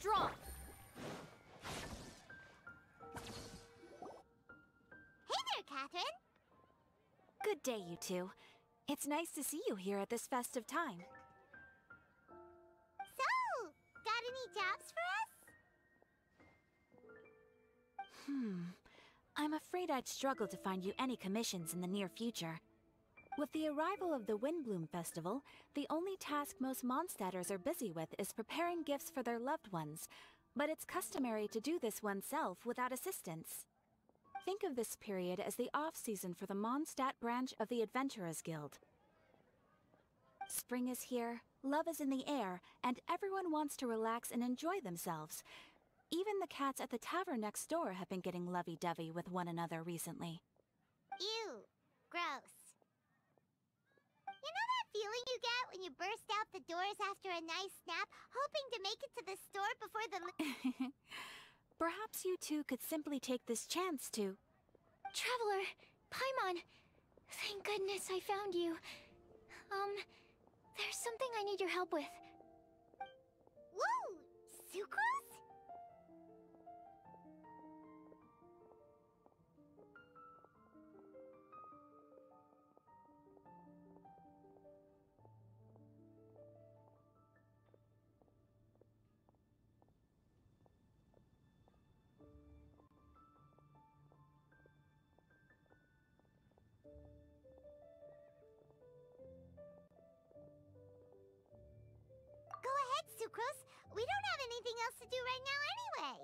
strong! Hey there, Catherine! Good day, you two. It's nice to see you here at this festive time. So, got any jobs for us? I'm afraid I'd struggle to find you any commissions in the near future. With the arrival of the Windbloom Festival, the only task most Mondstadters are busy with is preparing gifts for their loved ones, but it's customary to do this oneself without assistance. Think of this period as the off-season for the Mondstadt branch of the Adventurers Guild. Spring is here, love is in the air, and everyone wants to relax and enjoy themselves. Even the cats at the tavern next door have been getting lovey-dovey with one another recently. Ew. Gross. You know that feeling you get when you burst out the doors after a nice nap, hoping to make it to the store before the... Perhaps you two could simply take this chance to... Traveler! Paimon! Thank goodness I found you. There's something I need your help with. Whoa! Sucrose? Go ahead, Sucrose. We don't have anything else to do right now anyway.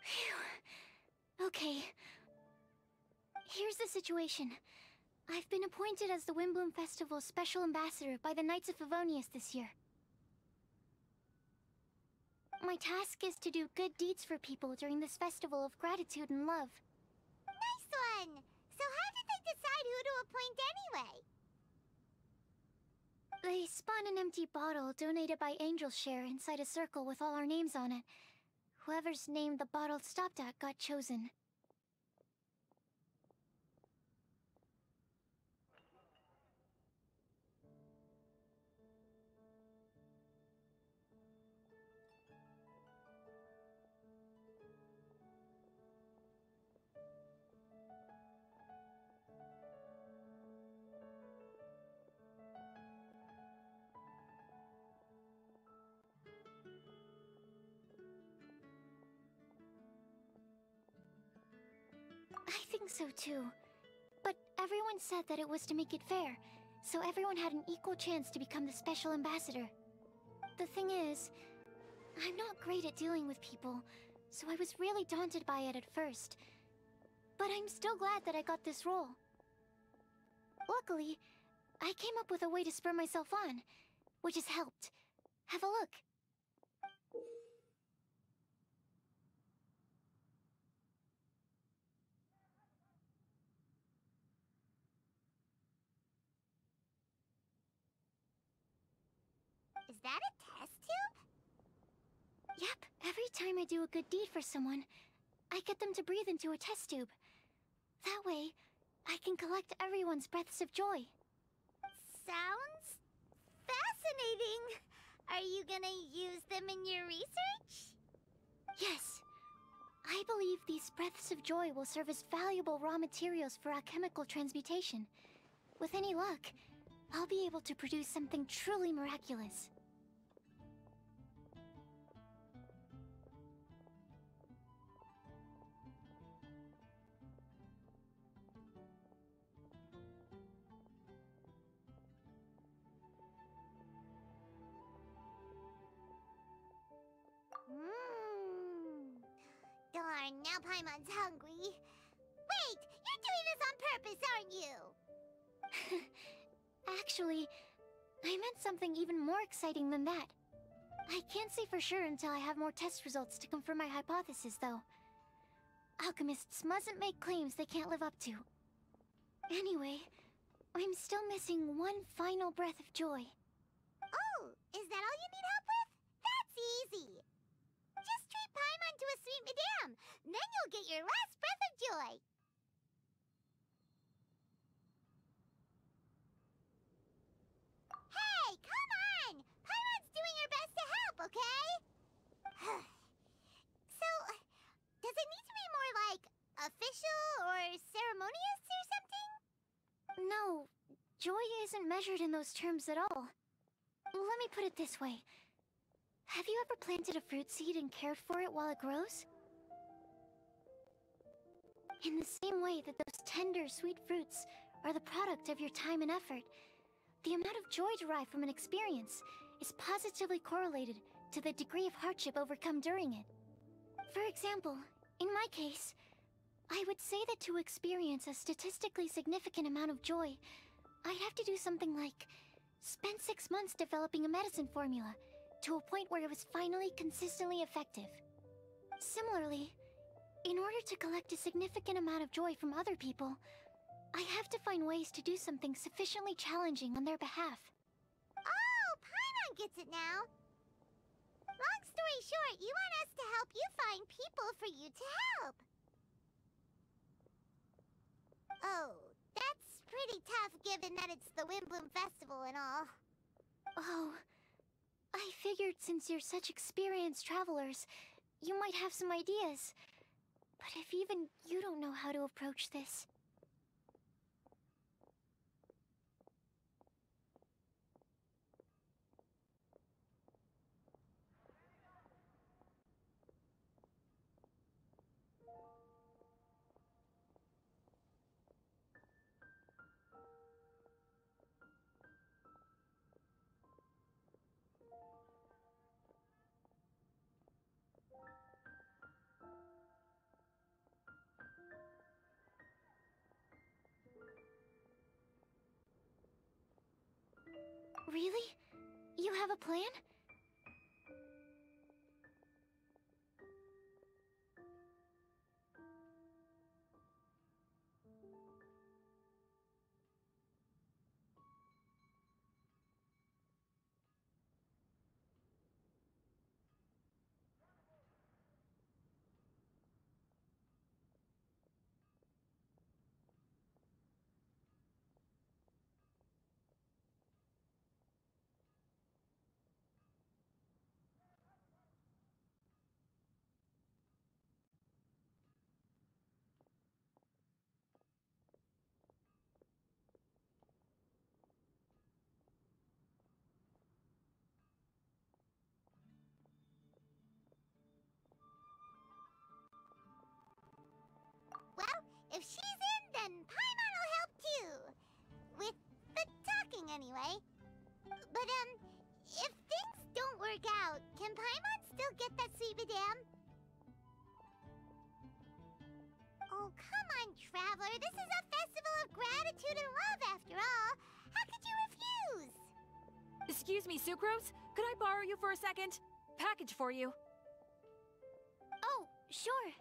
Phew. Okay. Here's the situation. I've been appointed as the Windbloom Festival's special ambassador by the Knights of Favonius this year. My task is to do good deeds for people during this festival of gratitude and love. Nice one! So how did they decide who to appoint anyway? They spun an empty bottle donated by Angel's Share inside a circle with all our names on it. Whoever's name the bottle stopped at got chosen. I think so too. But everyone said that it was to make it fair, so everyone had an equal chance to become the special ambassador. The thing is, I'm not great at dealing with people, so I was really daunted by it at first. But I'm still glad that I got this role. Luckily, I came up with a way to spur myself on, which has helped. Have a look. Is that a test tube? Yep, every time I do a good deed for someone, I get them to breathe into a test tube. That way, I can collect everyone's breaths of joy. Sounds fascinating. Are you gonna use them in your research? Yes. I believe these breaths of joy will serve as valuable raw materials for alchemical transmutation. With any luck, I'll be able to produce something truly miraculous. Darn, now Paimon's hungry. Wait, you're doing this on purpose, aren't you? Actually, I meant something even more exciting than that. I can't say for sure until I have more test results to confirm my hypothesis, though. Alchemists mustn't make claims they can't live up to. Anyway, I'm still missing one final breath of joy. Oh, is that all you need help with? That's easy. Just treat Paimon to a sweet madame, then you'll get your last breath of joy. Hey, come on! Paimon measured in those terms at all. Let me put it this way. Have you ever planted a fruit seed and cared for it while it grows? In the same way that those tender, sweet fruits are the product of your time and effort, the amount of joy derived from an experience is positively correlated to the degree of hardship overcome during it. For example, in my case, I would say that to experience a statistically significant amount of joy, I'd have to do something like spend 6 months developing a medicine formula to a point where it was finally consistently effective. Similarly, in order to collect a significant amount of joy from other people, I have to find ways to do something sufficiently challenging on their behalf. Oh, Paimon gets it now. Long story short, you want us to help you find people for you to help. Oh, that's pretty tough given that it's the Windbloom Festival and all. Oh, I figured since you're such experienced travelers, you might have some ideas. But if even you don't know how to approach this... Really? You have a plan? Well, if she's in, then Paimon will help too. With the talking, anyway. But, if things don't work out, can Paimon still get that sweet madame? Oh, come on, Traveler. This is a festival of gratitude and love, after all. How could you refuse? Excuse me, Sucrose? Could I borrow you for a second? Package for you. Oh, sure.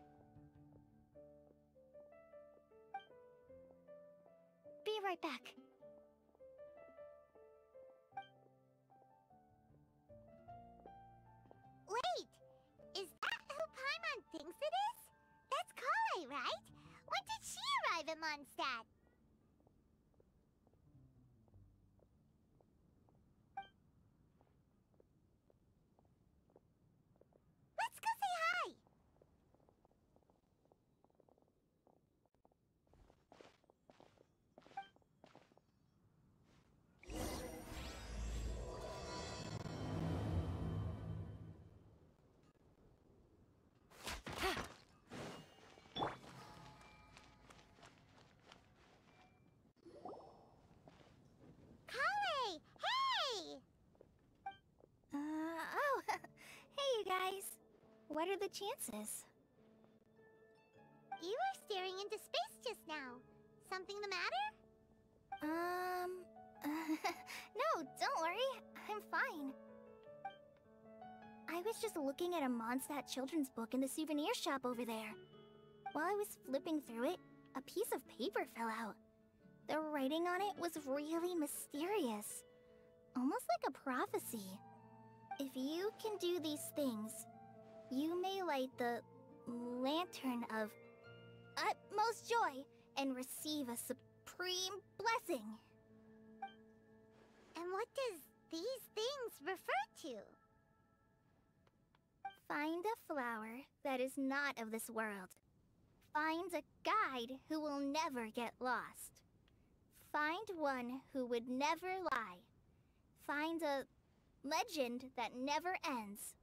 Be right back. Wait, is that who Paimon thinks it is? That's Kale, right? When did she arrive at Mondstadt? Let's go say hi! Kale! Hey! Oh, hey you guys. What are the chances? You were staring into space just now. Something the matter? No, don't worry. I'm fine. I was just looking at a Mondstadt children's book in the souvenir shop over there. While I was flipping through it, a piece of paper fell out. The writing on it was really mysterious. Almost like a prophecy. If you can do these things, you may light the lantern of utmost joy and receive a supreme blessing. And what does these things refer to? Find a flower that is not of this world. Find a guide who will never get lost. Find one who would never lie. Find a legend that never ends.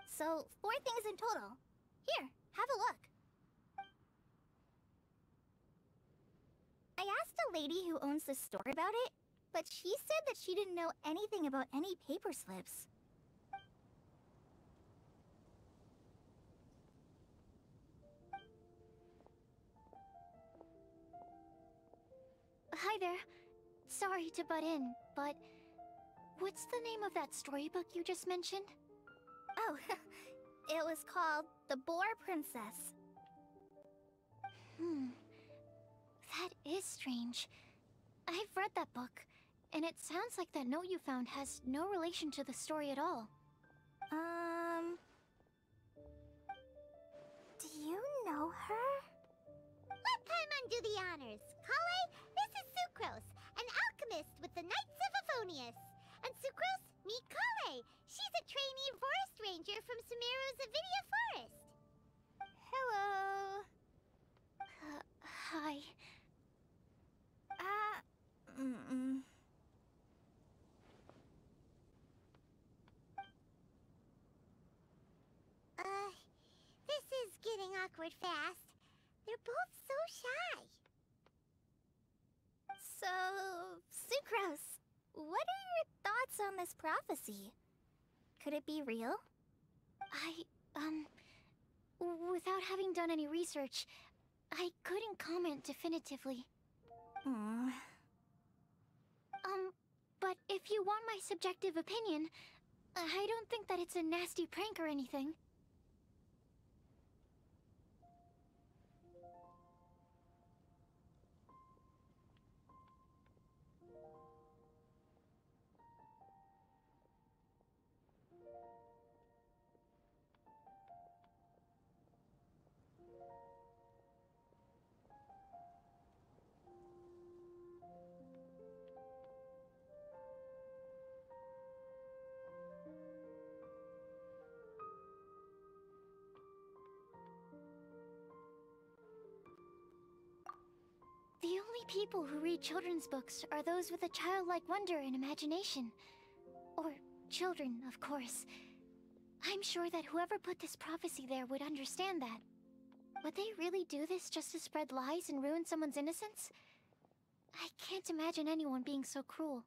So, 4 things in total. Here, have a look. I asked a lady who owns the store about it, but she said that she didn't know anything about any paper slips. Hi there. Sorry to butt in, but what's the name of that storybook you just mentioned? Oh, it was called The Boar Princess. That is strange. I've read that book, and it sounds like that note you found has no relation to the story at all. Do you know her? Let Paimon do the honors. Kale, this is Sucrose, an alchemist with the Knights of Favonius. And Sucrose, meet Kale. She's a trainee forest ranger from Sumeru's Avidia Forest. Hello. Hi. This is getting awkward fast. They're both so shy. So, Sucrose, what are your thoughts on this prophecy? Could it be real? Without having done any research, I couldn't comment definitively. But if you want my subjective opinion, I don't think that it's a nasty prank or anything. The only people who read children's books are those with a childlike wonder and imagination. Or children, of course. I'm sure that whoever put this prophecy there would understand that. Would they really do this just to spread lies and ruin someone's innocence? I can't imagine anyone being so cruel.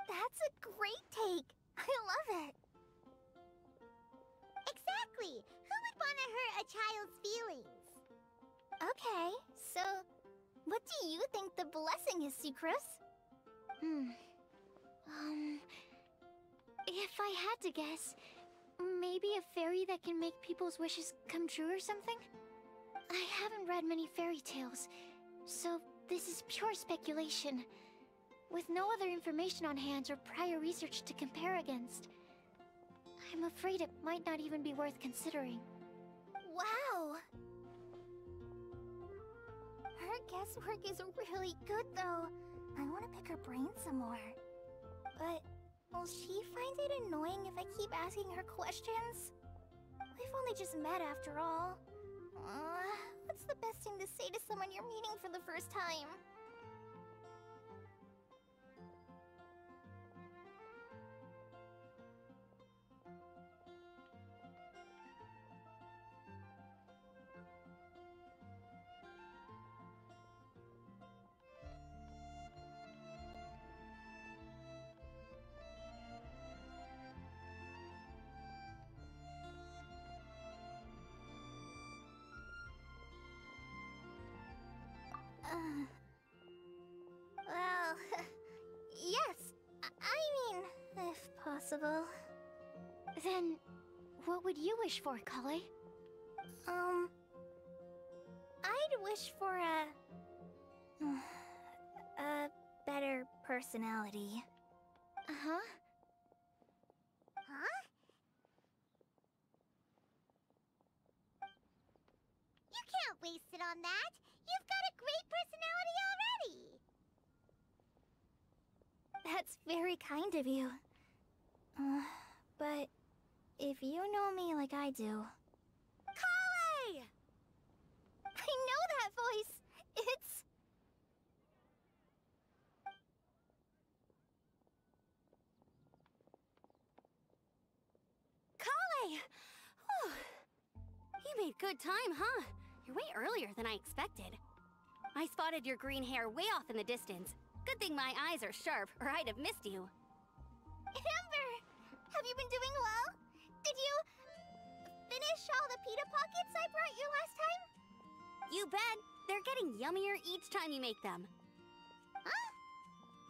That's a great take. I love it. Exactly. Who would want to hurt a child's feelings? Okay, so what do you think the blessing is, Sucrose? If I had to guess, maybe a fairy that can make people's wishes come true or something? I haven't read many fairy tales, so this is pure speculation. With no other information on hand or prior research to compare against, I'm afraid it might not even be worth considering. Wow! Her guesswork is really good, though. I want to pick her brain some more. But will she find it annoying if I keep asking her questions? We've only just met after all. What's the best thing to say to someone you're meeting for the first time? Well, yes. I mean, if possible. Then, what would you wish for, Kale? I'd wish for a better personality. Uh-huh. Huh? You can't waste it on that. You've got a great personality already. That's very kind of you. But if you know me like I do... Kale! I know that voice! It's... made good time, huh? You're way earlier than I expected. I spotted your green hair way off in the distance. Good thing my eyes are sharp, or I'd have missed you. Amber! Have you been doing well? Did you finish all the pita pockets I brought you last time? You bet. They're getting yummier each time you make them. Huh?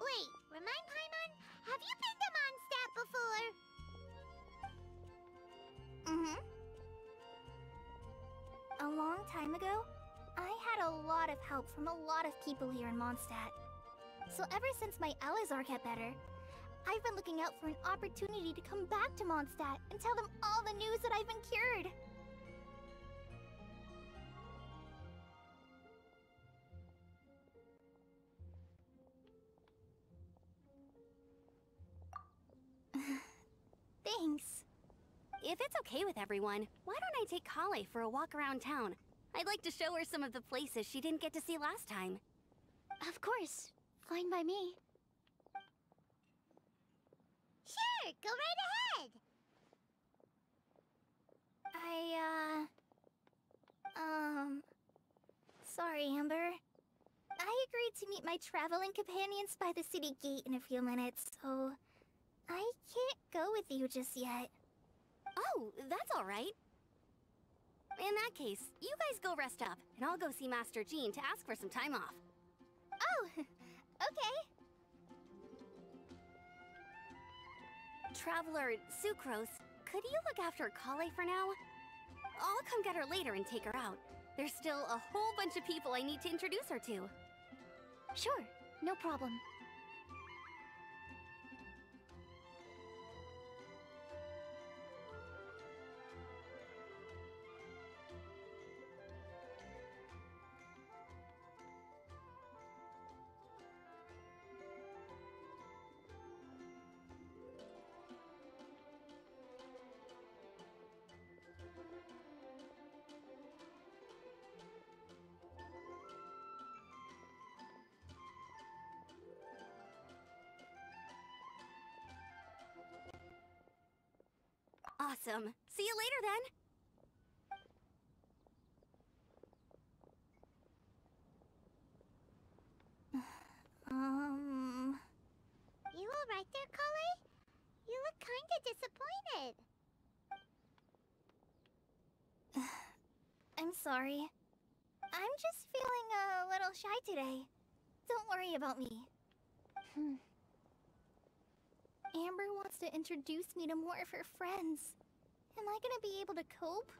Wait, remind Paimon, have you been to Mondstadt before? Mm-hmm. A long time ago, I had a lot of help from a lot of people here in Mondstadt. So ever since my Alizar got better, I've been looking out for an opportunity to come back to Mondstadt and tell them all the news that I've been cured. Thanks. If it's okay with everyone, why don't I take Kale for a walk around town? I'd like to show her some of the places she didn't get to see last time. Of course. Fine by me. Sure, go right ahead. Sorry, Amber. I agreed to meet my traveling companions by the city gate in a few minutes, so I can't go with you just yet. Oh, that's all right. In that case, you guys go rest up, and I'll go see Master Jean to ask for some time off. Oh, okay. Traveler Sucrose, could you look after Kale for now? I'll come get her later and take her out. There's still a whole bunch of people I need to introduce her to. Sure, no problem. Awesome. See you later then. You alright there, Kale? You look kinda disappointed. I'm sorry. I'm just feeling a little shy today. Don't worry about me. Amber wants to introduce me to more of her friends. Am I gonna be able to cope?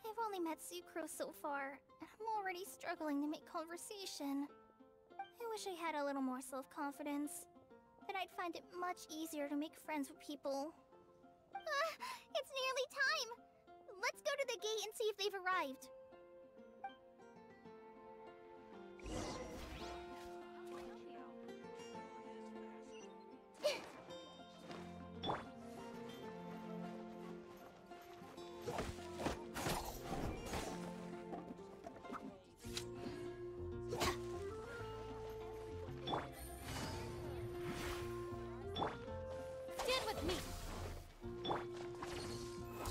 I've only met Sucrose so far, and I'm already struggling to make conversation. I wish I had a little more self-confidence. Then I'd find it much easier to make friends with people. It's nearly time! Let's go to the gate and see if they've arrived. Stand with me.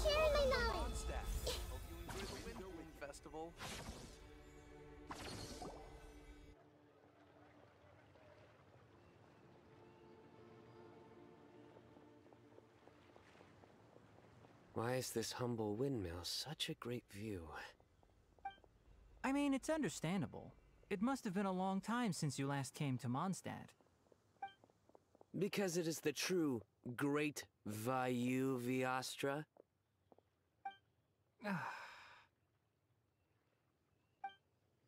Share my knowledge. Hope you enjoy the Winter Wind Festival. Why is this humble windmill such a great view? I mean, it's understandable. It must have been a long time since you last came to Mondstadt. Because it is the true Great Vayu Viastra?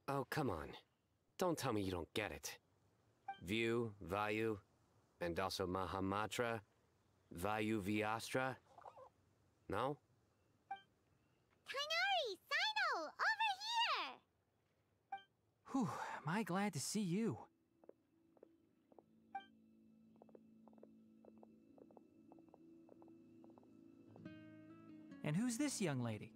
Oh, come on. Don't tell me you don't get it. View, Vayu, and also Mahamatra, Vayu Viastra? No? Kainari, Sino, over here! Whew, am I glad to see you. And who's this young lady?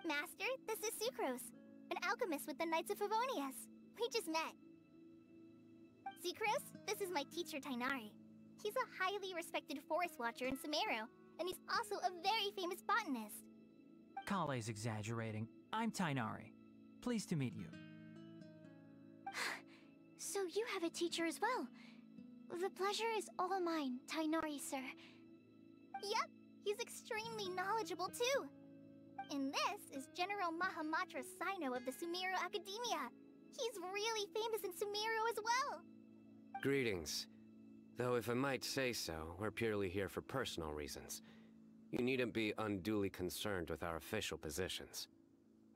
Master, this is Sucrose, an alchemist with the Knights of Favonius. We just met. Sucrose, this is my teacher Tainari. He's a highly respected forest watcher in Sumeru, and he's also a very famous botanist. Kale's exaggerating. I'm Tainari. Pleased to meet you. So you have a teacher as well. The pleasure is all mine, Tainari, sir. Yep, he's extremely knowledgeable too. And this is General Mahamatra Sino of the Sumiro Academia. He's really famous in Sumiro as well. Greetings. Though if I might say so, we're purely here for personal reasons. You needn't be unduly concerned with our official positions.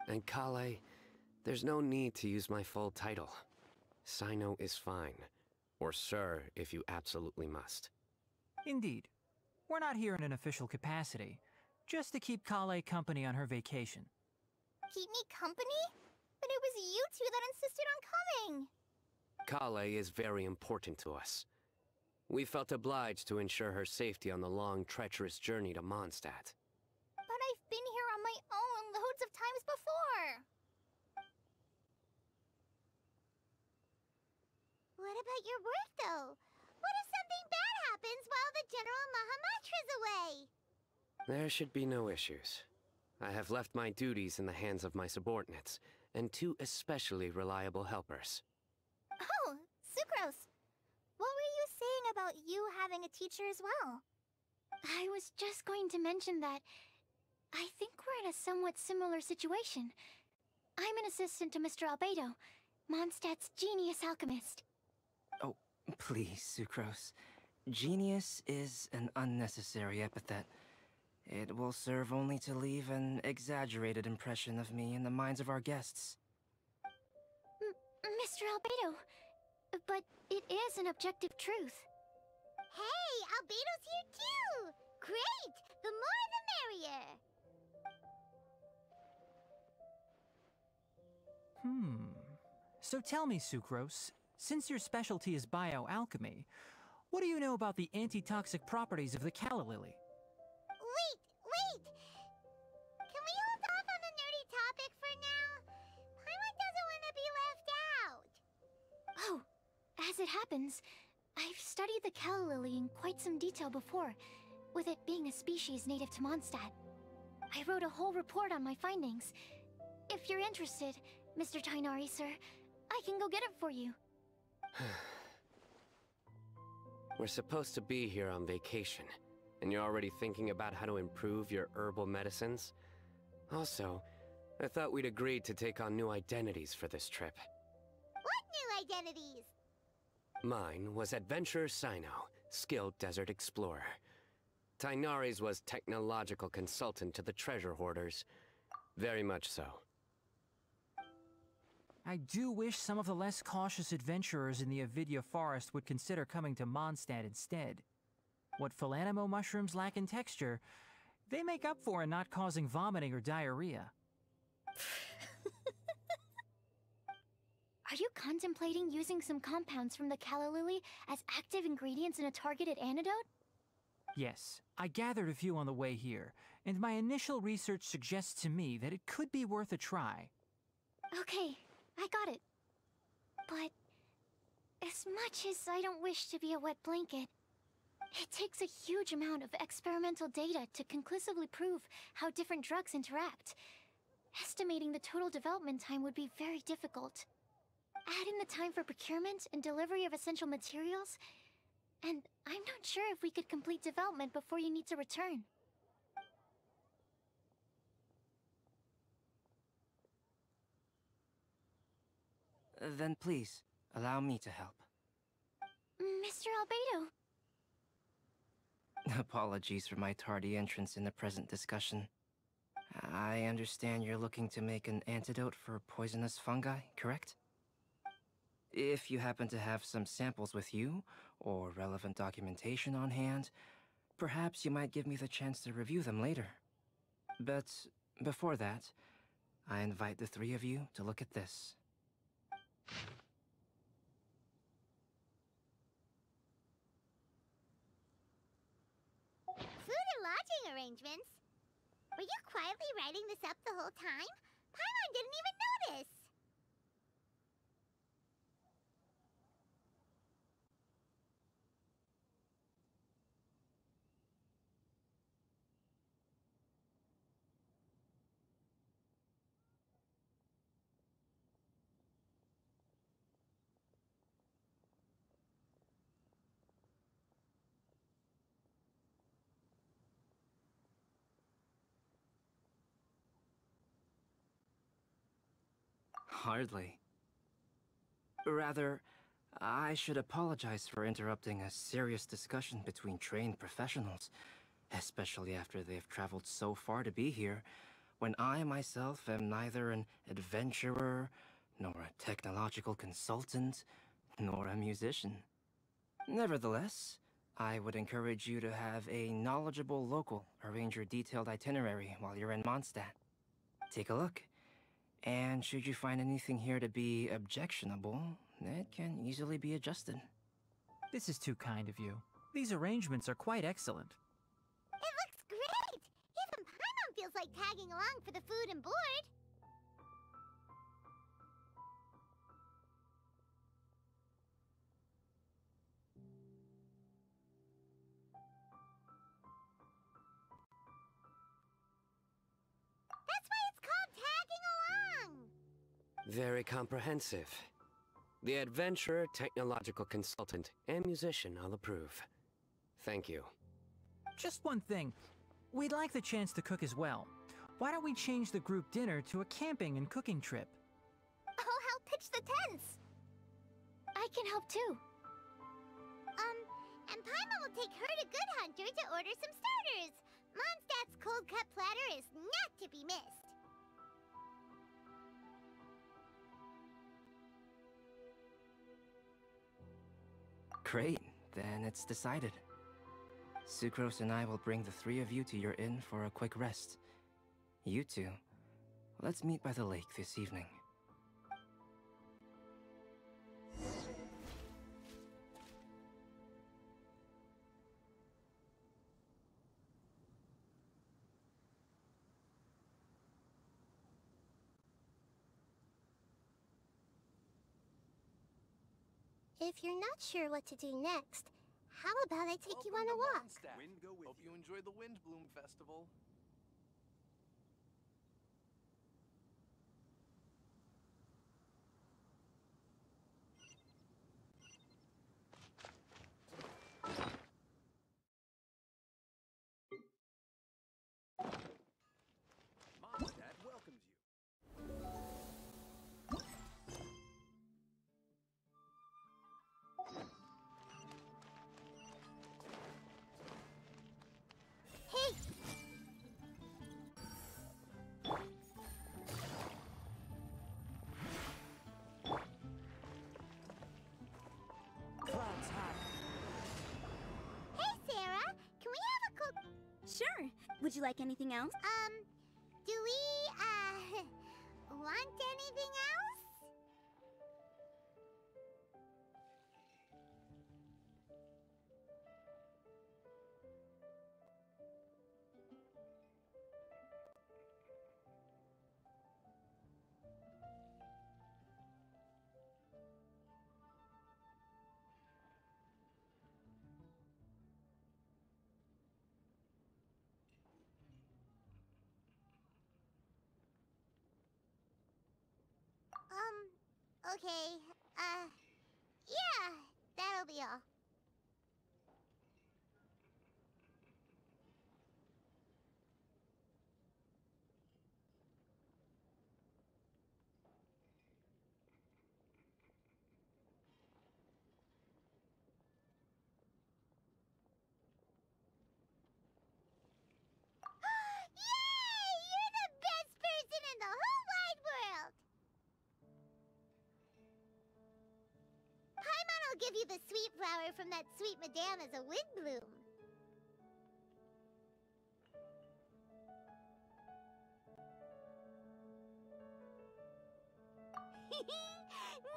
And Kale, there's no need to use my full title. Sino is fine. Or sir, if you absolutely must. Indeed. We're not here in an official capacity, just to keep Kale company on her vacation. Keep me company? But it was you two that insisted on coming. Kale is very important to us. We felt obliged to ensure her safety on the long, treacherous journey to Mondstadt. But I've been here on my own loads of times before. What about your work, though? What if something bad happens while the General Mahamatra's away? There should be no issues. I have left my duties in the hands of my subordinates, and two especially reliable helpers. Oh, Sucrose. What were you saying about you having a teacher as well? I was just going to mention that I think we're in a somewhat similar situation. I'm an assistant to Mr. Albedo, Mondstadt's genius alchemist. Oh, please, Sucrose. Genius is an unnecessary epithet. It will serve only to leave an exaggerated impression of me in the minds of our guests. Mr. Albedo, but it is an objective truth. Hey, Albedo's here too! Great! The more the merrier! So tell me, Sucrose, since your specialty is bioalchemy, what do you know about the antitoxic properties of the calla lily? Wait! Can we hold off on the nerdy topic for now? Paimon doesn't want to be left out. Oh, as it happens, I've studied the calla lily in quite some detail before, with it being a species native to Mondstadt. I wrote a whole report on my findings. If you're interested, Mr. Tainari, sir, I can go get it for you. We're supposed to be here on vacation, and you're already thinking about how to improve your herbal medicines? Also, I thought we'd agreed to take on new identities for this trip. What new identities? Mine was Adventurer Sino, skilled desert explorer. Tainari's was technological consultant to the treasure hoarders. Very much so. I do wish some of the less cautious adventurers in the Avidya forest would consider coming to Mondstadt instead. What Philanimo mushrooms lack in texture, they make up for in not causing vomiting or diarrhea. Are you contemplating using some compounds from the calla lily as active ingredients in a targeted antidote? Yes, I gathered a few on the way here, and my initial research suggests to me that it could be worth a try. Okay, I got it. But as much as I don't wish to be a wet blanket, it takes a huge amount of experimental data to conclusively prove how different drugs interact. Estimating the total development time would be very difficult. Add in the time for procurement and delivery of essential materials, and I'm not sure if we could complete development before you need to return. Then please, allow me to help. Mr. Albedo. Apologies for my tardy entrance in the present discussion. I understand you're looking to make an antidote for poisonous fungi, correct? If you happen to have some samples with you, or relevant documentation on hand, perhaps you might give me the chance to review them later. But before that, I invite the three of you to look at this. Food and lodging arrangements? Were you quietly writing this up the whole time? Paimon didn't even notice! Hardly. Rather, I should apologize for interrupting a serious discussion between trained professionals, especially after they've traveled so far to be here, when I myself am neither an adventurer, nor a technological consultant, nor a musician. Nevertheless, I would encourage you to have a knowledgeable local arrange your detailed itinerary while you're in Mondstadt. Take a look, and should you find anything here to be objectionable, it can easily be adjusted. This is too kind of you. These arrangements are quite excellent. It looks great! Even Paimon feels like tagging along for the food and board. That's why it's called tagging along! Very comprehensive. The adventurer, technological consultant, and musician all approve. Thank you. Just one thing. We'd like the chance to cook as well. Why don't we change the group dinner to a camping and cooking trip? I'll help pitch the tents. I can help too. And Paimon will take her to Good Hunter to order some starters. Mondstadt's cold cut platter is not to be missed. Great, then it's decided. Sucrose and I will bring the three of you to your inn for a quick rest. You two, let's meet by the lake this evening. If you're not sure what to do next, how about I take you on a walk? Hope you enjoy the Windbloom Festival. Mondstadt welcomes you. Hey! Hey, Sarah! Can we have a cook? Sure. Would you like anything else? Do we, want anything else? Okay, yeah, that'll be all. Yay! You're the best person in the whole wide world! Paimon will give you the sweet flower from that sweet madame as a windbloom.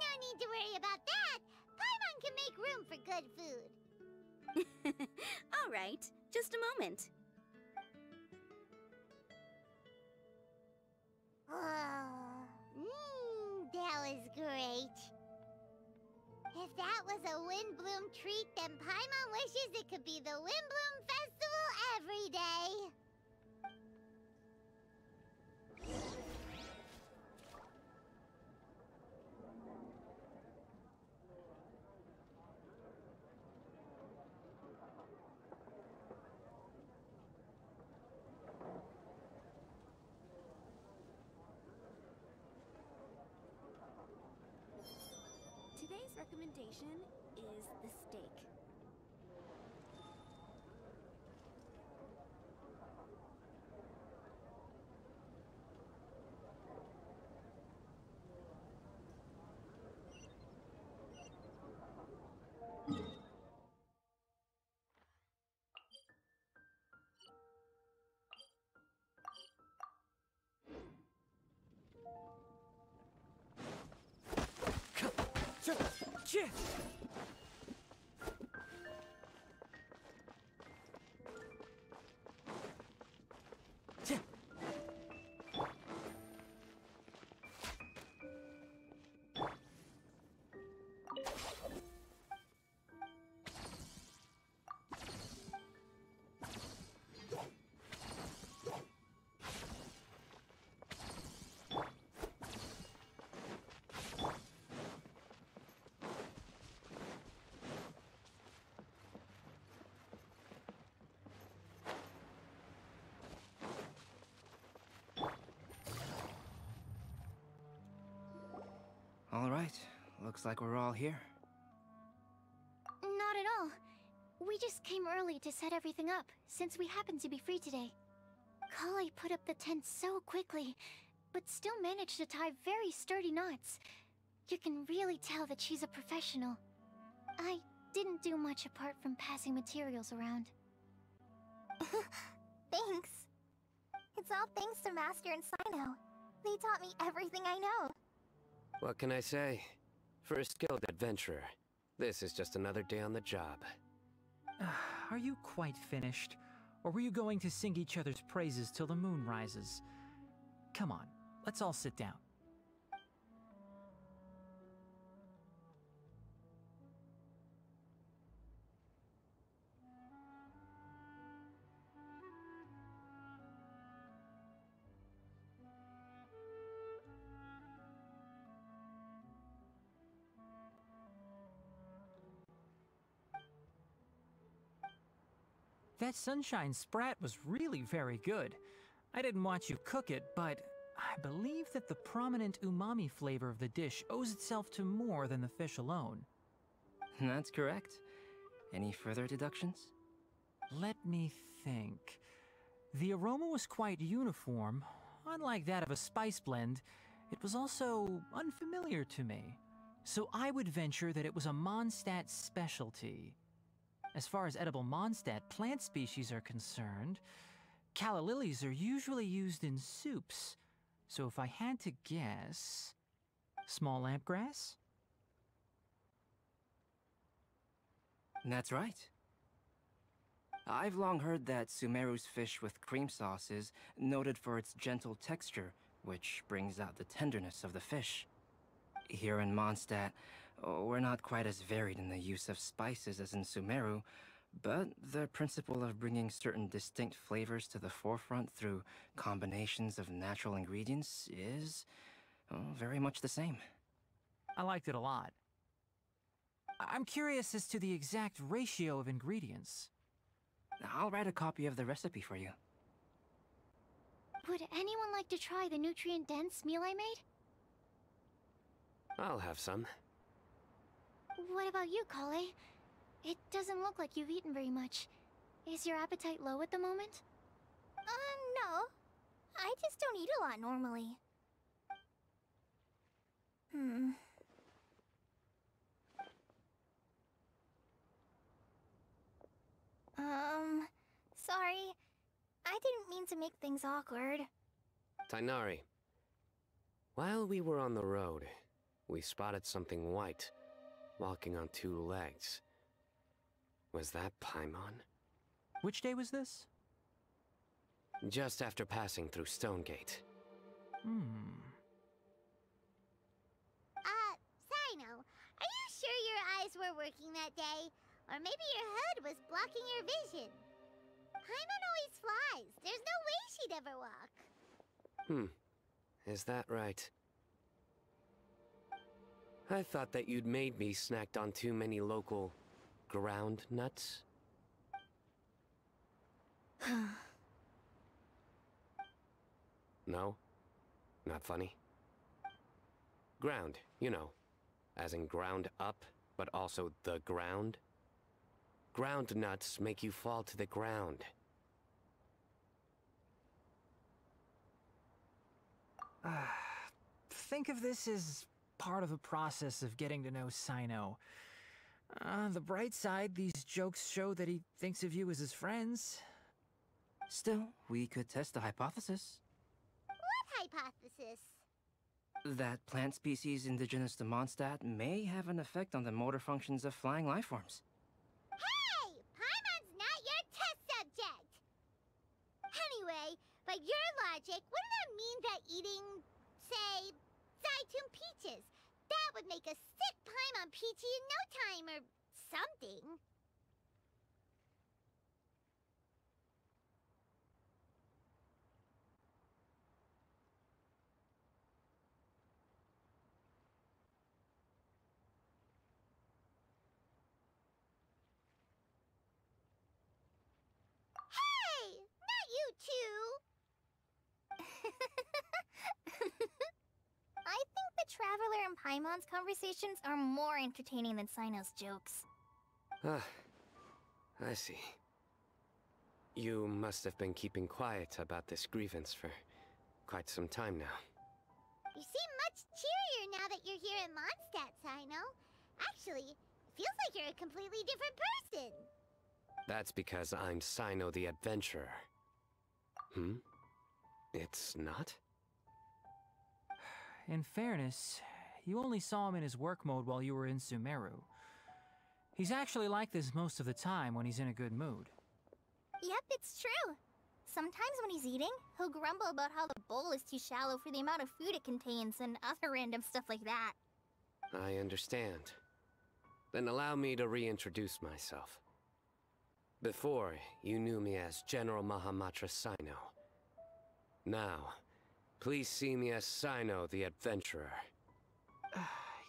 No need to worry about that. Paimon can make room for good food. All right. Just a moment. That was great. If that was a Windbloom treat, then Paimon wishes it could be the Windbloom Festival every day. recommendation is the steak. All right, looks like we're all here. Not at all. We just came early to set everything up, since we happen to be free today. Kale put up the tent so quickly, but still managed to tie very sturdy knots. You can really tell that she's a professional. I didn't do much apart from passing materials around. Thanks. It's all thanks to Master and Sino. They taught me everything I know. What can I say? For a skilled adventurer, this is just another day on the job. Are you quite finished? Or were you going to sing each other's praises till the moon rises? Come on, let's all sit down. That sunshine sprat was really very good. I didn't watch you cook it, but I believe that the prominent umami flavor of the dish owes itself to more than the fish alone. That's correct. Any further deductions? Let me think. The aroma was quite uniform. Unlike that of a spice blend, it was also unfamiliar to me. So I would venture that it was a Mondstadt specialty. As far as edible Mondstadt plant species are concerned, calla lilies are usually used in soups. So if I had to guess... small lampgrass? That's right. I've long heard that Sumeru's fish with cream sauce is noted for its gentle texture, which brings out the tenderness of the fish. Here in Mondstadt, we're not quite as varied in the use of spices as in Sumeru, but the principle of bringing certain distinct flavors to the forefront through combinations of natural ingredients is very much the same. I liked it a lot. I'm curious as to the exact ratio of ingredients. I'll write a copy of the recipe for you. Would anyone like to try the nutrient-dense meal I made? I'll have some. What about you, Kale? It doesn't look like you've eaten very much. Is your appetite low at the moment? No. I just don't eat a lot normally. Sorry. I didn't mean to make things awkward. Tainari, while we were on the road, we spotted something white, walking on two legs. Was that Paimon? Which day was this? Just after passing through Stonegate. Sino, are you sure your eyes were working that day? Or maybe your hood was blocking your vision? Paimon always flies. There's no way she'd ever walk. Is that right? I thought that you'd made me snacked on too many local ground nuts. No? Not funny? Ground, you know, as in ground up but also the ground? Ground nuts make you fall to the ground. Think of this as part of the process of getting to know Sino. On the bright side, these jokes show that he thinks of you as his friends. Still, we could test the hypothesis. What hypothesis? That plant species indigenous to Mondstadt may have an effect on the motor functions of flying lifeforms. Hey! Paimon's not your test subject! Anyway, by your logic, wouldn't that mean that eating, say, Zaitun peaches, that would make a sick Paimon peachy in no time or something? Hey! Not you two! I think the Traveler and Paimon's conversations are more entertaining than Sino's jokes. Ah, I see. You must have been keeping quiet about this grievance for quite some time now. You seem much cheerier now that you're here in Mondstadt, Sino. Actually, it feels like you're a completely different person. That's because I'm Sino the Adventurer. Hmm? It's not? In fairness, you only saw him in his work mode while you were in Sumeru. He's actually like this most of the time when he's in a good mood. Yep, it's true. Sometimes when he's eating, he'll grumble about how the bowl is too shallow for the amount of food it contains and other random stuff like that. I understand. Then allow me to reintroduce myself. Before, you knew me as General Mahamatra Sino. Now, please see me as Sino the Adventurer.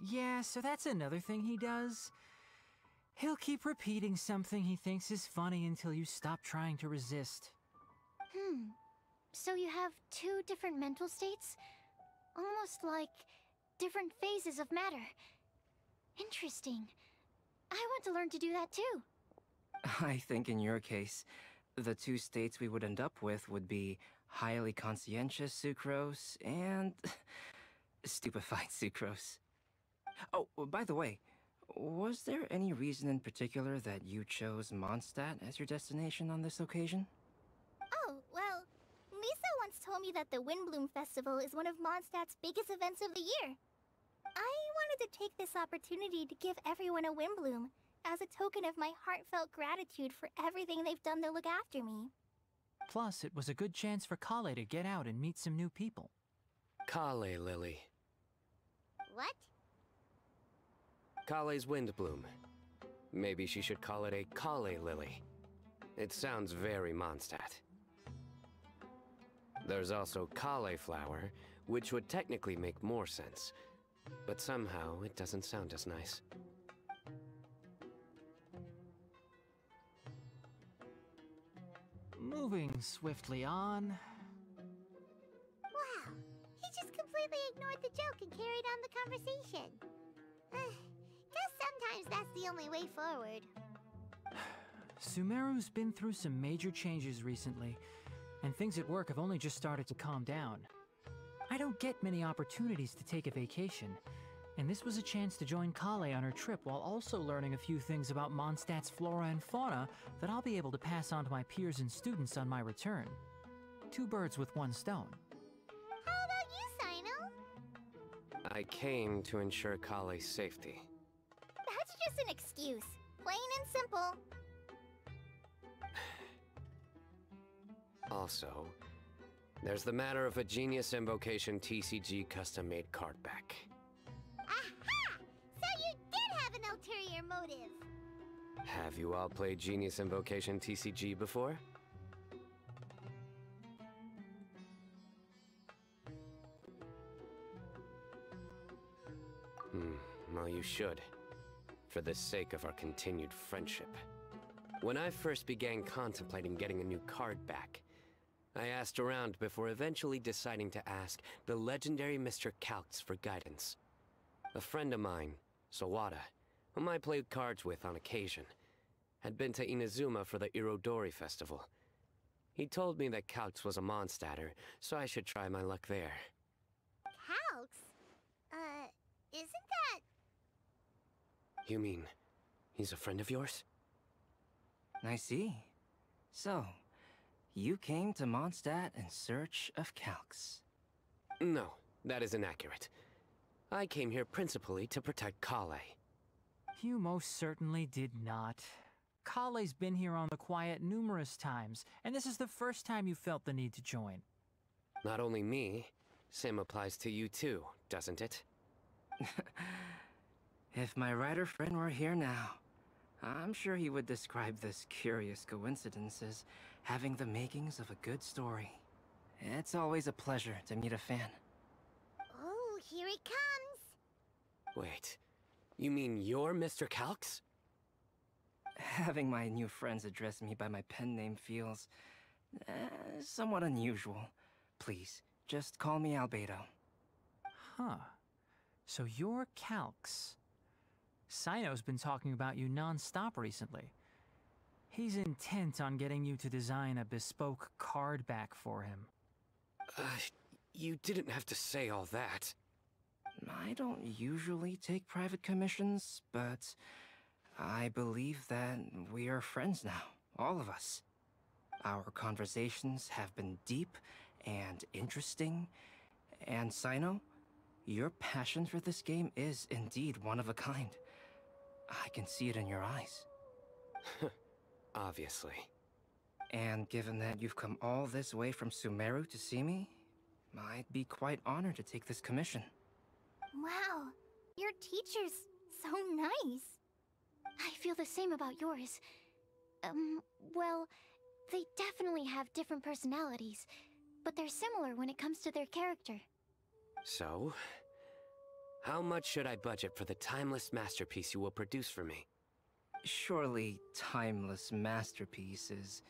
Yeah, so that's another thing he does. He'll keep repeating something he thinks is funny until you stop trying to resist. So you have two different mental states? Almost like different phases of matter. Interesting. I want to learn to do that too. I think in your case, the two states we would end up with would be highly conscientious sucrose and stupefied sucrose. Oh, by the way, was there any reason in particular that you chose Mondstadt as your destination on this occasion? Oh, well, Lisa once told me that the Windbloom Festival is one of Mondstadt's biggest events of the year. I wanted to take this opportunity to give everyone a Windbloom, as a token of my heartfelt gratitude for everything they've done to look after me. Plus, it was a good chance for Kale to get out and meet some new people. Kale Lily. What? Kale's Windbloom. Maybe she should call it a Kale Lily. It sounds very Mondstadt. There's also cauliflower, which would technically make more sense, but somehow it doesn't sound as nice. Moving swiftly on. Wow, he just completely ignored the joke and carried on the conversation. Guess sometimes that's the only way forward. Sumeru's been through some major changes recently, and things at work have only just started to calm down. I don't get many opportunities to take a vacation, and this was a chance to join Kale on her trip while also learning a few things about Mondstadt's flora and fauna that I'll be able to pass on to my peers and students on my return. Two birds with one stone. How about you, Sino? I came to ensure Kale's safety. That's just an excuse. Plain and simple. Also, there's the matter of a Genius Invocation TCG custom-made card back. Aha! So you did have an ulterior motive. Have you all played Genius Invocation TCG before? Well, you should, for the sake of our continued friendship. When I first began contemplating getting a new card back, I asked around before eventually deciding to ask the legendary Mr. Calx for guidance. A friend of mine, Sawada, whom I played cards with on occasion, had been to Inazuma for the Irodori festival. He told me that Calx was a Mondstatter, so I should try my luck there. Calx? Isn't that... You mean, he's a friend of yours? I see. So, you came to Mondstadt in search of Calx. No, that is inaccurate. I came here principally to protect Kale. You most certainly did not. Kale's been here on the quiet numerous times, and this is the first time you felt the need to join. Not only me, same applies to you too, doesn't it? If my writer friend were here now, I'm sure he would describe this curious coincidence as having the makings of a good story. It's always a pleasure to meet a fan. Oh, here he comes! Wait, you mean you're Mr. Calx? Having my new friends address me by my pen name feels... somewhat unusual. Please, just call me Albedo. Huh. So you're Calx. Sino's been talking about you non-stop recently. He's intent on getting you to design a bespoke card back for him. You didn't have to say all that. I don't usually take private commissions, but I believe that we are friends now, all of us. Our conversations have been deep and interesting, and Sino, your passion for this game is indeed one of a kind. I can see it in your eyes. Obviously. And given that you've come all this way from Sumeru to see me, I'd be quite honored to take this commission. Wow, your teacher's so nice. I feel the same about yours. Well, they definitely have different personalities, but they're similar when it comes to their character. So, how much should I budget for the timeless masterpiece you will produce for me? Surely, timeless masterpiece is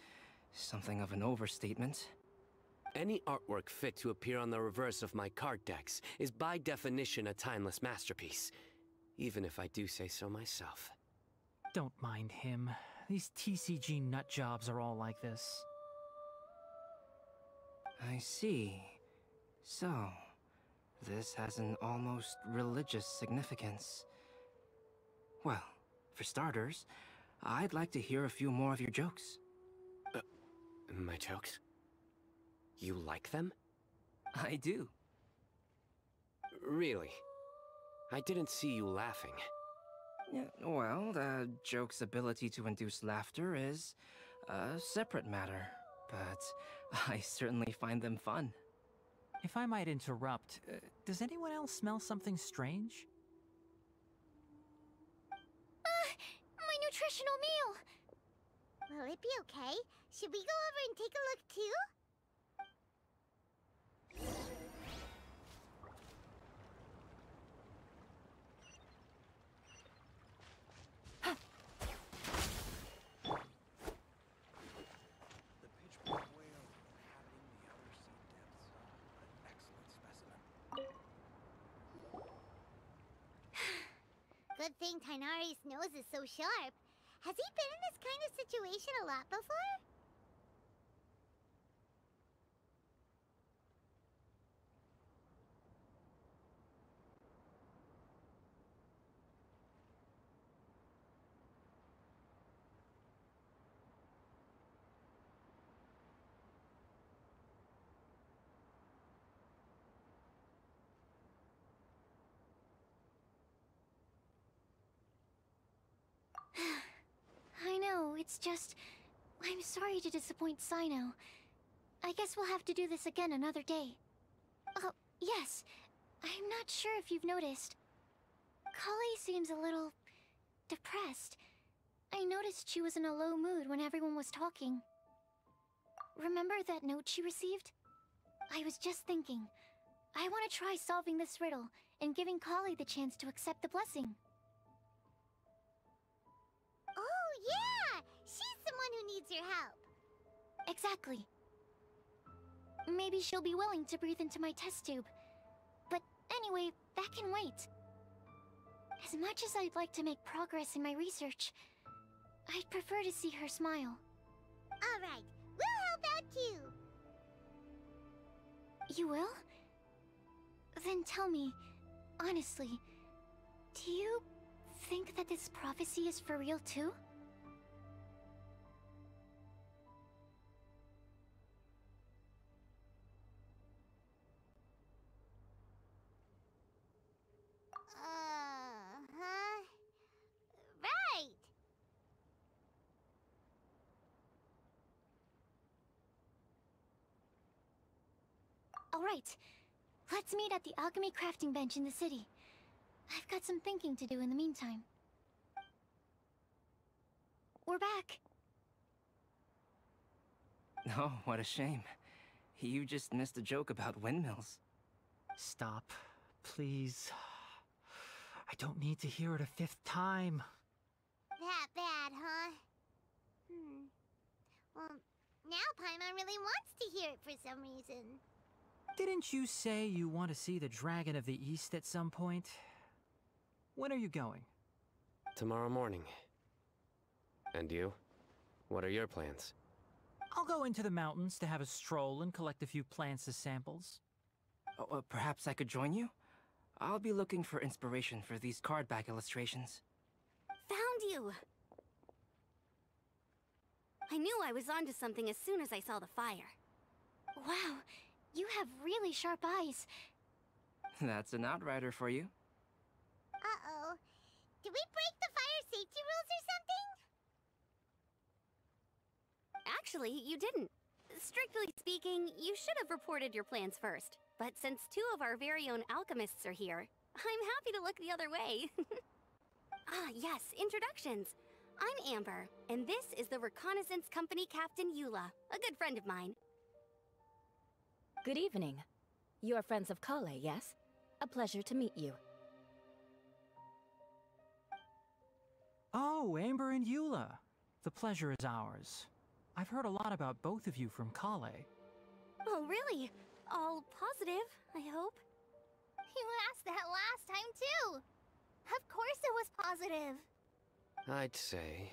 something of an overstatement. Any artwork fit to appear on the reverse of my card decks is by definition a timeless masterpiece, even if I do say so myself. Don't mind him. These TCG nutjobs are all like this. I see. So, this has an almost religious significance. Well, for starters, I'd like to hear a few more of your jokes. My jokes? You like them? I do. Really? I didn't see you laughing. Yeah, well, the joke's ability to induce laughter is a separate matter, but I certainly find them fun. If I might interrupt, does anyone else smell something strange? My nutritional meal! Will it be okay? Should we go over and take a look too? The pitch-black whale inhabiting the outer sea depths. An excellent specimen. Good thing Tainari's nose is so sharp. Has he been in this kind of situation a lot before? I know, it's just... I'm sorry to disappoint Sino. I guess we'll have to do this again another day. Oh, yes. I'm not sure if you've noticed. Kale seems a little... depressed. I noticed she was in a low mood when everyone was talking. Remember that note she received? I was just thinking. I want to try solving this riddle and giving Kale the chance to accept the blessing. Oh, yeah! She's someone who needs your help. Exactly. Maybe she'll be willing to breathe into my test tube. But anyway, that can wait. As much as I'd like to make progress in my research, I'd prefer to see her smile. Alright, we'll help out too. You will? Then tell me, honestly, do you think that this prophecy is for real too? Huh? Right! Alright, let's meet at the alchemy crafting bench in the city. I've got some thinking to do in the meantime. We're back. Oh, what a shame. You just missed a joke about windmills. Stop, please. I don't need to hear it a fifth time. That bad, huh? Well, now Paimon really wants to hear it for some reason. Didn't you say you want to see the Dragon of the East at some point? When are you going? Tomorrow morning. And you? What are your plans? I'll go into the mountains to have a stroll and collect a few plants as samples. Oh, perhaps I could join you? I'll be looking for inspiration for these card back illustrations. Found you! I knew I was onto something as soon as I saw the fire. Wow, you have really sharp eyes. That's an outrider for you. Uh-oh. Did we break the fire safety rules or something? Actually, you didn't. Strictly speaking, you should have reported your plans first. But since two of our very own alchemists are here, I'm happy to look the other way. Ah, yes, introductions. I'm Amber, and this is the Reconnaissance Company Captain Eula, a good friend of mine. Good evening. You are friends of Kale, yes? A pleasure to meet you. Oh, Amber and Eula. The pleasure is ours. I've heard a lot about both of you from Kale. Oh, really? All positive, I hope? You asked that last time too! Of course it was positive! I'd say.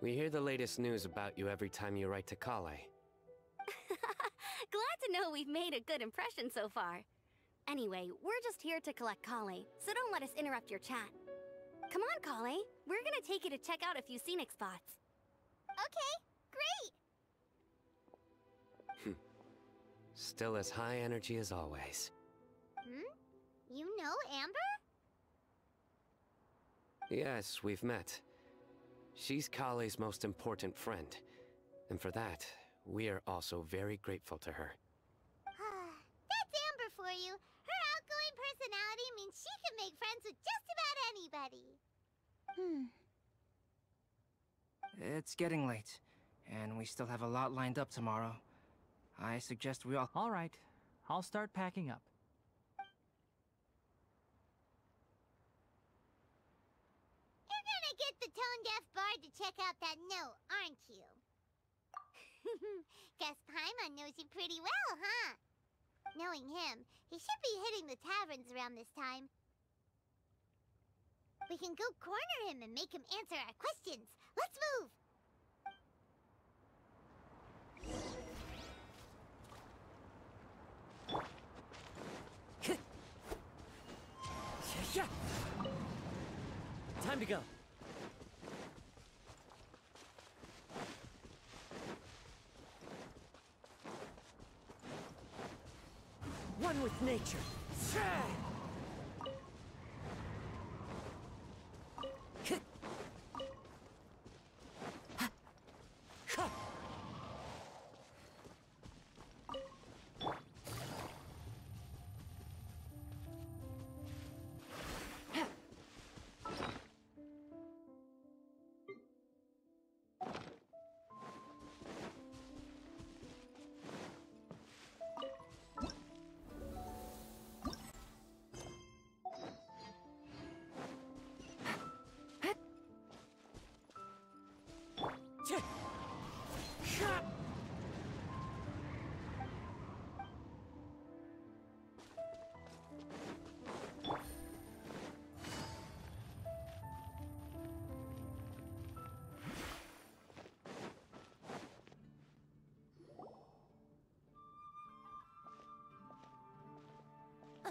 We hear the latest news about you every time you write to Kale. Glad to know we've made a good impression so far. Anyway, we're just here to collect Kale, so don't let us interrupt your chat. Come on, Kale. We're gonna take you to check out a few scenic spots. Okay, great! Still as high energy as always. You know Amber? Yes, we've met. She's Kale's most important friend. And for that, we are also very grateful to her. That's Amber for you. Her outgoing personality means she can make friends with just about anybody. It's getting late, and we still have a lot lined up tomorrow. I suggest we all... All right, I'll start packing up. You're gonna get the tone-deaf bard to check out that note, aren't you? Guess Paimon knows you pretty well, huh? Knowing him, he should be hitting the taverns around this time. We can go corner him and make him answer our questions. Let's move! Time to go. One with nature.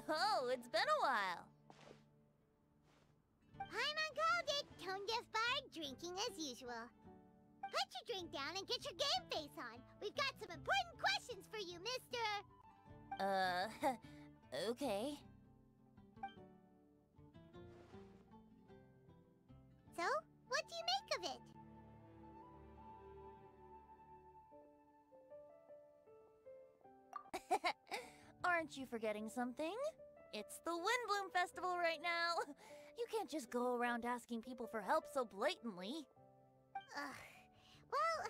Oh, it's been a while. Paimon called it. Tone deaf bard, drinking as usual. Put your drink down and get your game face on. We've got some important questions for you, mister. Okay. So, what do you make of it? Aren't you forgetting something? It's the Windbloom Festival right now. You can't just go around asking people for help so blatantly. Well,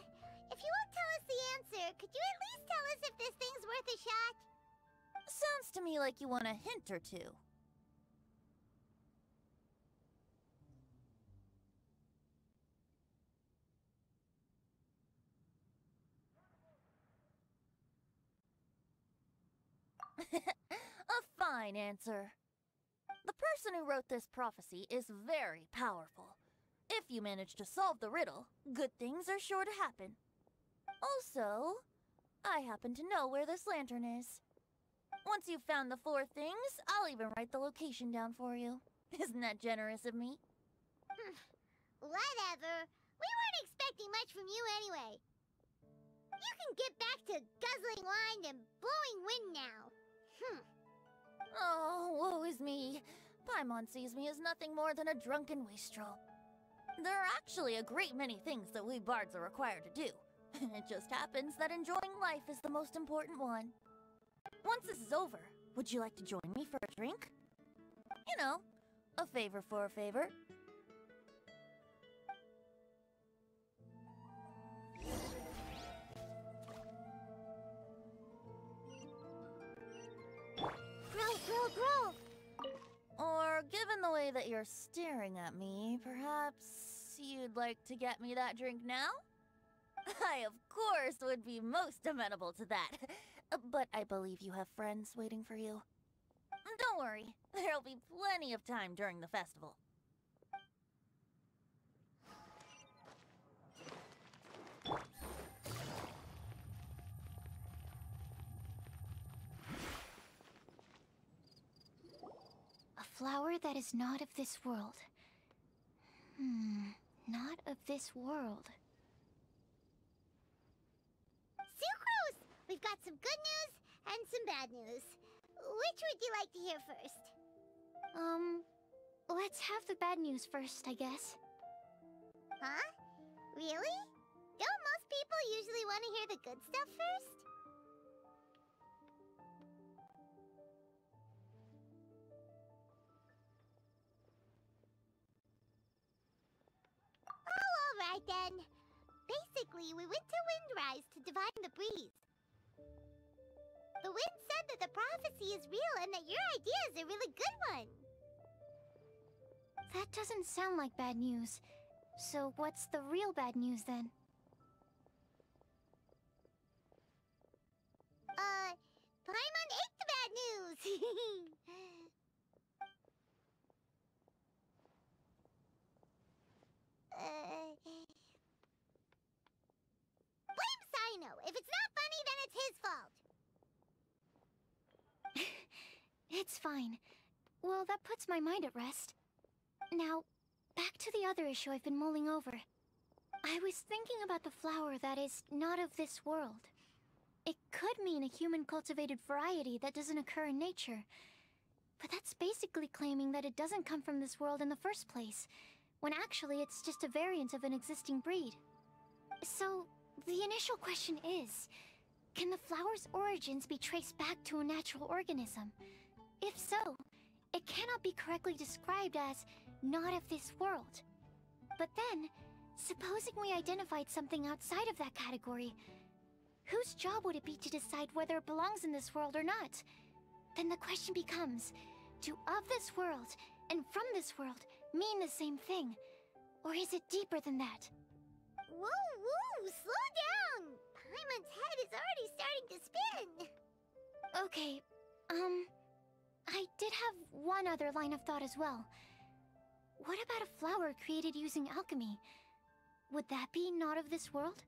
if you won't tell us the answer, could you at least tell us if this thing's worth a shot? Sounds to me like you want a hint or two. A fine answer. The person who wrote this prophecy is very powerful. If you manage to solve the riddle, good things are sure to happen. Also, I happen to know where this lantern is. Once you've found the 4 things, I'll even write the location down for you. Isn't that generous of me? Whatever. We weren't expecting much from you anyway. You can get back to guzzling wine and blowing wind now. Oh, woe is me. Paimon sees me as nothing more than a drunken wastrel. There are actually a great many things that we bards are required to do. It just happens that enjoying life is the most important one. Once this is over, would you like to join me for a drink? You know, a favor for a favor. Grow. Or, given the way that you're staring at me, perhaps you'd like to get me that drink now? I, of course, would be most amenable to that. But I believe you have friends waiting for you. Don't worry, there'll be plenty of time during the festival. A flower that is not of this world. Not of this world. Sucrose! We've got some good news and some bad news. Which would you like to hear first? Let's have the bad news first, I guess. Huh? Really? Don't most people usually want to hear the good stuff first? Alright then. Basically, we went to Windrise to divine the breeze. The wind said that the prophecy is real and that your idea is a really good one. That doesn't sound like bad news. So what's the real bad news then? Paimon ate the bad news! Blame Sino! If it's not funny, then it's his fault! It's fine. Well, that puts my mind at rest. Now, back to the other issue I've been mulling over. I was thinking about the flower that is not of this world. It could mean a human-cultivated variety that doesn't occur in nature. But that's basically claiming that it doesn't come from this world in the first place, when actually it's just a variant of an existing breed. So, the initial question is, can the flower's origins be traced back to a natural organism? If so, it cannot be correctly described as not of this world. But then, supposing we identified something outside of that category, whose job would it be to decide whether it belongs in this world or not? Then the question becomes, do of this world and from this world mean the same thing? Or is it deeper than that? Whoa, slow down! Paimon's head is already starting to spin! Okay, I did have one other line of thought as well. What about a flower created using alchemy? Would that be not of this world?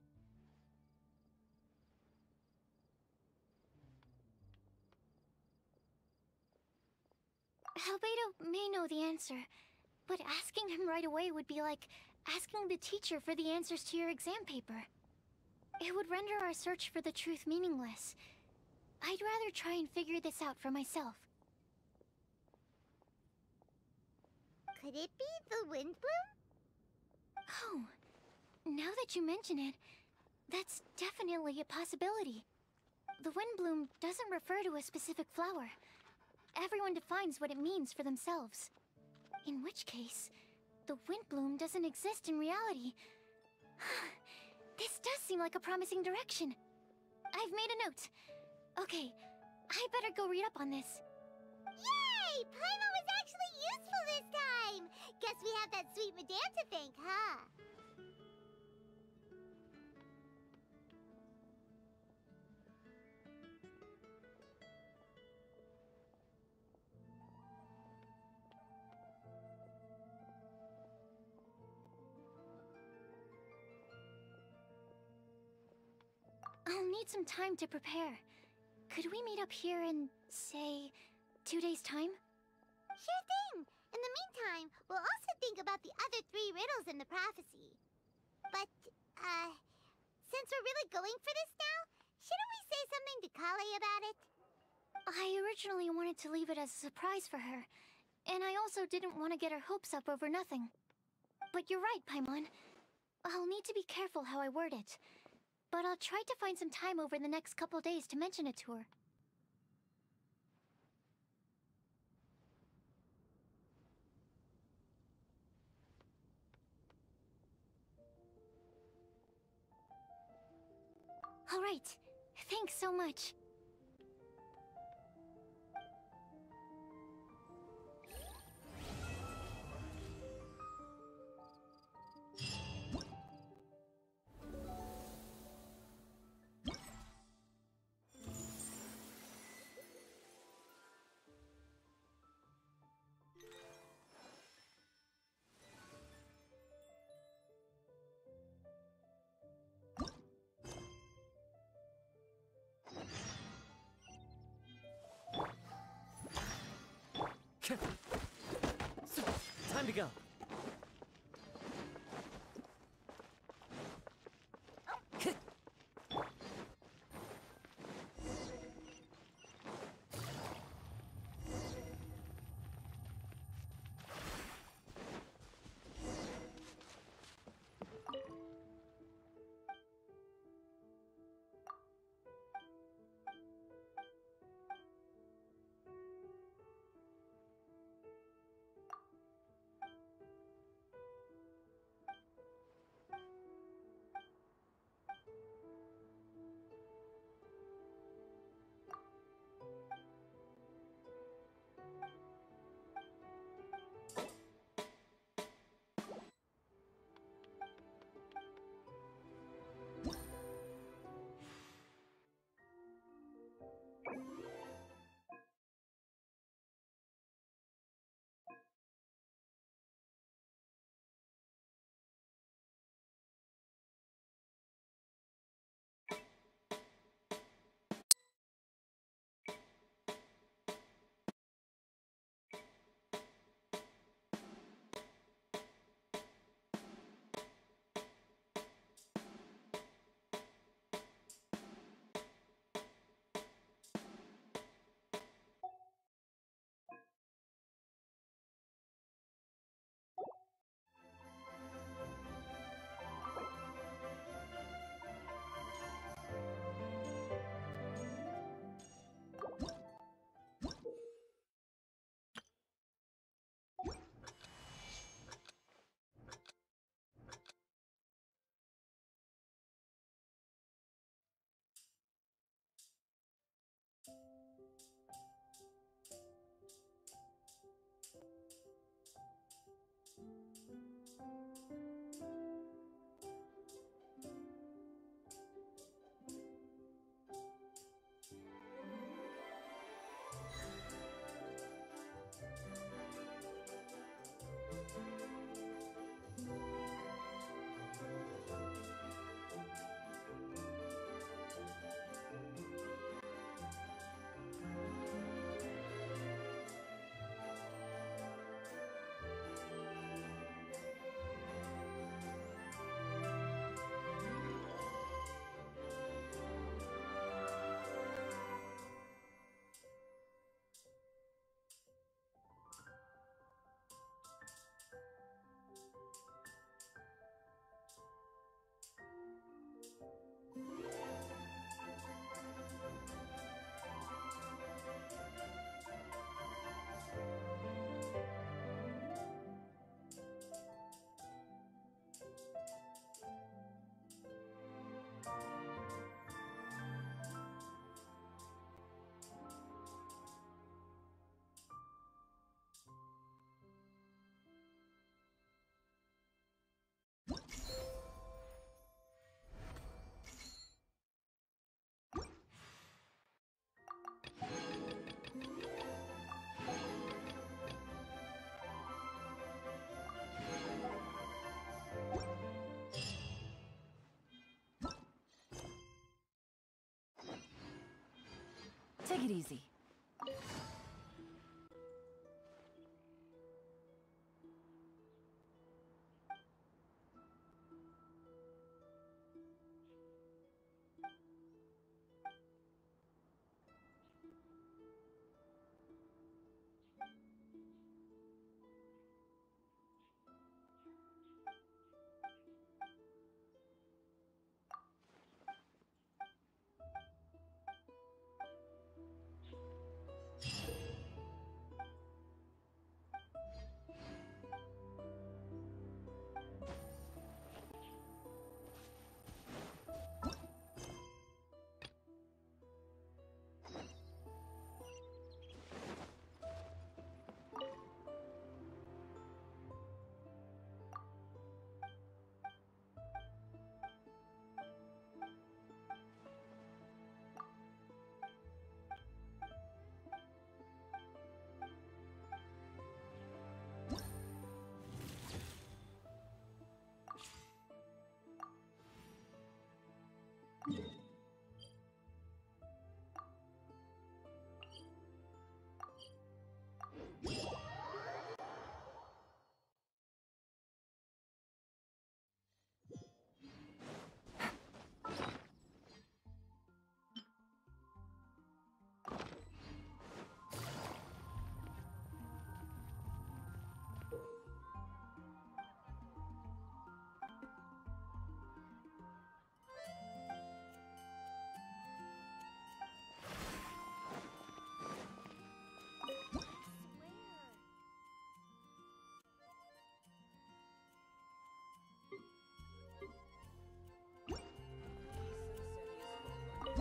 Albedo may know the answer, but asking him right away would be like asking the teacher for the answers to your exam paper. It would render our search for the truth meaningless. I'd rather try and figure this out for myself. Could it be the wind bloom? Oh, now that you mention it, that's definitely a possibility. The wind bloom doesn't refer to a specific flower. Everyone defines what it means for themselves. In which case, the wind bloom doesn't exist in reality. This does seem like a promising direction. I've made a note. Okay, I better go read up on this. Yay! Paimon was actually useful this time! Guess we have that sweet madame to thank, huh? I'll need some time to prepare. Could we meet up here in, say, 2 days' time? Sure thing! In the meantime, we'll also think about the other 3 riddles in the prophecy. But, since we're really going for this now, shouldn't we say something to Kale about it? I originally wanted to leave it as a surprise for her, and I also didn't want to get her hopes up over nothing. But you're right, Paimon. I'll need to be careful how I word it. But I'll try to find some time over the next couple days to mention it to her. All right. Thanks so much. Time to go. Take it easy.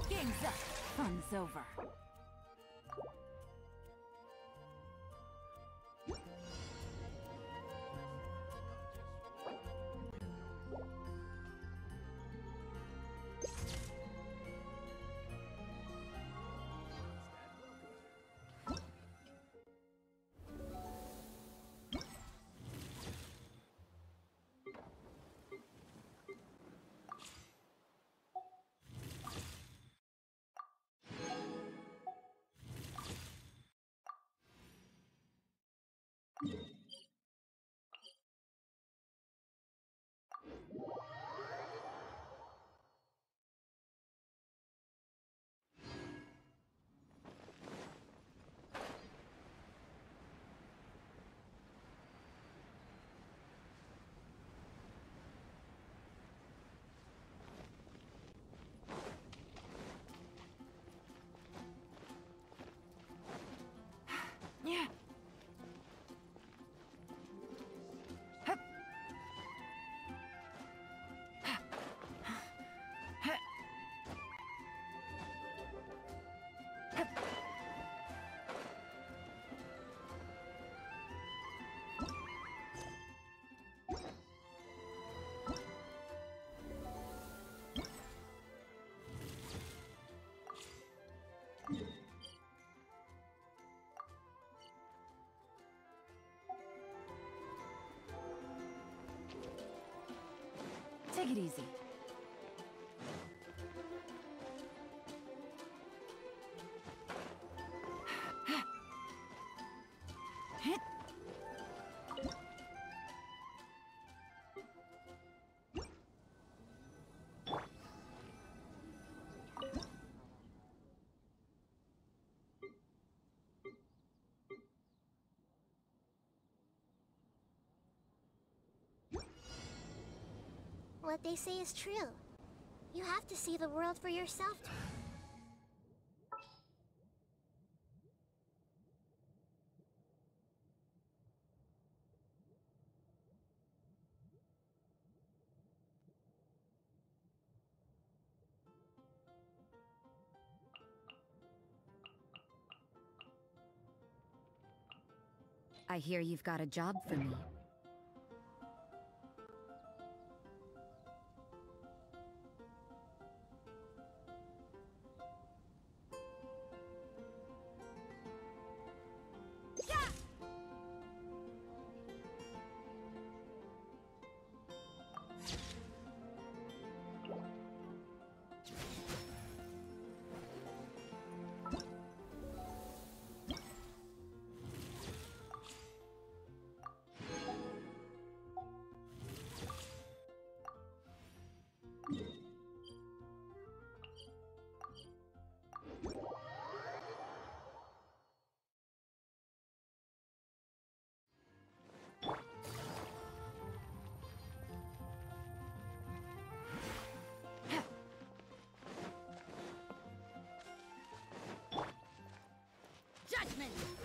Game's up. Fun's over. Yeah. Take it easy. What they say is true. You have to see the world for yourself. I hear you've got a job for me. coming!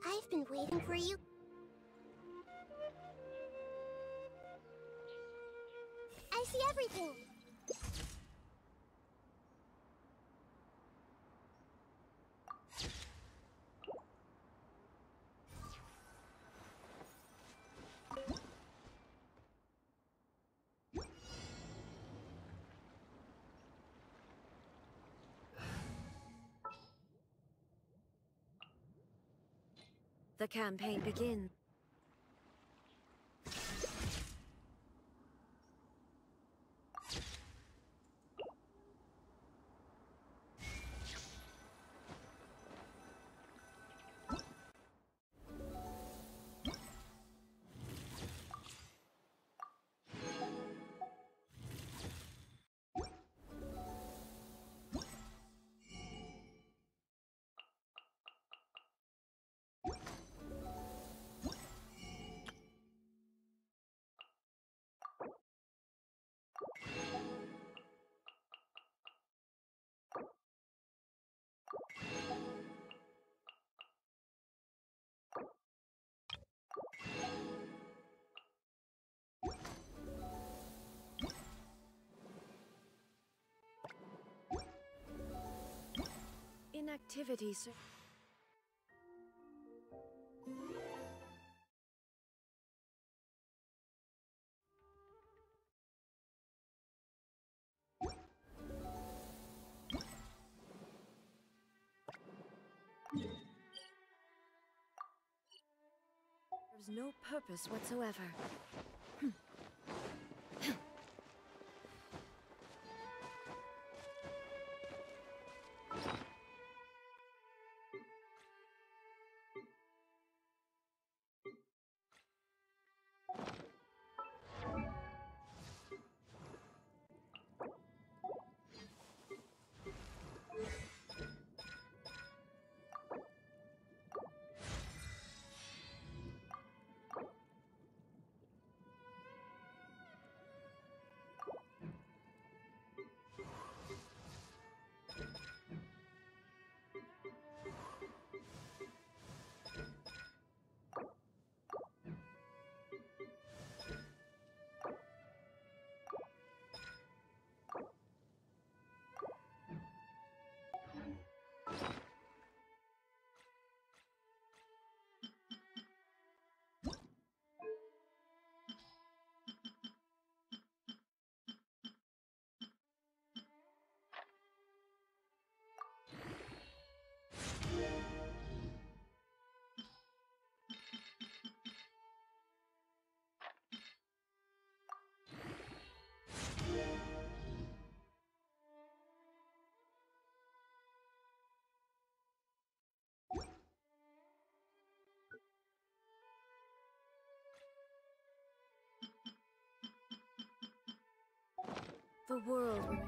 I've been waiting for you. I see everything. The campaign begins. Inactivity, sir. There's no purpose whatsoever. The world will...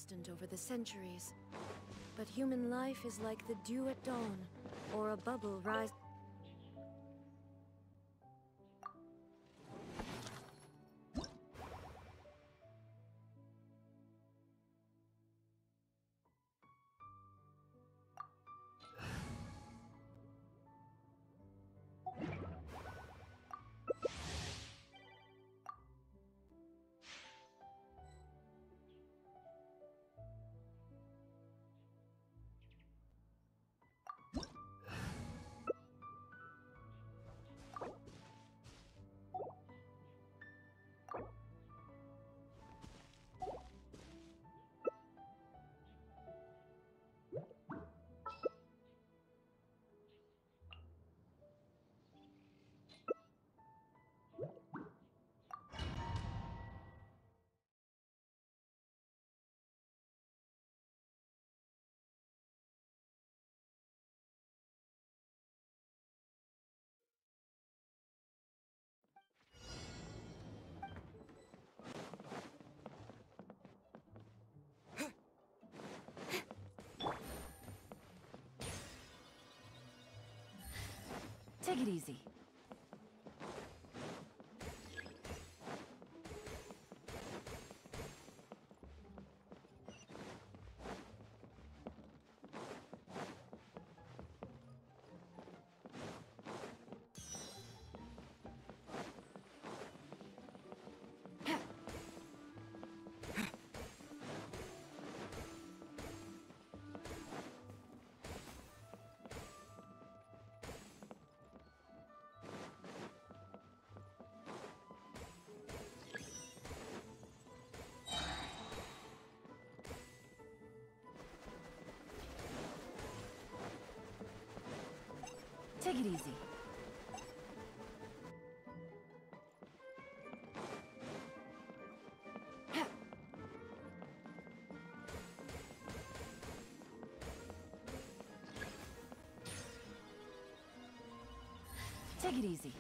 constant over the centuries. But human life is like the dew at dawn, or a bubble rise. Take it easy. Take it easy. Take it easy.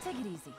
Take it easy.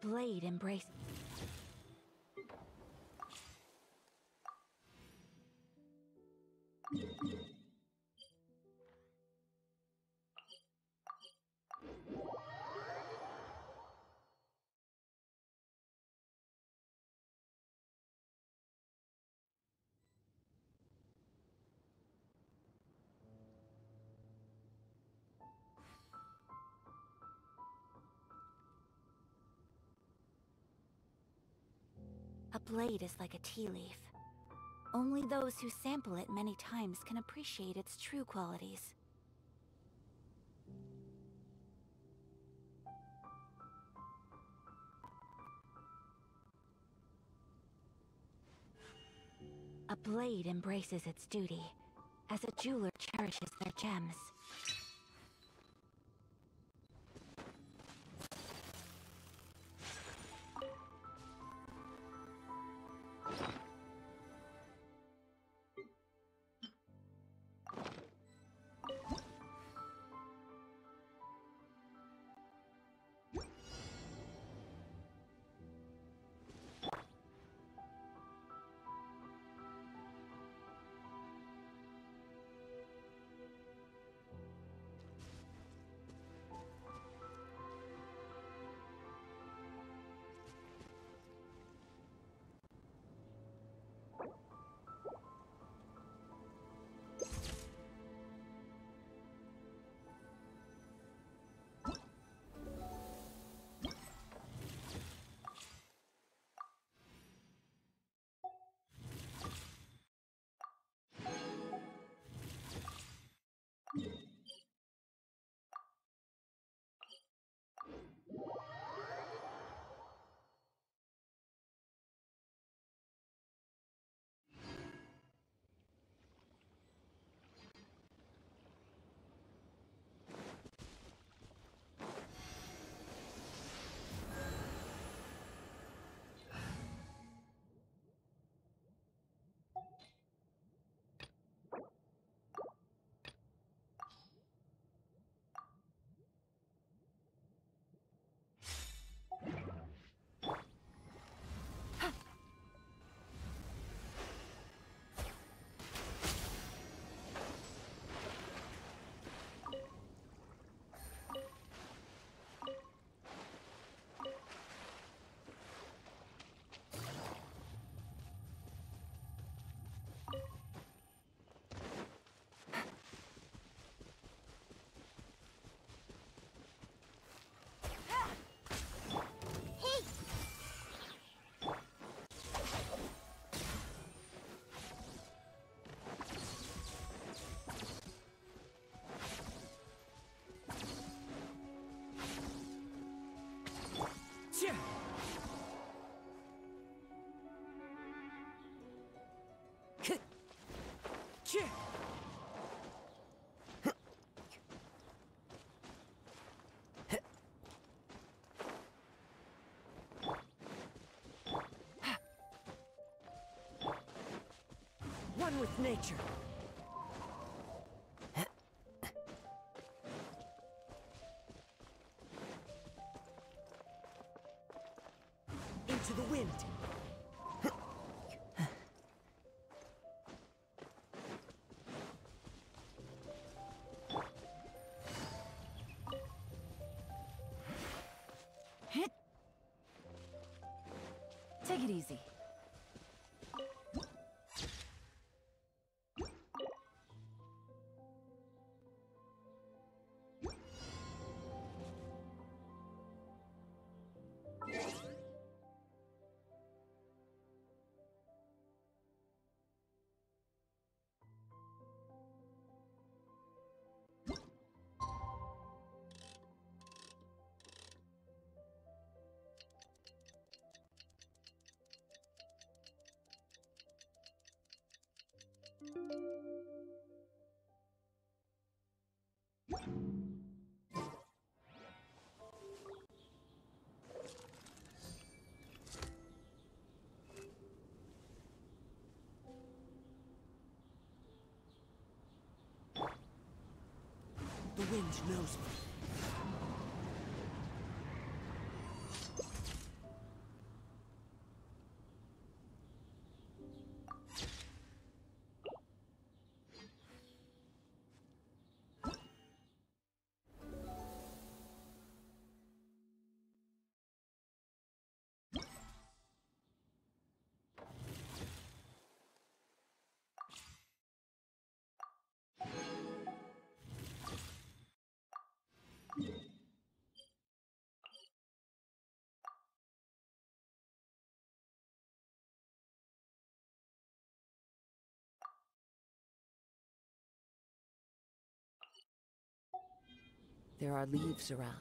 blade embrace. A blade is like a tea leaf. Only those who sample it many times can appreciate its true qualities. A blade embraces its duty, as a jeweler cherishes their gems. One with nature. Into the wind. Take it easy. The wind knows me. There are leaves around.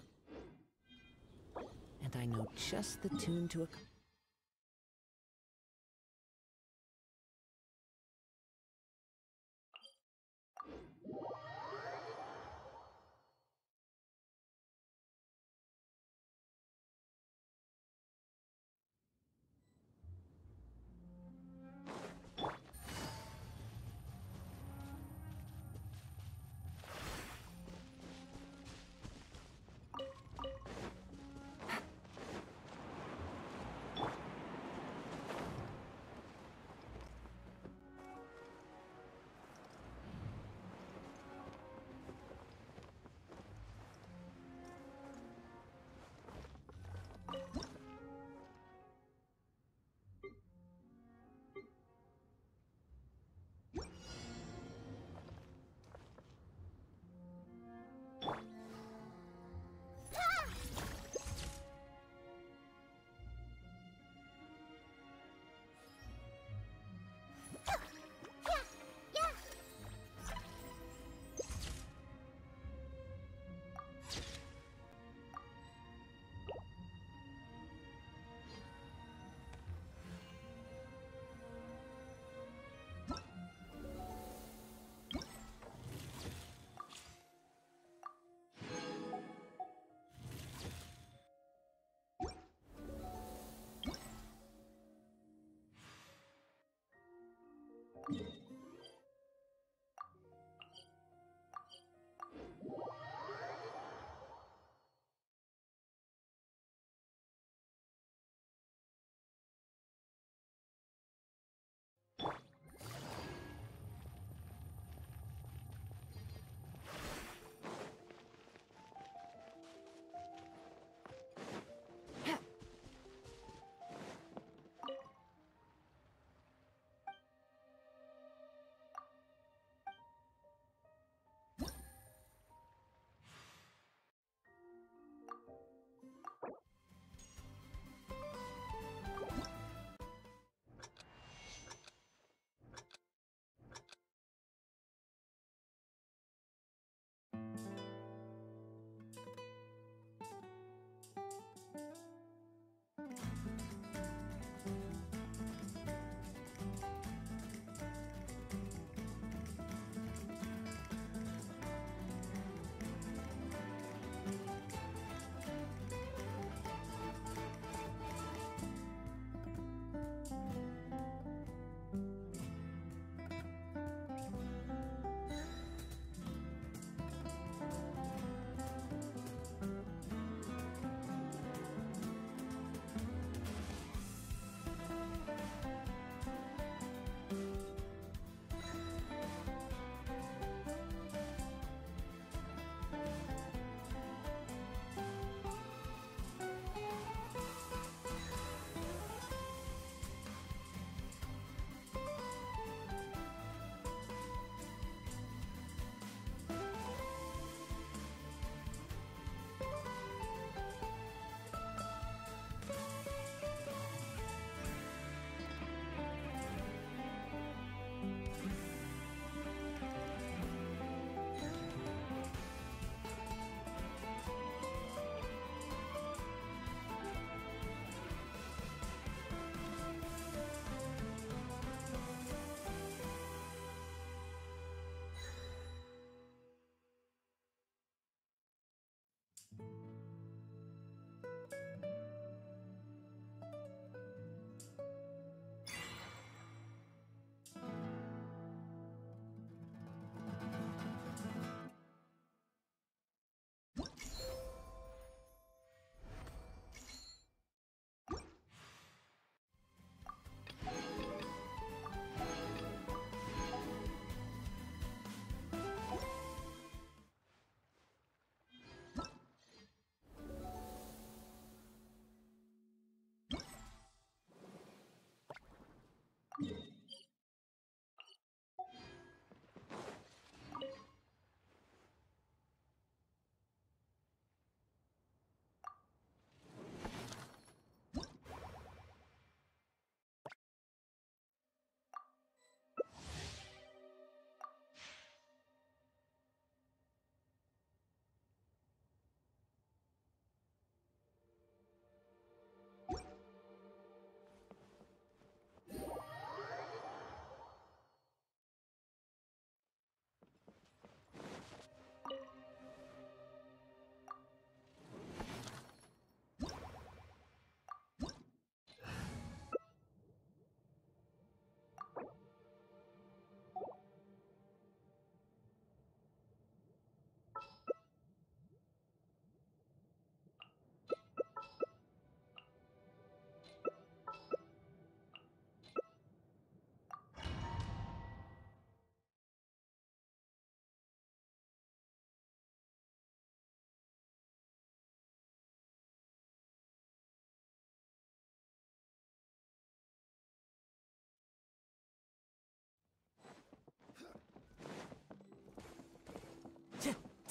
And I know just the tune to a...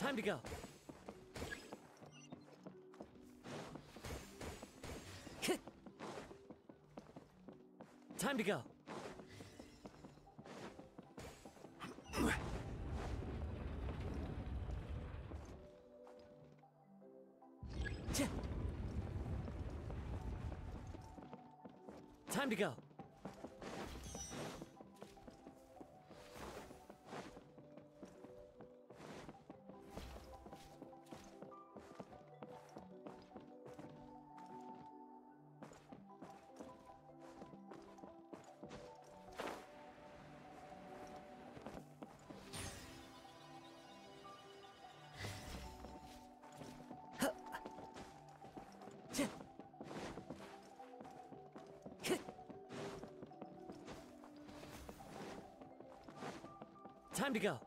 Time to go. Time to go. Time to go. Time to go.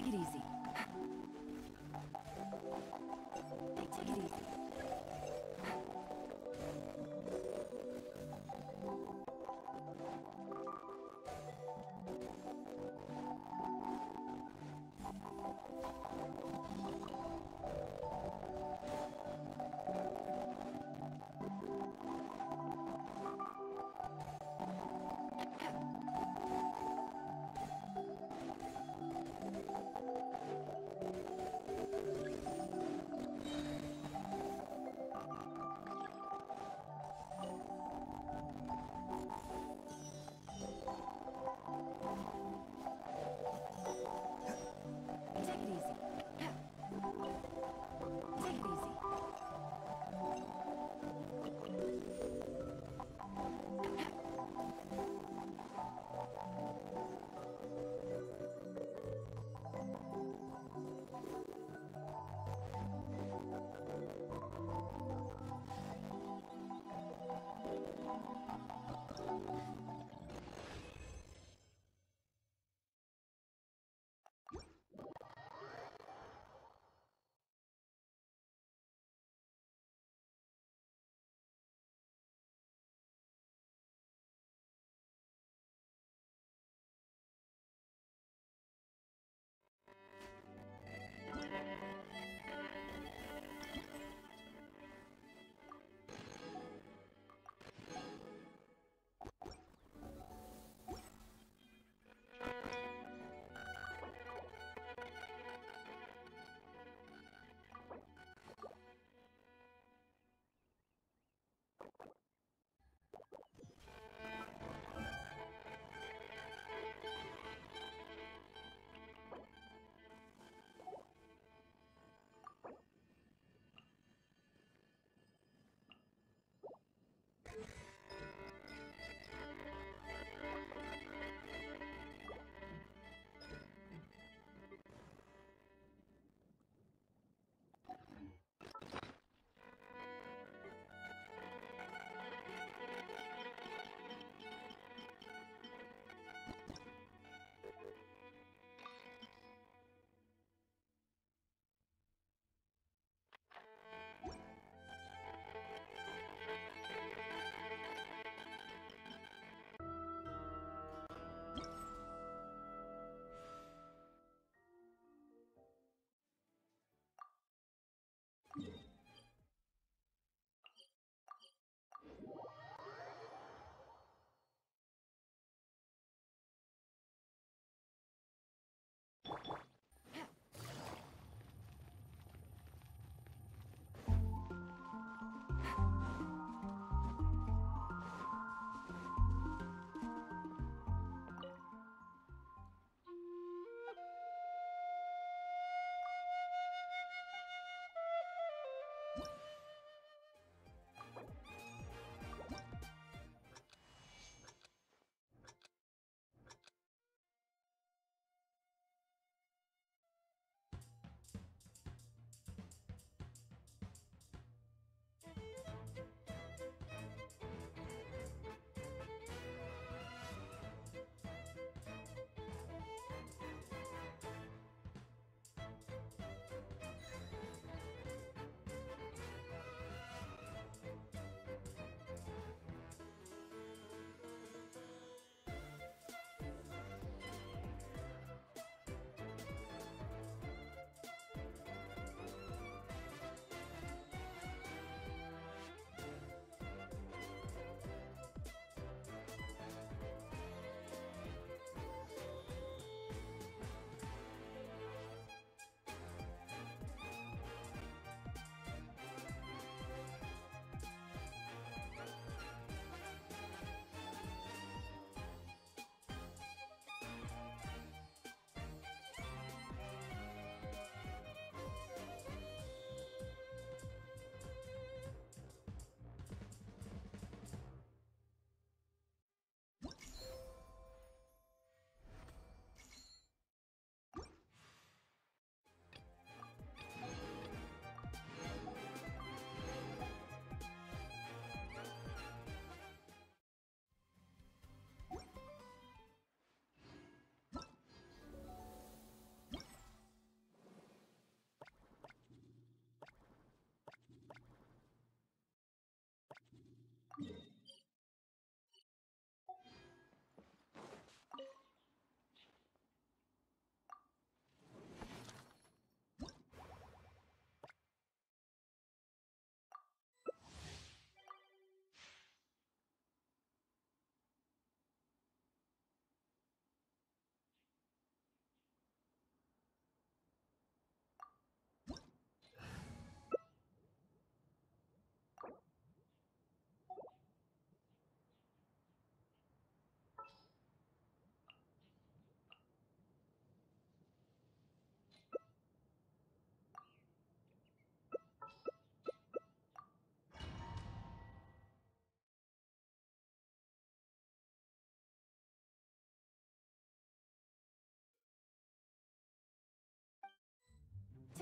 Take it easy. Take it easy.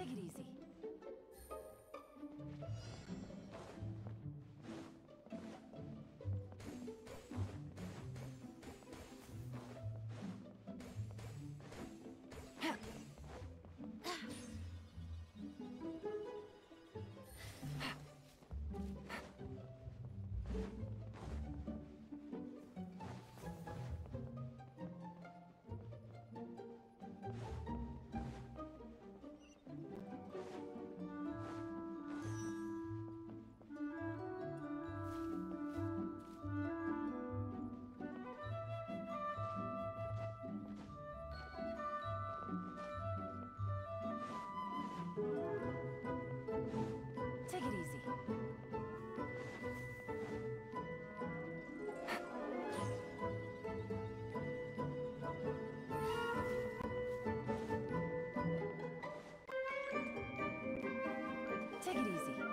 Take it easy. Take it easy. Take it easy.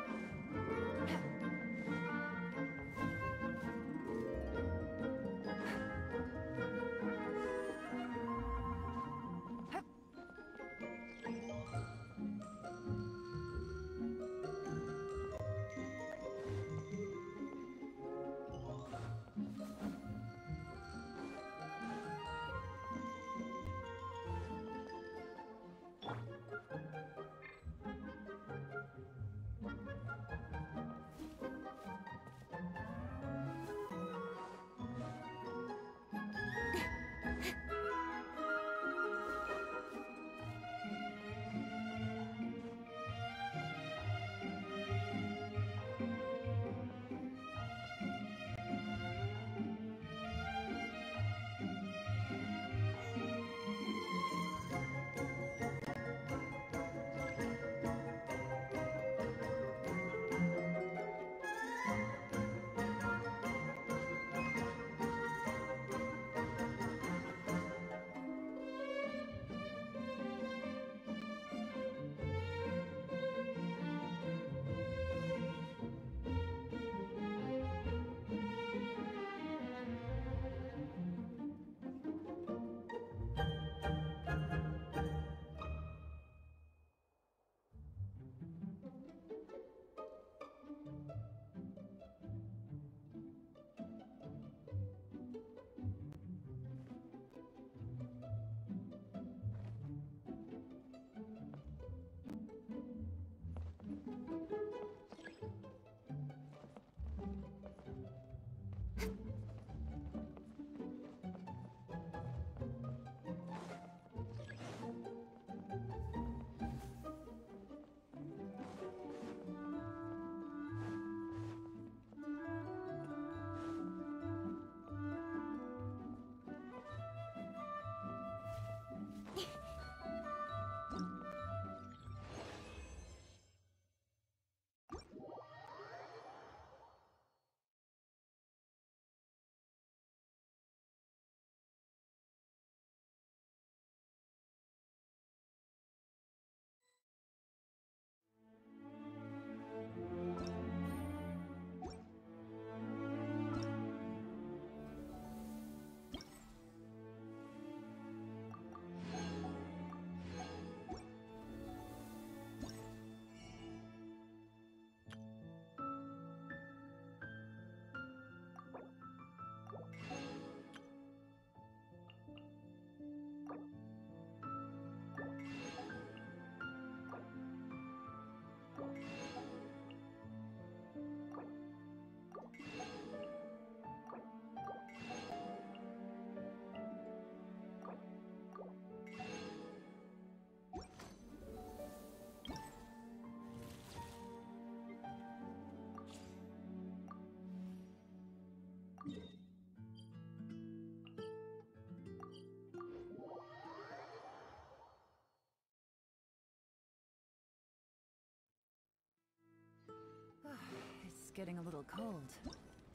It's getting a little cold.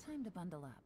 Time to bundle up.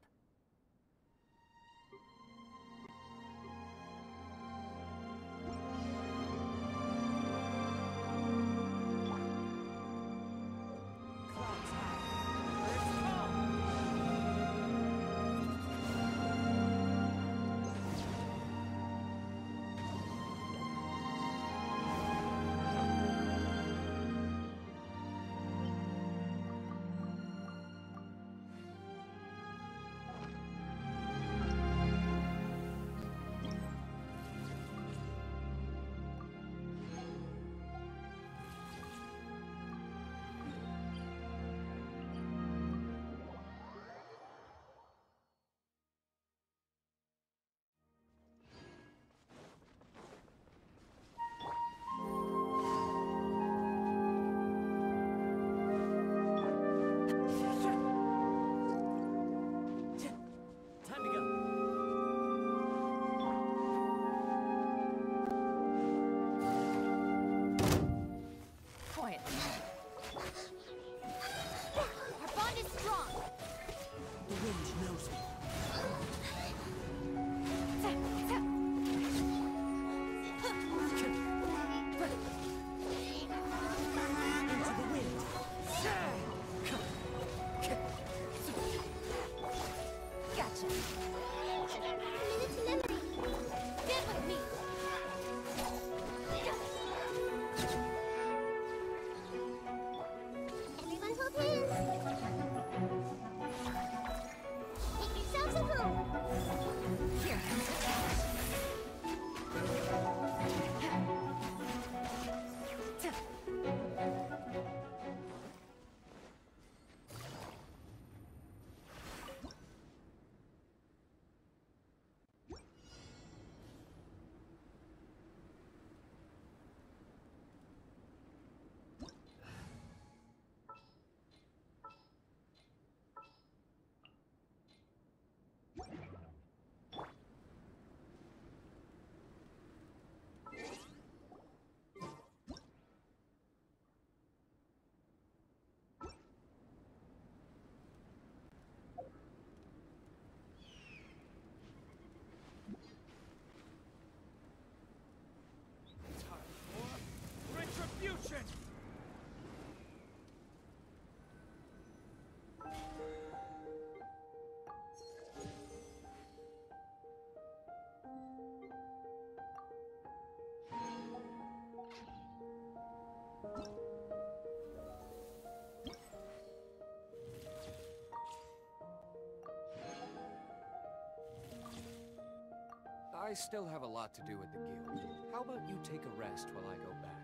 still have a lot to do with the guild. How about you take a rest while I go back?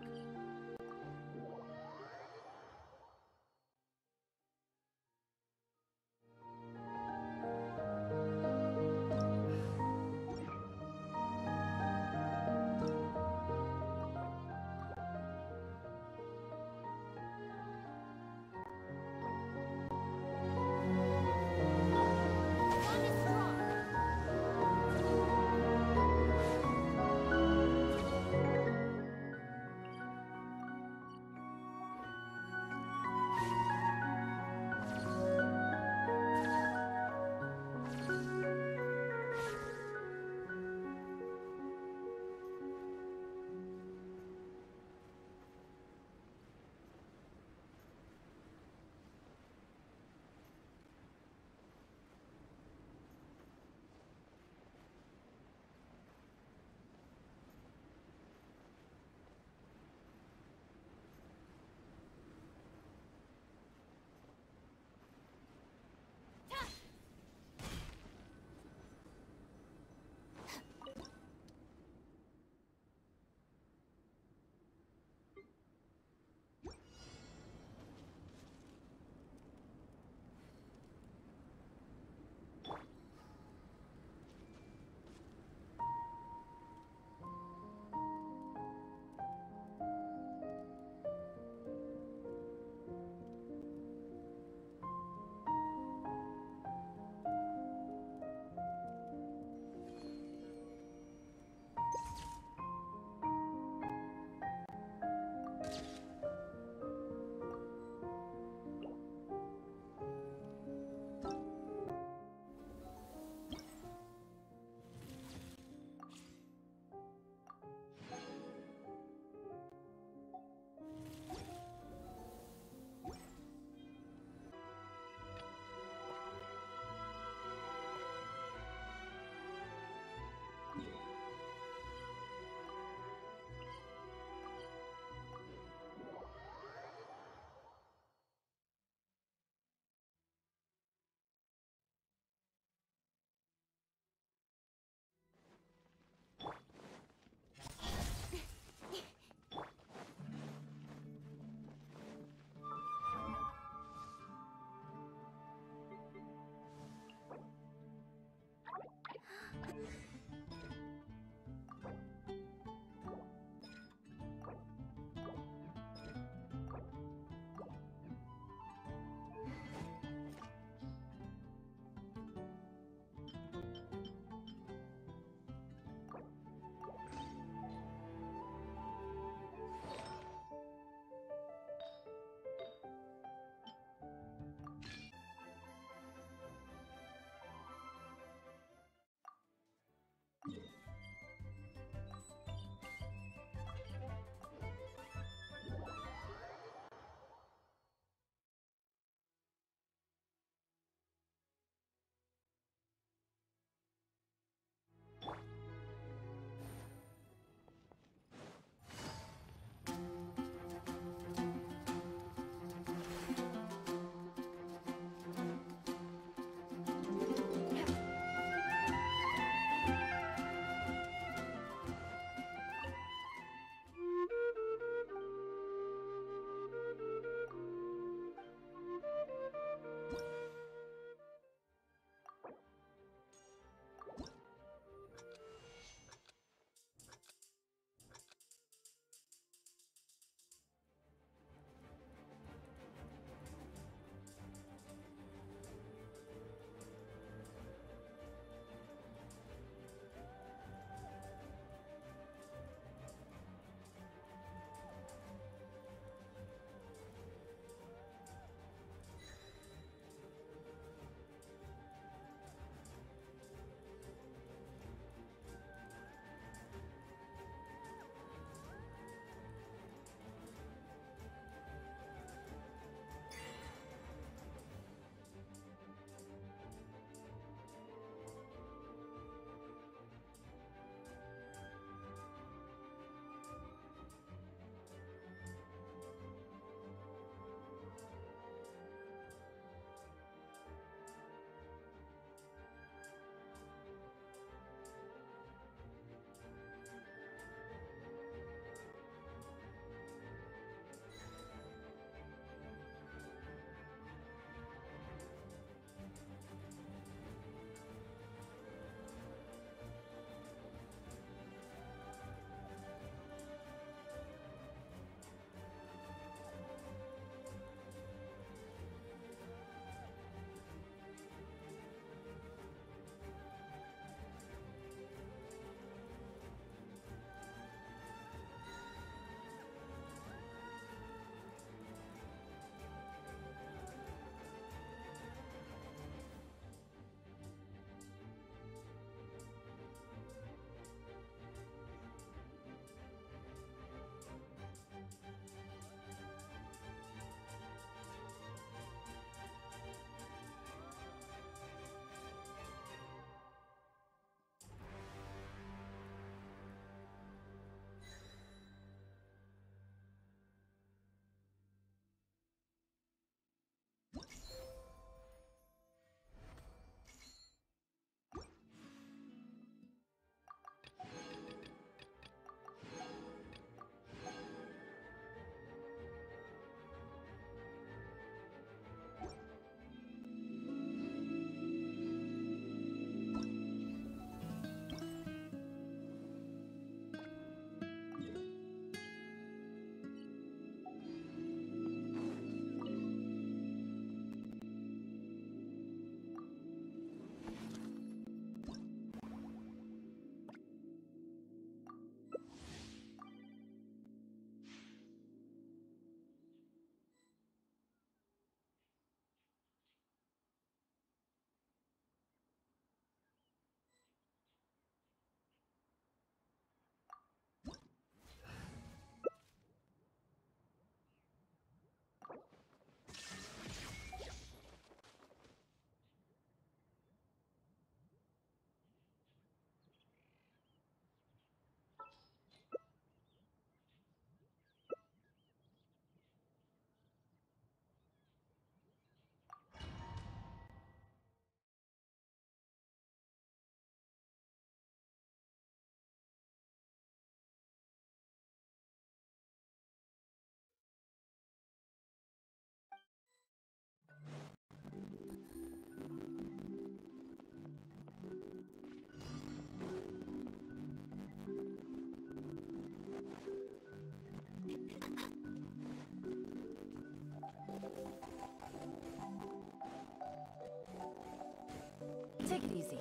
Take it easy.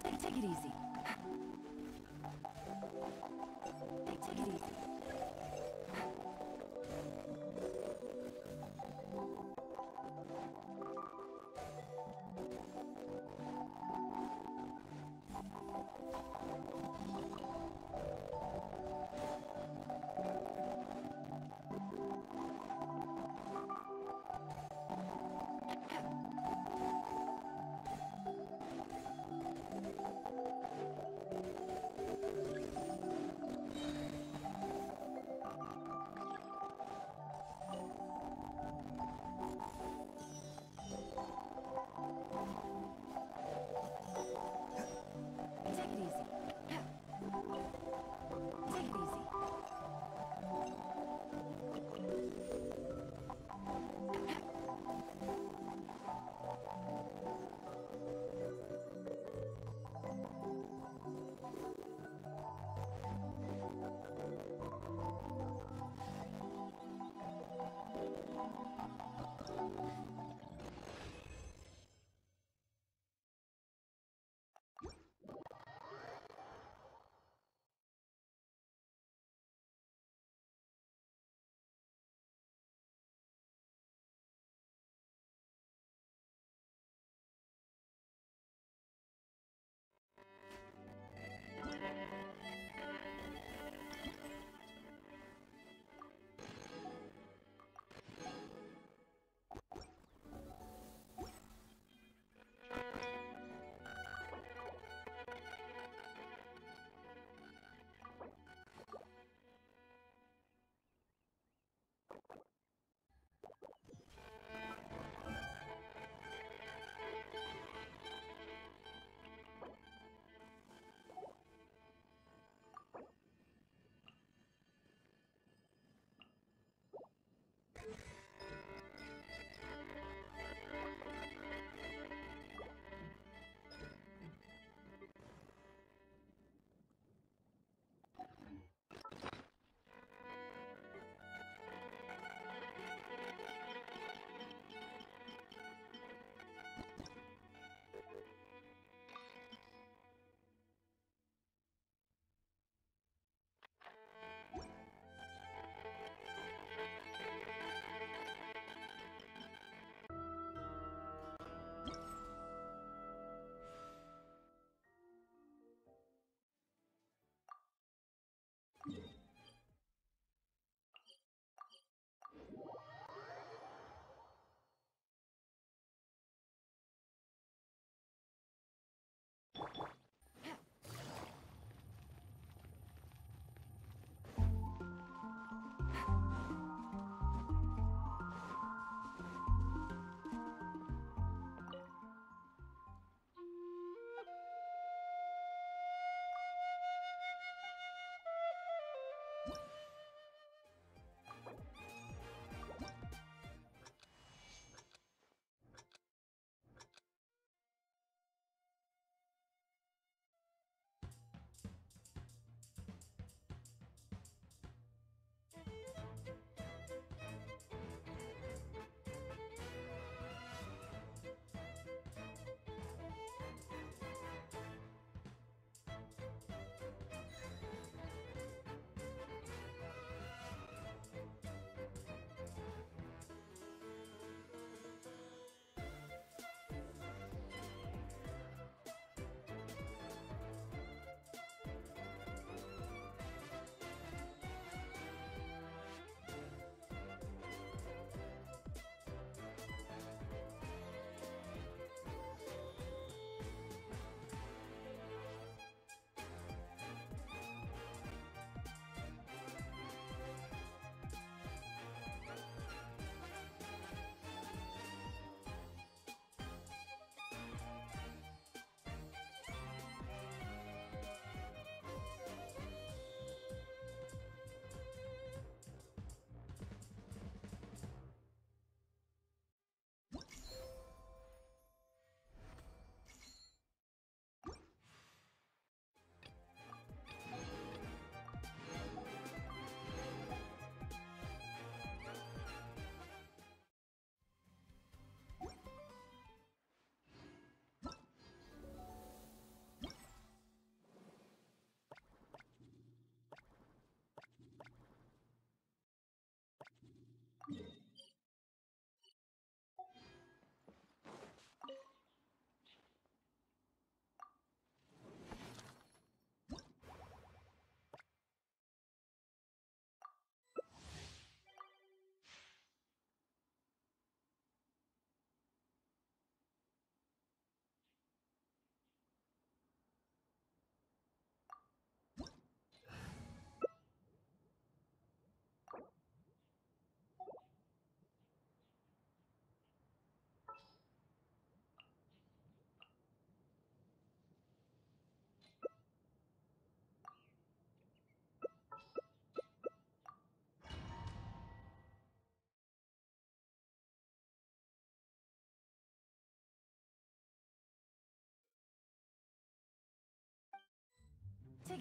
Take it easy. Take it easy.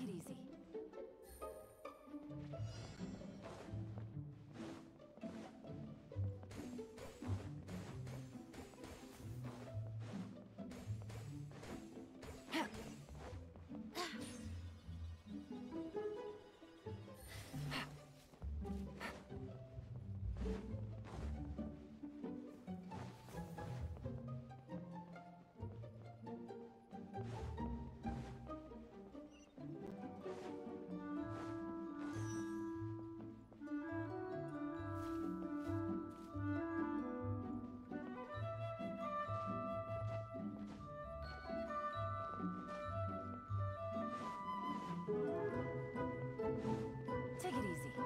Take it easy. Take it easy.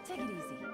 Take it easy.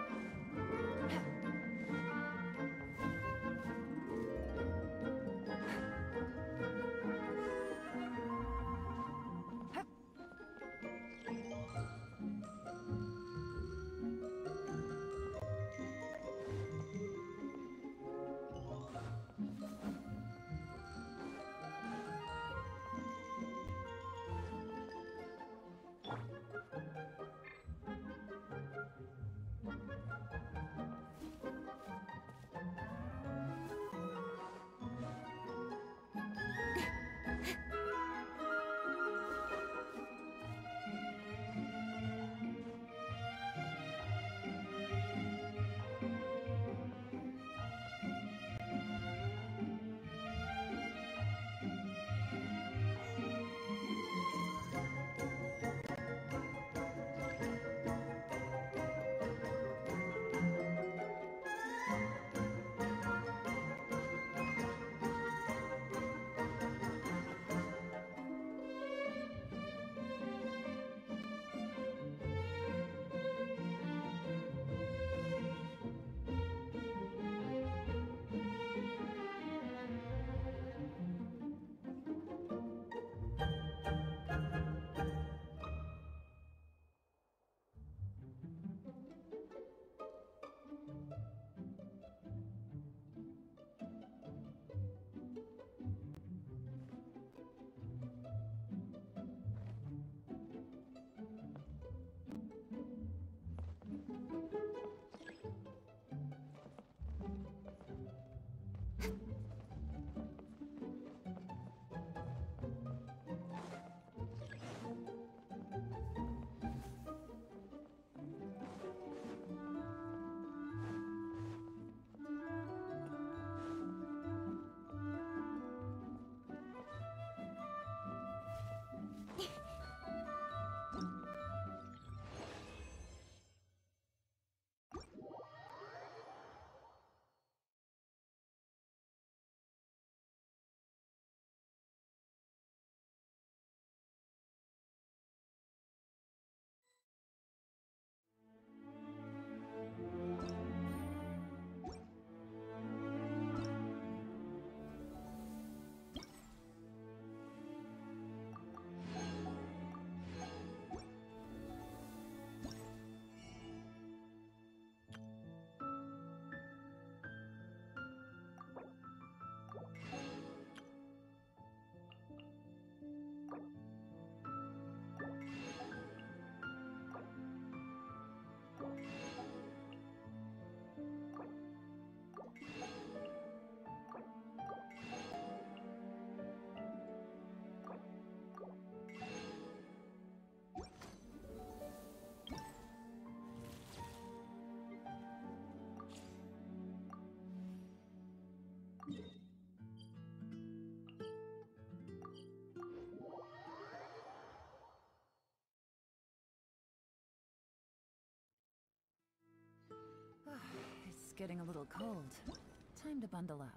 It's getting a little cold. Time to bundle up.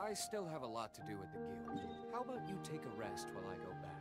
I still have a lot to do at the guild. How about you take a rest while I go back?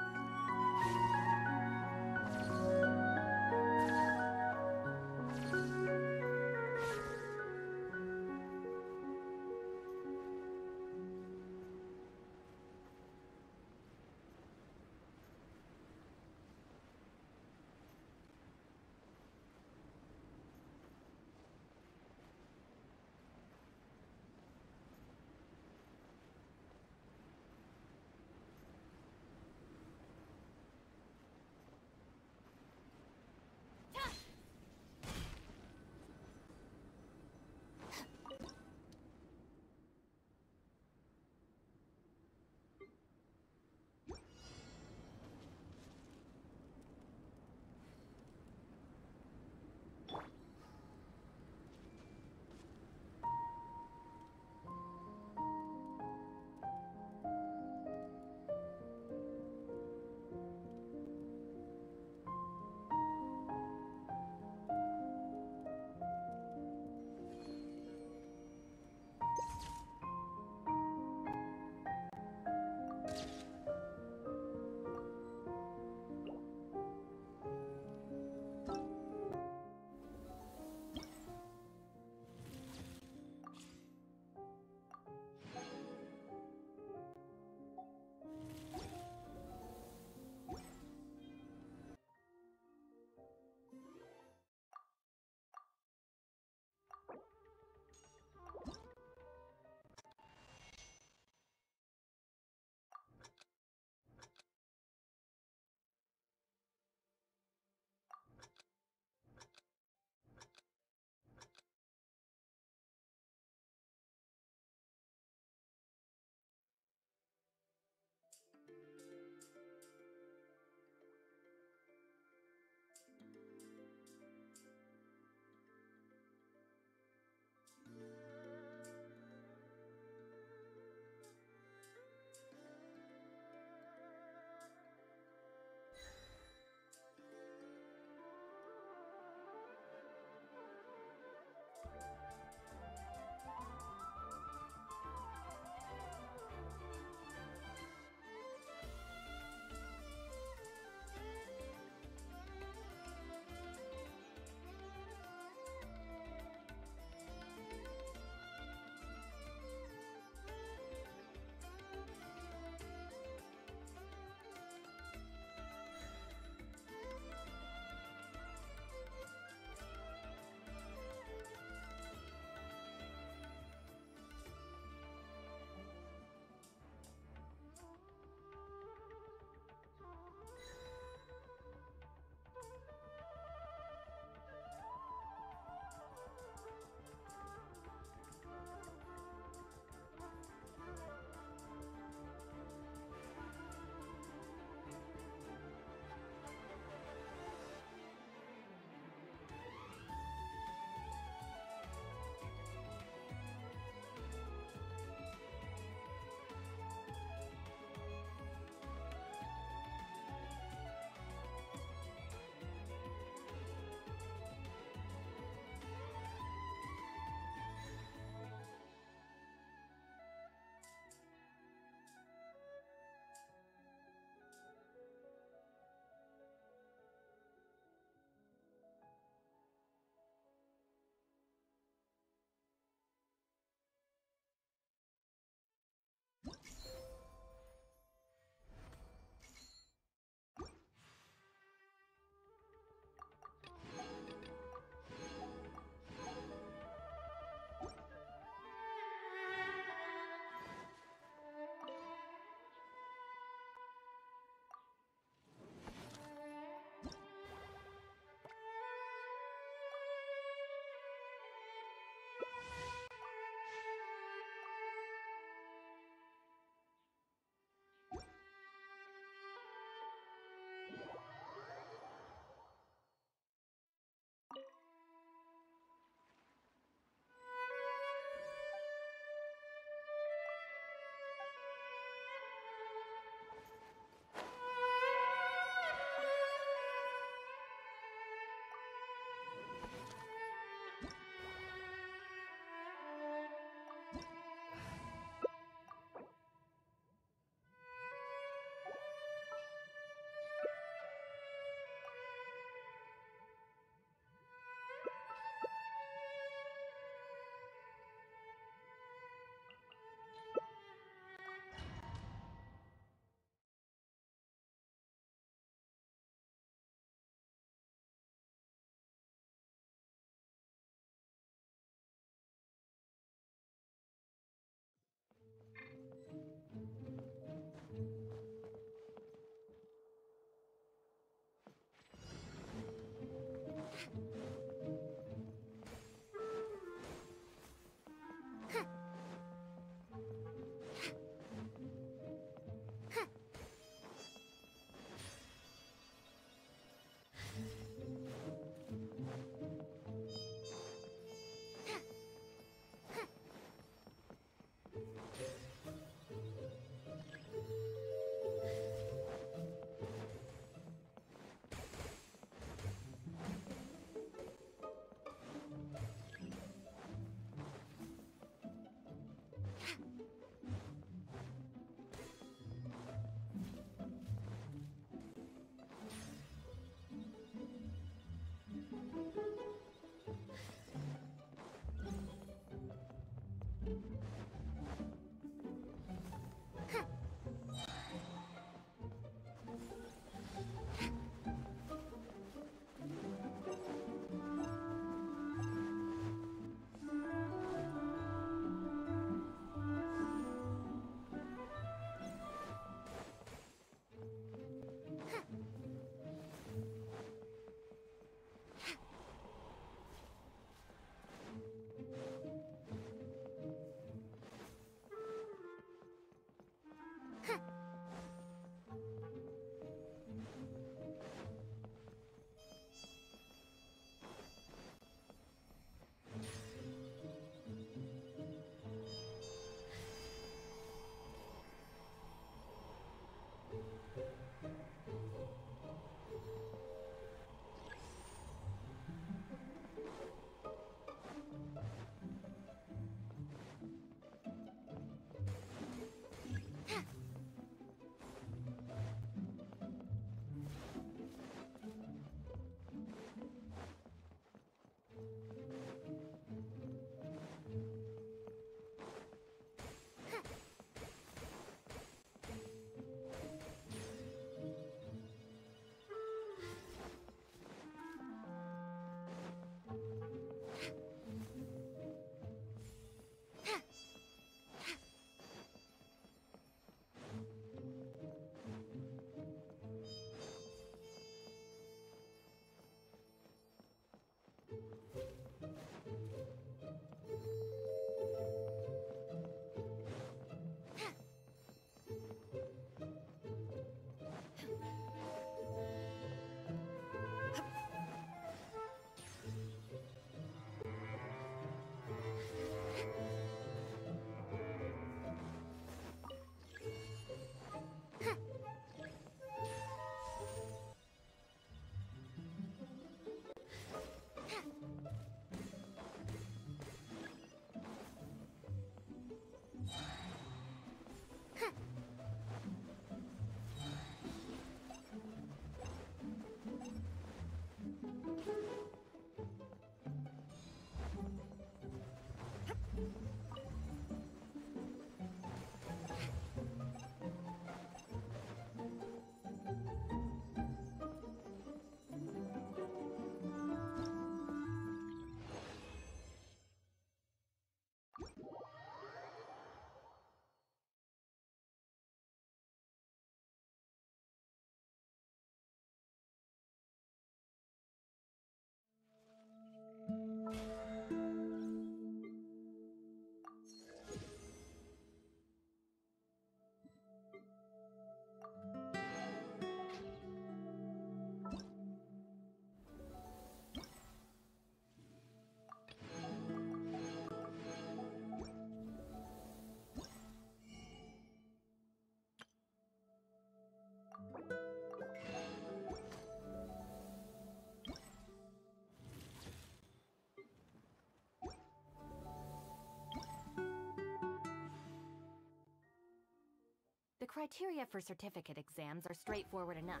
criteria for certificate exams are straightforward enough.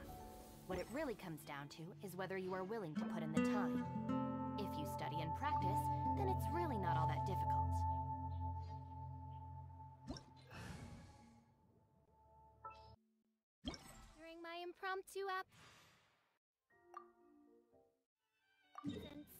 What it really comes down to is whether you are willing to put in the time. If you study and practice, then it's really not all that difficult. During my impromptu app... Since...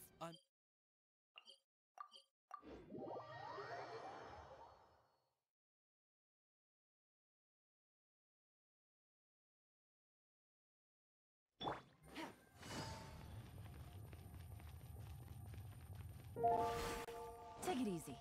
Take it easy.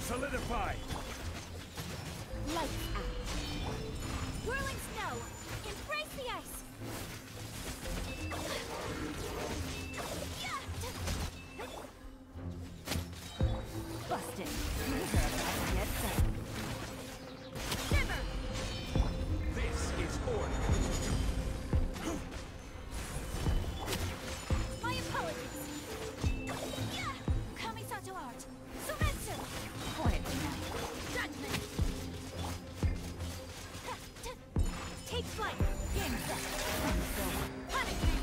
Solidify! Lights out. Whirling snow! Embrace the ice! Busted. These are about to get set. Shiver! This is order! My apologies! Kamisato art! Sumetsu! Quietly now. Judgment! Take flight! Game set! Punish me!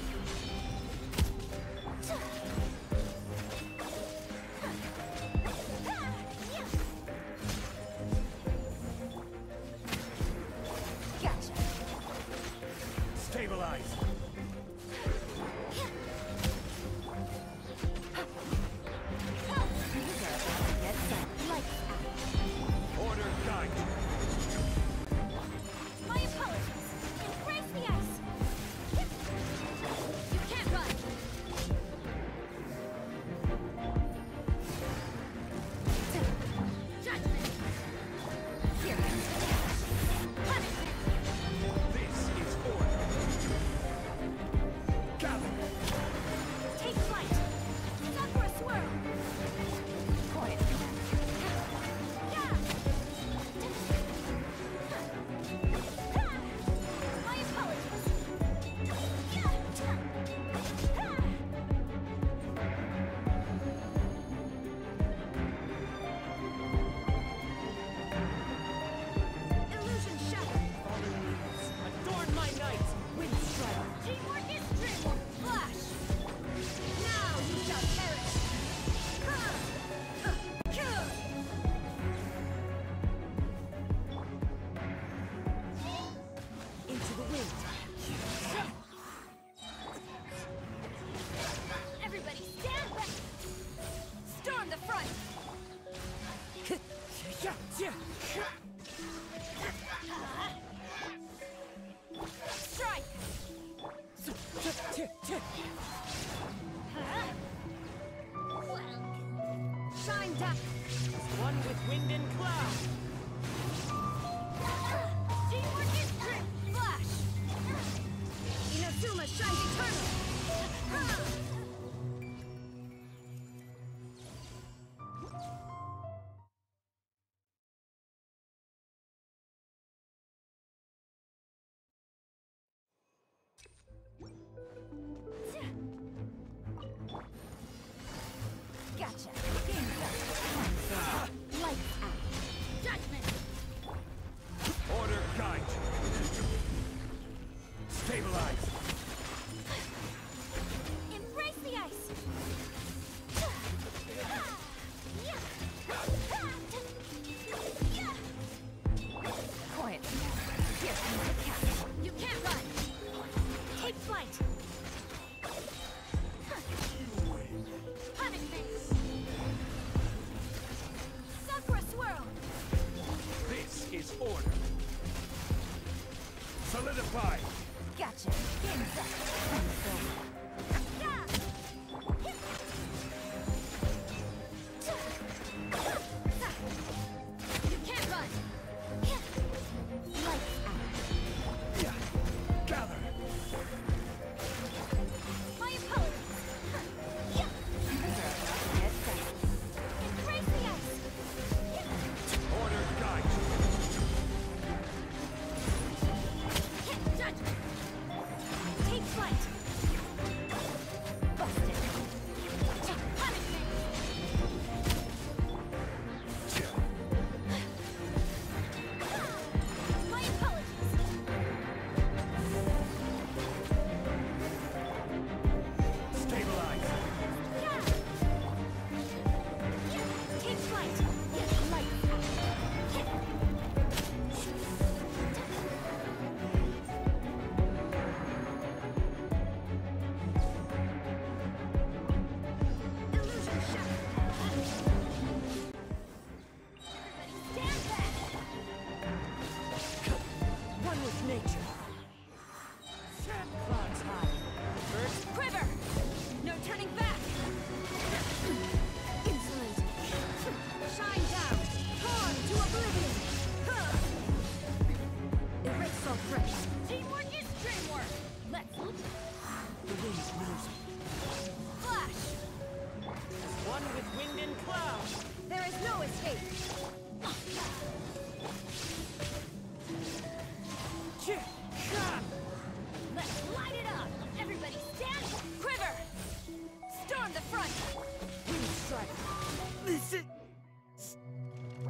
Gotcha! Stabilize! These are about to get set. Lights out. Solidify! Gotcha. Game's up. You can't run! Lights out. Yeah. Gather! My apologies. Get set. Embrace the ice. Order guide! Judge. Take flight. Busted. Punishment. My apologies. Stabilize! Take flight. Lights out. Illusion shattered. Everybody stand back. One with nature. Set clouds high. First quiver. No turning back. Insolent. Shine down. Torn to oblivion. Erase all threats. Teamwork is dreamwork. Let's look. The wind's losing. Flash. One with wind and cloud. There is no escape. Let's light it up. Everybody stand. Quiver. Storm the front. Wind strike. This is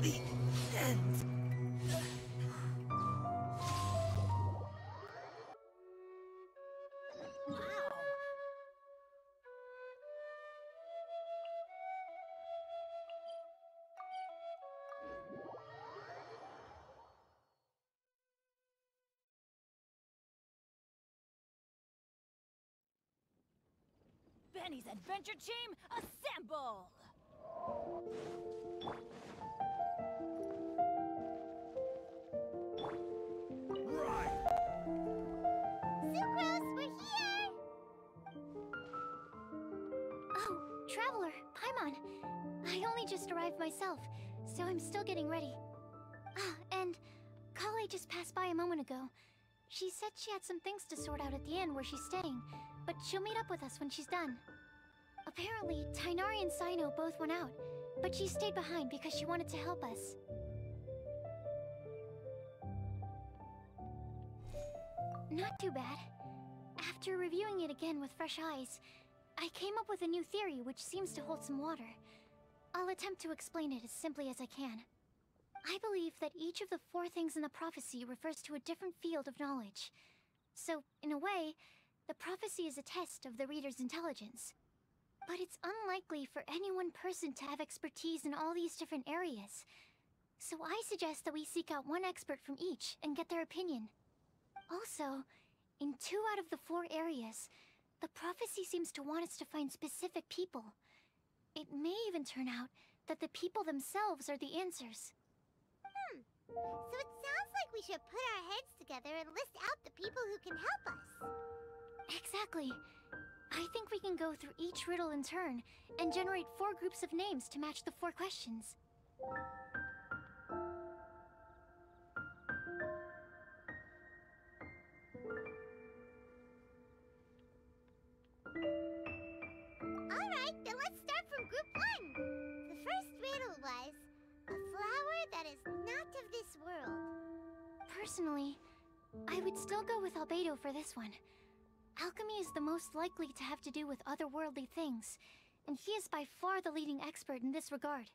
the end. Benny's Adventure Team, assemble! Right! Sucrose, we're here! Oh, Traveler, Paimon. I only just arrived myself, so I'm still getting ready. Ah, and Kale just passed by a moment ago. She said she had some things to sort out at the inn where she's staying, but she'll meet up with us when she's done. Apparently, Tainari and Sino both went out, but she stayed behind because she wanted to help us. Not too bad. After reviewing it again with fresh eyes, I came up with a new theory which seems to hold some water. I'll attempt to explain it as simply as I can. I believe that each of the 4 things in the prophecy refers to a different field of knowledge. So, in a way, the prophecy is a test of the reader's intelligence. But it's unlikely for any one person to have expertise in all these different areas. So I suggest that we seek out one expert from each and get their opinion. Also, in 2 out of the 4 areas, the prophecy seems to want us to find specific people. It may even turn out that the people themselves are the answers. So it sounds like we should put our heads together and list out the people who can help us. Exactly. I think we can go through each riddle in turn and generate 4 groups of names to match the 4 questions. Alright, then let's start from group 1. The first riddle was, a flower that is not of this world. Personally, I would still go with Albedo for this one. Alchemy is the most likely to have to do with otherworldly things, and he is by far the leading expert in this regard.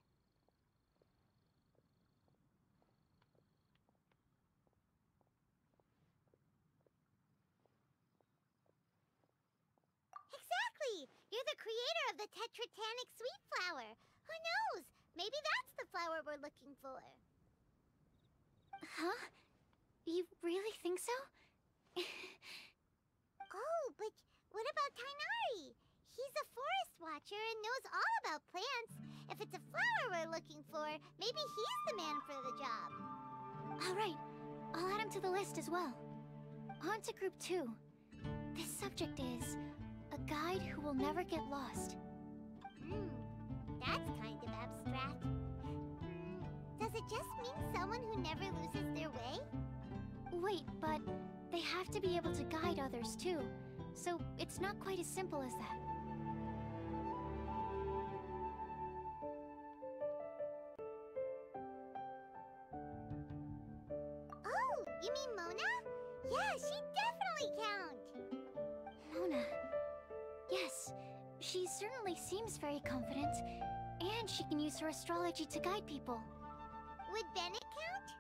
Exactly! You're the creator of the Tetratanic Sweet Flower. Who knows? Maybe that's the flower we're looking for. Huh? You really think so? Oh, but what about Tainari? He's a forest watcher and knows all about plants. If it's a flower we're looking for, maybe he's the man for the job. Alright, I'll add him to the list as well. On to Group 2. This subject is a guide who will never get lost. That's kind of abstract. Does it just mean someone who never loses their way? Wait, but they have to be able to guide others too, so it's not quite as simple as that. Oh, you mean Mona? Yeah, she'd definitely count. Mona. Yes, she certainly seems very confident, and she can use her astrology to guide people. Would Bennett count?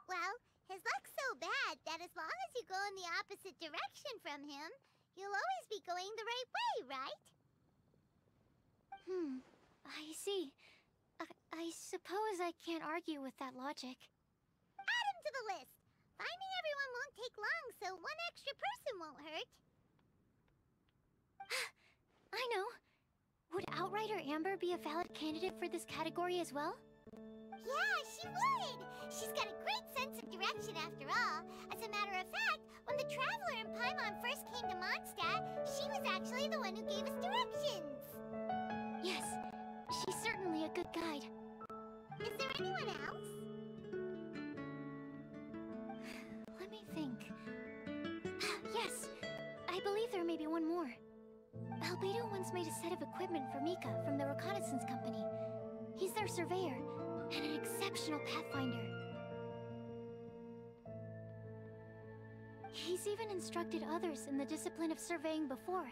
Well, his luck's so bad that as long as you go in the opposite direction from him, you'll always be going the right way, right? I see. I suppose I can't argue with that logic. Add him to the list. Finding everyone won't take long, so one extra person won't hurt. I know. Would Outrider Amber be a valid candidate for this category as well? Yeah, she would! She's got a great sense of direction after all. As a matter of fact, when the Traveler and Paimon first came to Mondstadt, she was actually the one who gave us directions. Yes, she's certainly a good guide. Is there anyone else? Let me think. Yes, I believe there may be one more. Albedo once made a set of equipment for Mika from the reconnaissance company. He's their surveyor, and an exceptional pathfinder. He's even instructed others in the discipline of surveying before.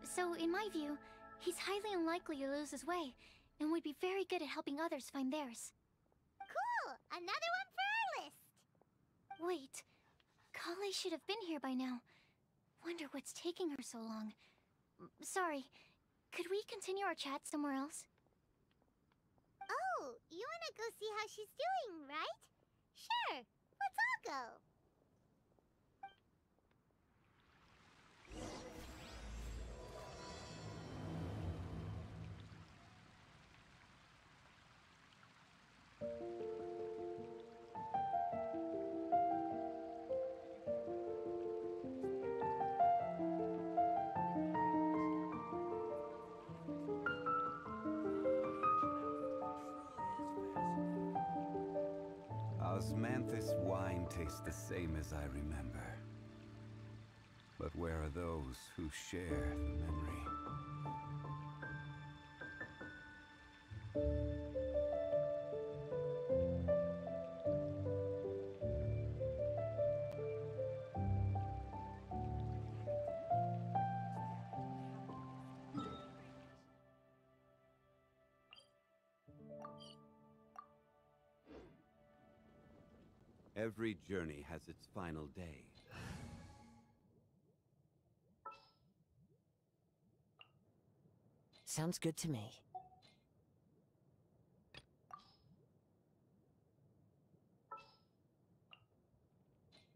So, in my view, he's highly unlikely to lose his way, and would be very good at helping others find theirs. Cool! Another one for our list! Wait, Kale should have been here by now. Wonder what's taking her so long. Sorry, could we continue our chat somewhere else? Oh, you wanna go see how she's doing, right? Sure, let's all go. Osmanthus wine tastes the same as I remember. But where are those who share the memory? Every journey has its final day. Sounds good to me.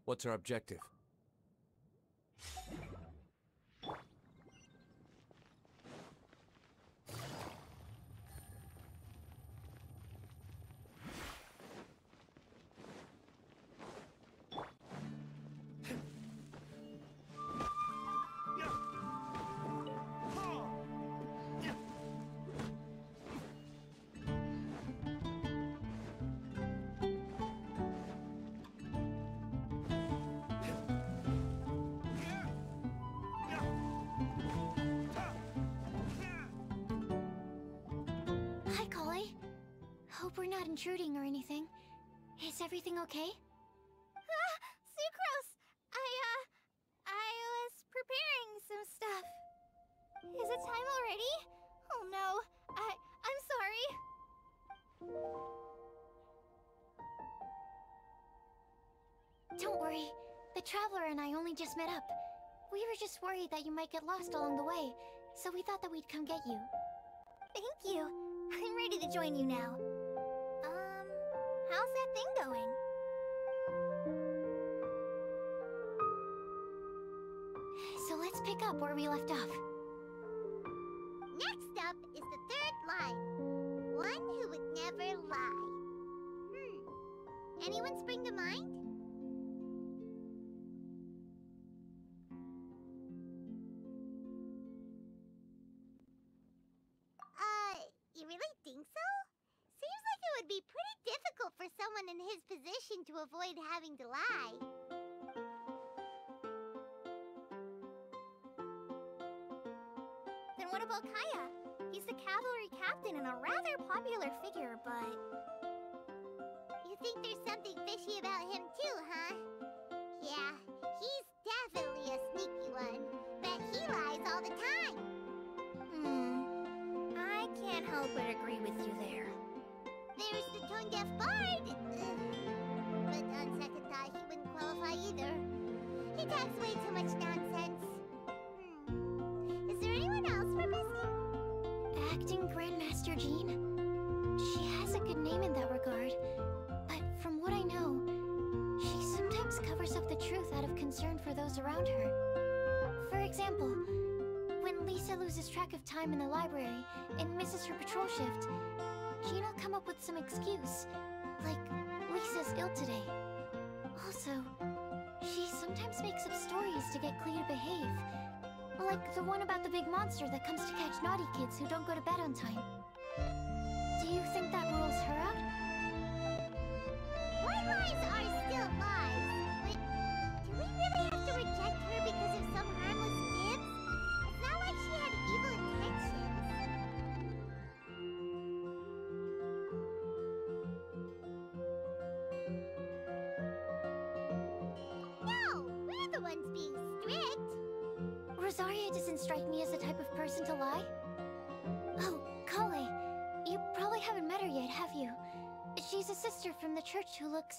What's our objective? Hi, Kale. Hope we're not intruding or anything. Is everything okay? Sucrose! I was preparing some stuff. Is it time already? Oh no, I'm sorry. Don't worry. The Traveler and I only just met up. We were just worried that you might get lost along the way, so we thought that we'd come get you. Thank you. I'm ready to join you now. How's that thing going? pick up where we left off. Next up is the third line. One who would never lie. Anyone spring to mind? You really think so? Seems like it would be pretty difficult for someone in his position to avoid having to lie. Then what about Kaya? He's the cavalry captain and a rather popular figure, but... You think there's something fishy about him too, huh? Yeah, he's definitely a sneaky one. Bet he lies all the time. I can't help but agree with you there. There's the tone-deaf bard. But on second thought, he wouldn't qualify either. He talks way too much nonsense. Is there anyone else we're missing? Acting Grandmaster Jean? She has a good name in that regard. But from what I know, she sometimes covers up the truth out of concern for those around her. For example, when Lisa loses track of time in the library and misses her patrol shift, Jean will come up with some excuse, like Lisa's ill today. Also, she sometimes makes up stories to get Clea to behave, like the one about the big monster that comes to catch naughty kids who don't go to bed on time. Do you think that rules her out? White lies are still lies, but do we really have to reject her because of some harmless fibs? It's not like she had evil intentions. No, we're the ones being strict. Rosaria doesn't strike me as the type of person to lie. Oh, Kale, you probably haven't met her yet, have you? She's a sister from the church who looks,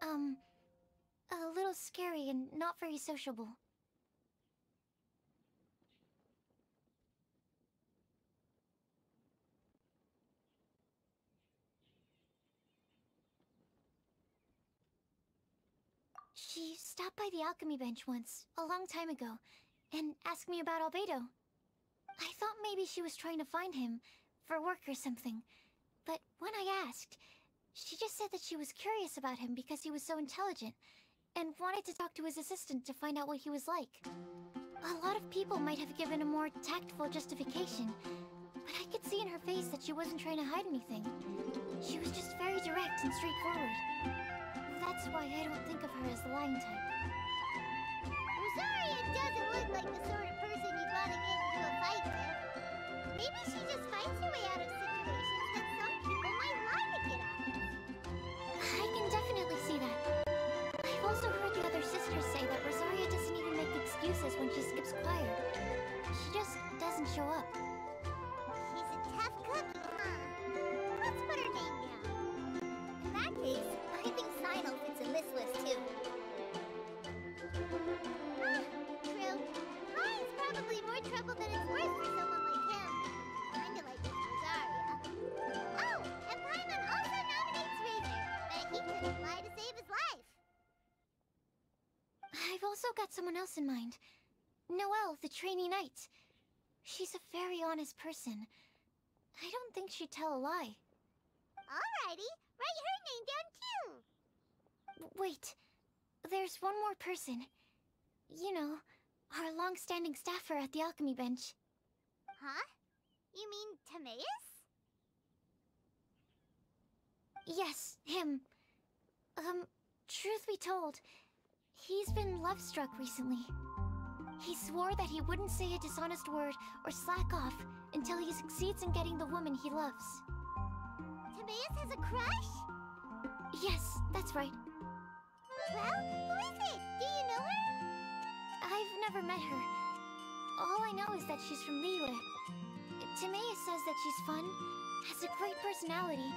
a little scary and not very sociable. She stopped by the alchemy bench once, a long time ago, and asked me about Albedo. I thought maybe she was trying to find him, for work or something. But when I asked, she just said that she was curious about him because he was so intelligent, and wanted to talk to his assistant to find out what he was like. A lot of people might have given a more tactful justification, but I could see in her face that she wasn't trying to hide anything. She was just very direct and straightforward. That's why I don't think of her as the lying type. Rosaria doesn't look like the sort of person you'd want to get into a fight with. Maybe she just finds her way out of situations that some people might lie to get out of. I can definitely see that. I've also heard the other sisters say that Rosaria doesn't even make excuses when she skips choir. She just doesn't show up. She's a tough cookie, huh? Let's put her name down. In that case, I think Sino fits in this list too. True. Ryan's probably more trouble than it's worth for someone like him. Kinda like this Rosaria. Oh, and Paimon also nominates Razor, but he couldn't lie to save his life. I've also got someone else in mind. Noelle, the trainee knight. She's a very honest person. I don't think she'd tell a lie. Alrighty, write her name down too. Wait, there's one more person. You know, our long-standing staffer at the alchemy bench. Huh? You mean Timaeus? Yes, him. Truth be told, he's been love-struck recently. He swore that he wouldn't say a dishonest word or slack off until he succeeds in getting the woman he loves. Timaeus has a crush? Yes, that's right. Well, who is it? Do you know her? I've never met her. All I know is that she's from Liyue. Timaeus says that she's fun, has a great personality,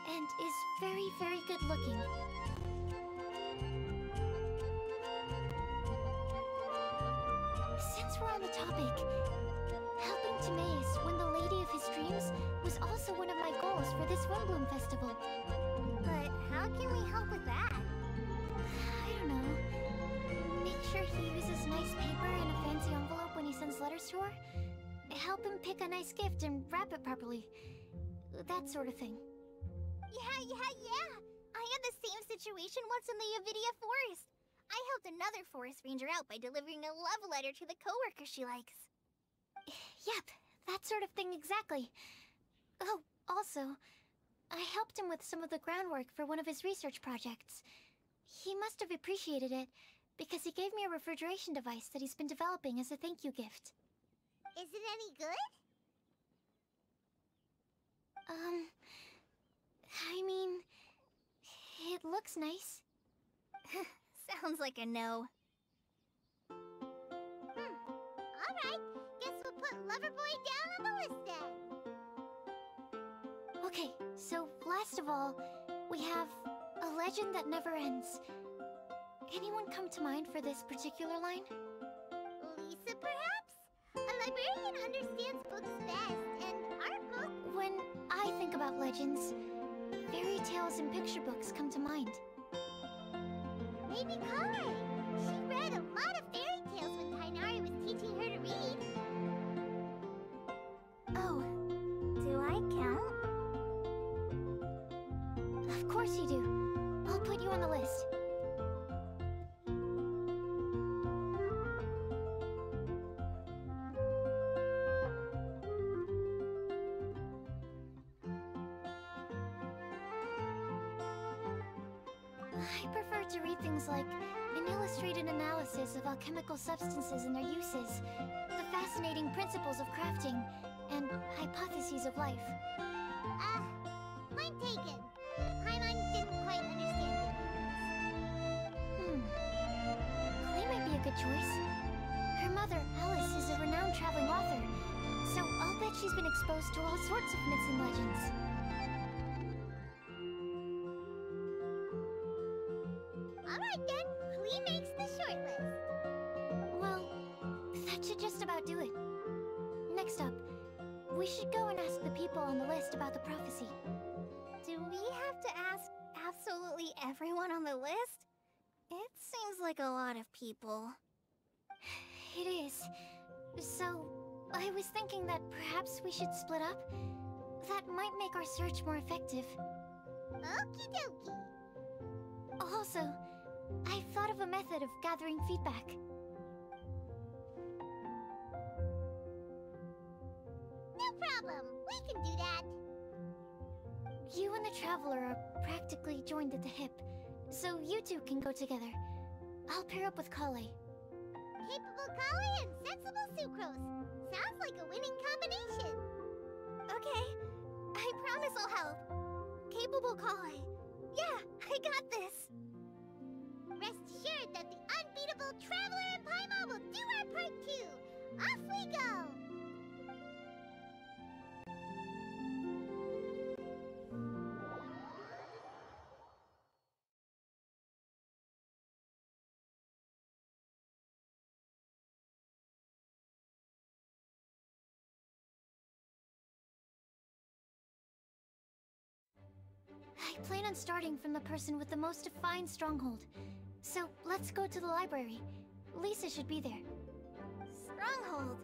and is very, very good looking. Since we're on the topic, helping Timaeus win the lady of his dreams was also one of my goals for this Windbloom Festival. But how can we help with that? I don't know. Make sure he uses nice paper and a fancy envelope letter store. Help him pick a nice gift and wrap it properly. That sort of thing. Yeah. I had the same situation once in the Avidia Forest. I helped another forest ranger out by delivering a love letter to the coworker she likes. Yep, that sort of thing exactly. Oh, also, I helped him with some of the groundwork for one of his research projects. He must have appreciated it, because he gave me a refrigeration device that he's been developing as a thank you gift. Is it any good? I mean, it looks nice. Sounds like a no. Alright, guess we'll put Loverboy down on the list then. Okay, so last of all, we have a legend that never ends. Anyone come to mind for this particular line? Lisa, perhaps? A librarian understands books best, and our book... When I think about legends, fairy tales and picture books come to mind. Maybe Kai. She read a lot of fairy tales when Tainari was teaching her to read. Oh, do I count? Of course you do. I'll put you on the list. I prefer to read things like an illustrated analysis of alchemical substances and their uses, the fascinating principles of crafting, and hypotheses of life. Point taken. Paimon didn't quite understand it. Clay might be a good choice. Her mother, Alice, is a renowned traveling author, so I'll bet she's been exposed to all sorts of myths and legends. Alright then, Klee makes the shortlist. Well, that should just about do it. Next up, we should go and ask the people on the list about the prophecy. Do we have to ask absolutely everyone on the list? It seems like a lot of people. It is. So, I was thinking that perhaps we should split up. That might make our search more effective. Okie dokie. Also, I've thought of a method of gathering feedback. No problem. We can do that. You and the Traveler are practically joined at the hip, so you two can go together. I'll pair up with Kale. Capable Kale and sensible Sucrose. Sounds like a winning combination. Okay, I promise I'll help. Capable Kale. Yeah, I got this. Rest assured that the unbeatable Traveler and Paimon will do our part too. Off we go! I plan on starting from the person with the most defined stronghold. So, let's go to the library. Lisa should be there. Stronghold.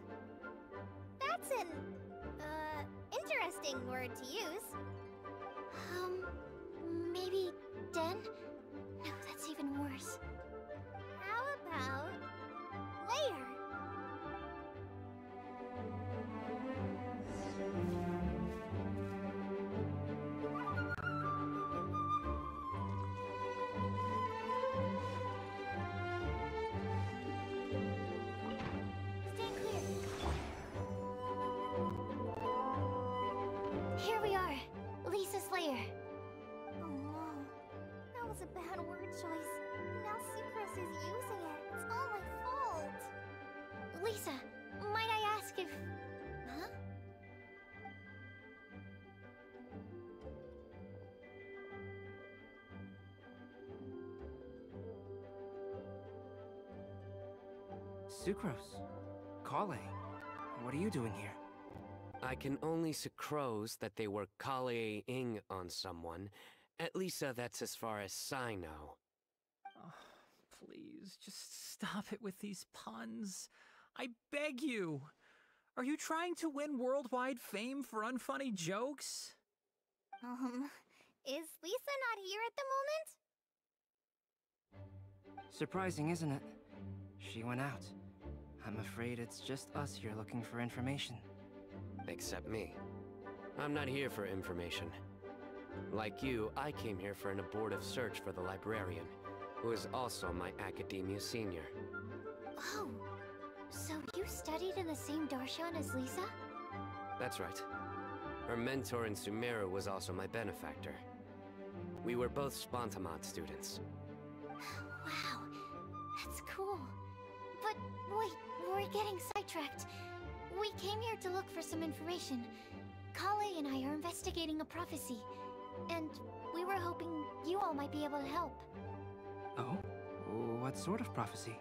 That's an, interesting word to use. Maybe den? No, that's even worse. How about layer? Stand clear. Here we are. Lisa's lair. Oh no. That was a bad word choice. Now Sucrose is using it. It's all my fault. Lisa, might I ask if... Huh? Sucrose. Kale. What are you doing here? I can only sucrose that they were Kale-ing on someone. At least that's as far as I know. Oh, please, just stop it with these puns. I beg you. Are you trying to win worldwide fame for unfunny jokes? Is Lisa not here at the moment? Surprising, isn't it? She went out. I'm afraid it's just us here looking for information. Except me. I'm not here for information. Like you, I came here for an abortive search for the librarian, who is also my academia senior. Oh, so you studied in the same darshan as Lisa? That's right. Her mentor in Sumeru was also my benefactor. We were both Spontamod students. Wow, that's cool. But wait, we're getting sidetracked. We came here to look for some information. Kale and I are investigating a prophecy, and we were hoping you all might be able to help. Oh? What sort of prophecy?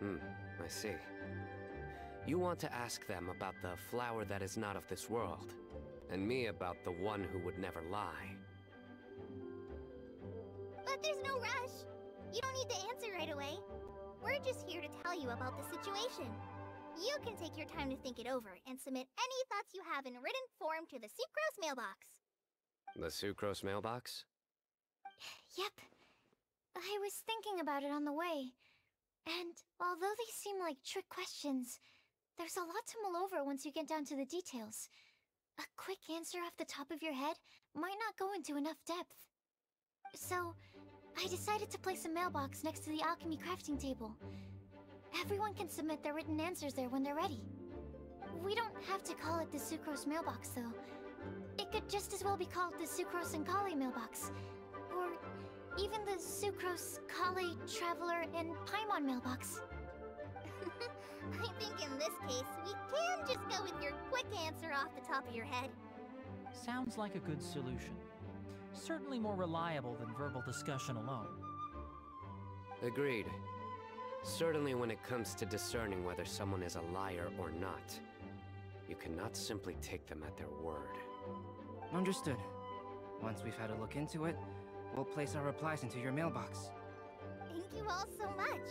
I see. You want to ask them about the flower that is not of this world, and me about the one who would never lie. But there's no rush. You don't need to answer right away. We're just here to tell you about the situation. You can take your time to think it over and submit any thoughts you have in written form to the Sucrose mailbox. The Sucrose mailbox? Yep. I was thinking about it on the way. And although they seem like trick questions, there's a lot to mull over once you get down to the details. A quick answer off the top of your head might not go into enough depth. So, I decided to place a mailbox next to the alchemy crafting table. Everyone can submit their written answers there when they're ready. We don't have to call it the Sucrose mailbox, though. It could just as well be called the Sucrose and Kale mailbox. Or even the Sucrose, Kale, Traveler, and Paimon mailbox. I think in this case, we can just go with your quick answer off the top of your head. Sounds like a good solution. Certainly more reliable than verbal discussion alone. Agreed. Certainly when it comes to discerning whether someone is a liar or not, you cannot simply take them at their word. Understood. Once we've had a look into it, we'll place our replies into your mailbox. Thank you all so much.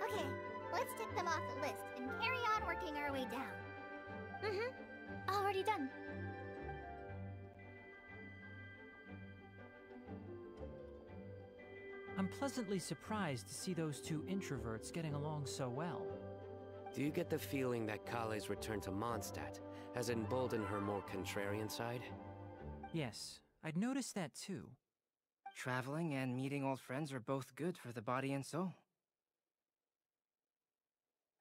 Okay, let's tick them off the list and carry on working our way down. Already done. I'm pleasantly surprised to see those two introverts getting along so well. Do you get the feeling that Kale's return to Mondstadt has emboldened her more contrarian side? Yes, I'd noticed that too. Traveling and meeting old friends are both good for the body and soul.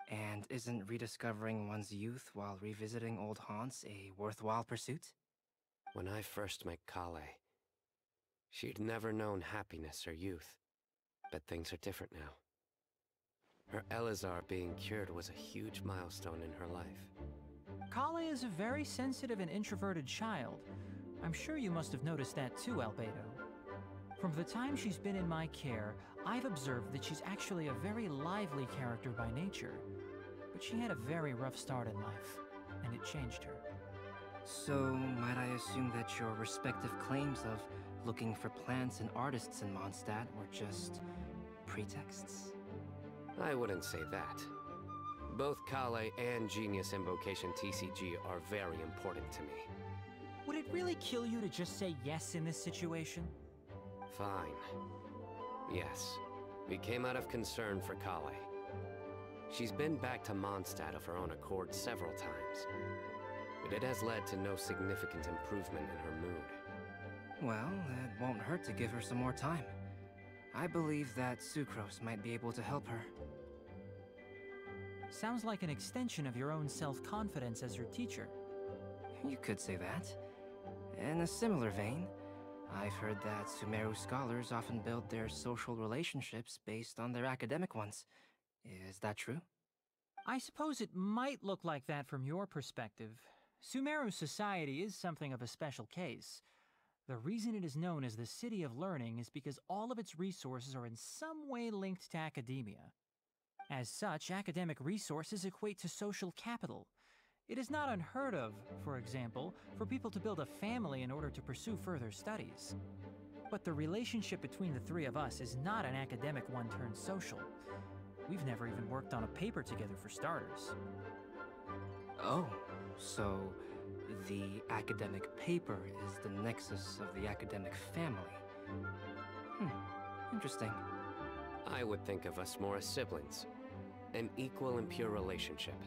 And isn't rediscovering one's youth while revisiting old haunts a worthwhile pursuit? When I first met Kale, she'd never known happiness or youth. But things are different now. Her Elazar being cured was a huge milestone in her life. Kale is a very sensitive and introverted child. I'm sure you must have noticed that too, Albedo. From the time she's been in my care, I've observed that she's actually a very lively character by nature. But she had a very rough start in life, and it changed her. So, might I assume that your respective claims of looking for plants and artists in Mondstadt were just pretexts? I wouldn't say that. Both Kale and Genius Invocation TCG are very important to me. Would it really kill you to just say yes in this situation? Fine. Yes. We came out of concern for Kale. She's been back to Mondstadt of her own accord several times, but it has led to no significant improvement in her mood. Well, it won't hurt to give her some more time. I believe that Sucrose might be able to help her. Sounds like an extension of your own self-confidence as your teacher. You could say that. In a similar vein, I've heard that Sumeru scholars often build their social relationships based on their academic ones. Is that true? I suppose it might look like that from your perspective. Sumeru society is something of a special case. The reason it is known as the City of Learning is because all of its resources are in some way linked to academia. As such, academic resources equate to social capital. It is not unheard of, for example, for people to build a family in order to pursue further studies. But the relationship between the three of us is not an academic one turned social. We've never even worked on a paper together for starters. Oh, so the academic paper is the nexus of the academic family. Interesting. I would think of us more as siblings. An equal and pure relationship,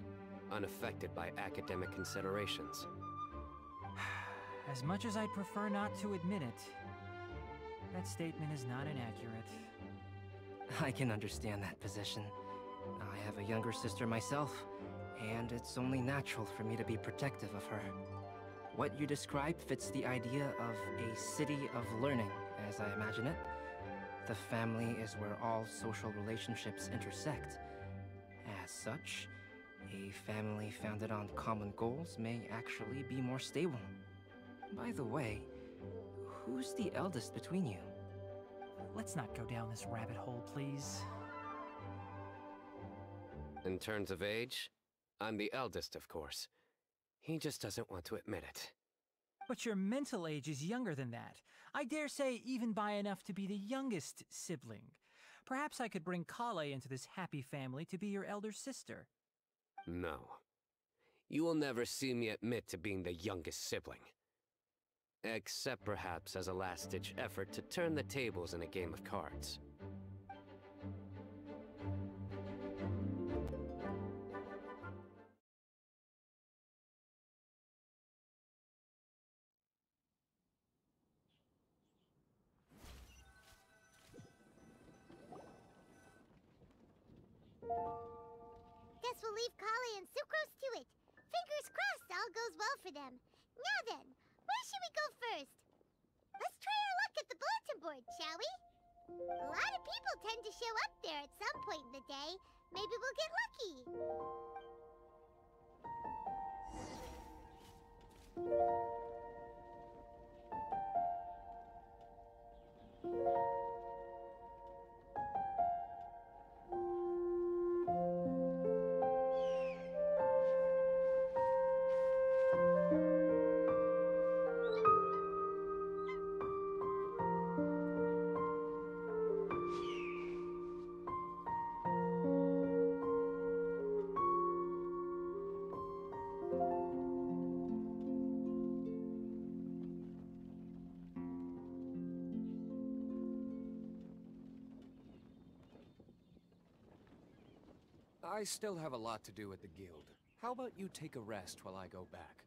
unaffected by academic considerations. As much as I'd prefer not to admit it, that statement is not inaccurate. I can understand that position. I have a younger sister myself, and it's only natural for me to be protective of her. What you describe fits the idea of a city of learning, as I imagine it. The family is where all social relationships intersect. As such, a family founded on common goals may actually be more stable. By the way, who's the eldest between you? Let's not go down this rabbit hole, please. In terms of age, I'm the eldest, of course. He just doesn't want to admit it. But your mental age is younger than that. I dare say even by enough to be the youngest sibling. Perhaps I could bring Kale into this happy family to be your elder sister. No. You will never see me admit to being the youngest sibling. Except perhaps as a last-ditch effort to turn the tables in a game of cards. Guess we'll leave Kale and Sucrose to it. Fingers crossed all goes well for them. Now then, where should we go first? Let's try our luck at the bulletin board, shall we? A lot of people tend to show up there at some point in the day. Maybe we'll get lucky. I still have a lot to do at the guild. How about you take a rest while I go back?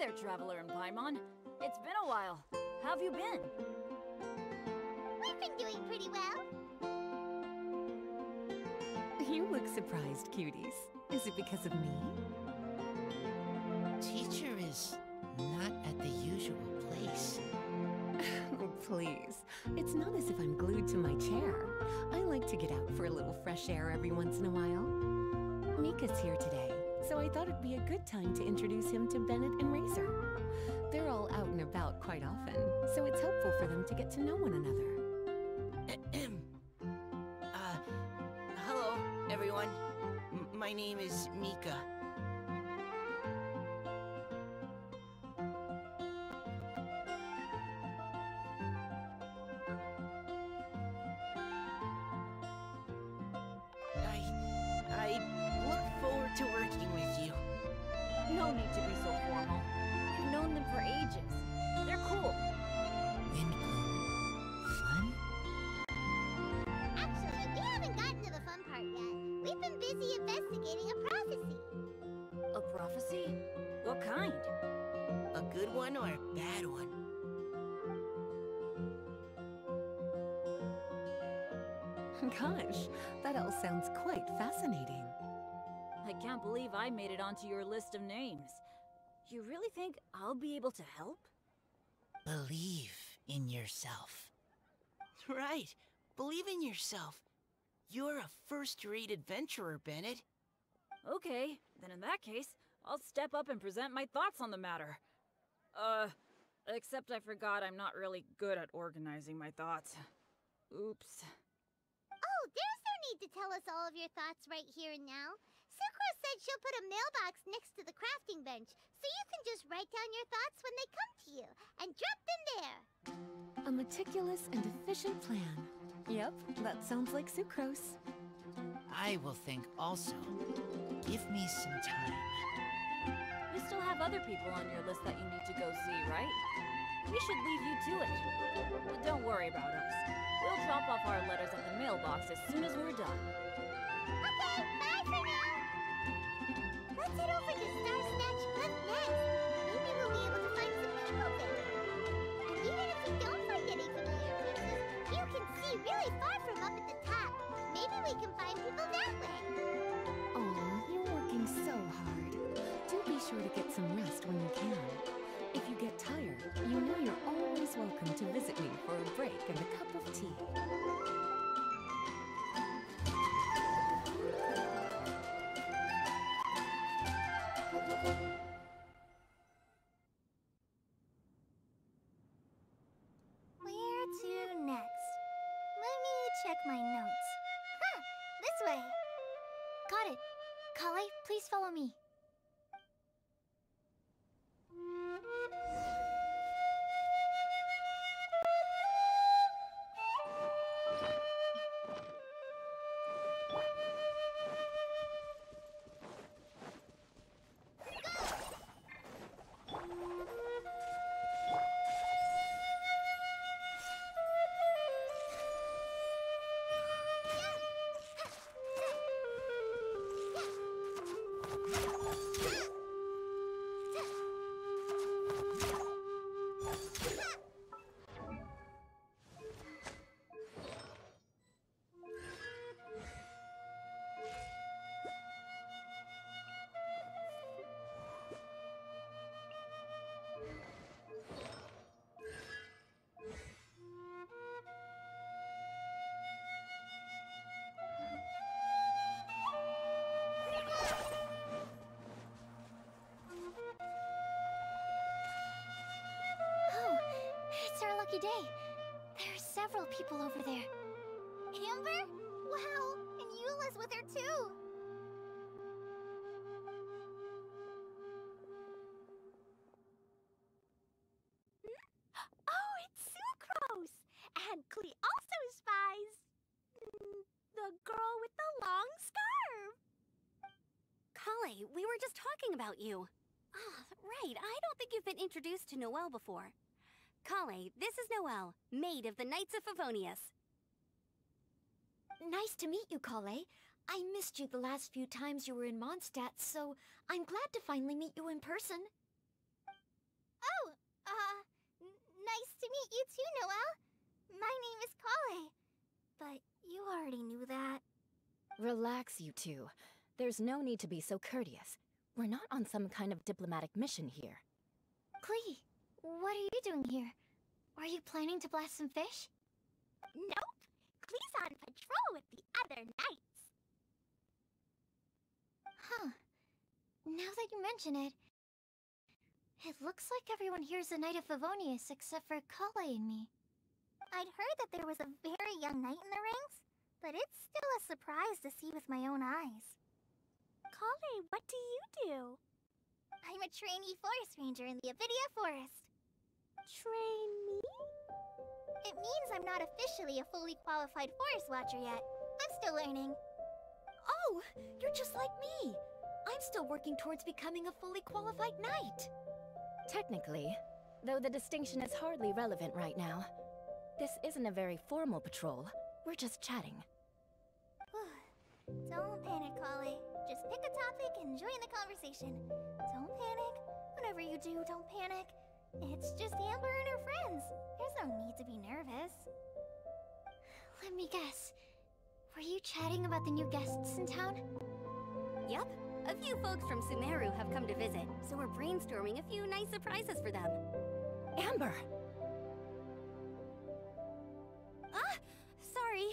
there, Traveler and Paimon. It's been a while. How have you been? We've been doing pretty well. You look surprised, cuties. Is it because of me? Teacher is not at the usual place. Oh, please. It's not as if I'm glued to my chair. I like to get out for a little fresh air every once in a while. Mika's here today, so I thought it'd be a good time to introduce him to Bennett and Razor. They're all out and about quite often, so it's helpful for them to get to know one another. Hello, everyone. My name is Mika. I look forward to working with you. No need to be so formal. We've known them for ages. They're cool. Fun? Actually, we haven't gotten to the fun part yet. We've been busy investigating a prophecy. A prophecy? What kind? A good one or a bad one? Gosh, that all sounds quite fascinating. I can't believe I made it onto your list of names. You really think I'll be able to help? Believe in yourself. Right. Believe in yourself. You're a first-rate adventurer, Bennett. Okay, then in that case, I'll step up and present my thoughts on the matter. Except I forgot I'm not really good at organizing my thoughts. Oops. Oh, there's no need to tell us all of your thoughts right here and now. Sucrose said she'll put a mailbox next to the crafting bench, so you can just write down your thoughts when they come to you, and drop them there. A meticulous and efficient plan. Yep, that sounds like Sucrose. I will think also. Give me some time. You still have other people on your list that you need to go see, right? We should leave you to it. But don't worry about us. We'll drop off our letters at the mailbox as soon as we're done. Okay, bye for now. Let's head over to Star Snatch Cliff next. Maybe we'll be able to find some people there. And even if we don't find any familiar faces, you can see really far from up at the top. Maybe we can find people that way. Oh, you're working so hard. Do be sure to get some rest when you can. If you get tired, you know you're always welcome to visit me for a break and a cup of tea. Where to next? Let me check my notes. Huh, this way. Got it. Kale, please follow me. It's our lucky day. There are several people over there. Amber? Wow, and Eula's with her too. Oh, it's Sucrose! And Klee also spies the girl with the long scarf. Kale, we were just talking about you. Ah, right. I don't think you've been introduced to Noelle before. Kale, this is Noelle, maid of the Knights of Favonius. Nice to meet you, Kale. I missed you the last few times you were in Mondstadt, so I'm glad to finally meet you in person. Oh, nice to meet you too, Noelle. My name is Kale. But you already knew that. Relax, you two. There's no need to be so courteous. We're not on some kind of diplomatic mission here. Klee, what are you doing here? Are you planning to blast some fish? Nope. Klee's on patrol with the other knights. Huh. Now that you mention it, it looks like everyone here is a Knight of Favonius except for Kale and me. I'd heard that there was a very young knight in the ranks, but it's still a surprise to see with my own eyes. Kale, what do you do? I'm a trainee forest ranger in the Avidia Forest. Trainee? It means I'm not officially a fully qualified forest watcher yet. I'm still learning. Oh, you're just like me. I'm still working towards becoming a fully qualified knight. Technically, though the distinction is hardly relevant right now. This isn't a very formal patrol. We're just chatting. Don't panic, Kale. Just pick a topic and join the conversation. Don't panic. Whatever you do, don't panic. It's just Amber and her friends. There's no need to be nervous. Let me guess. Were you chatting about the new guests in town? Yep. A few folks from Sumeru have come to visit, so we're brainstorming a few nice surprises for them. Amber! Sorry,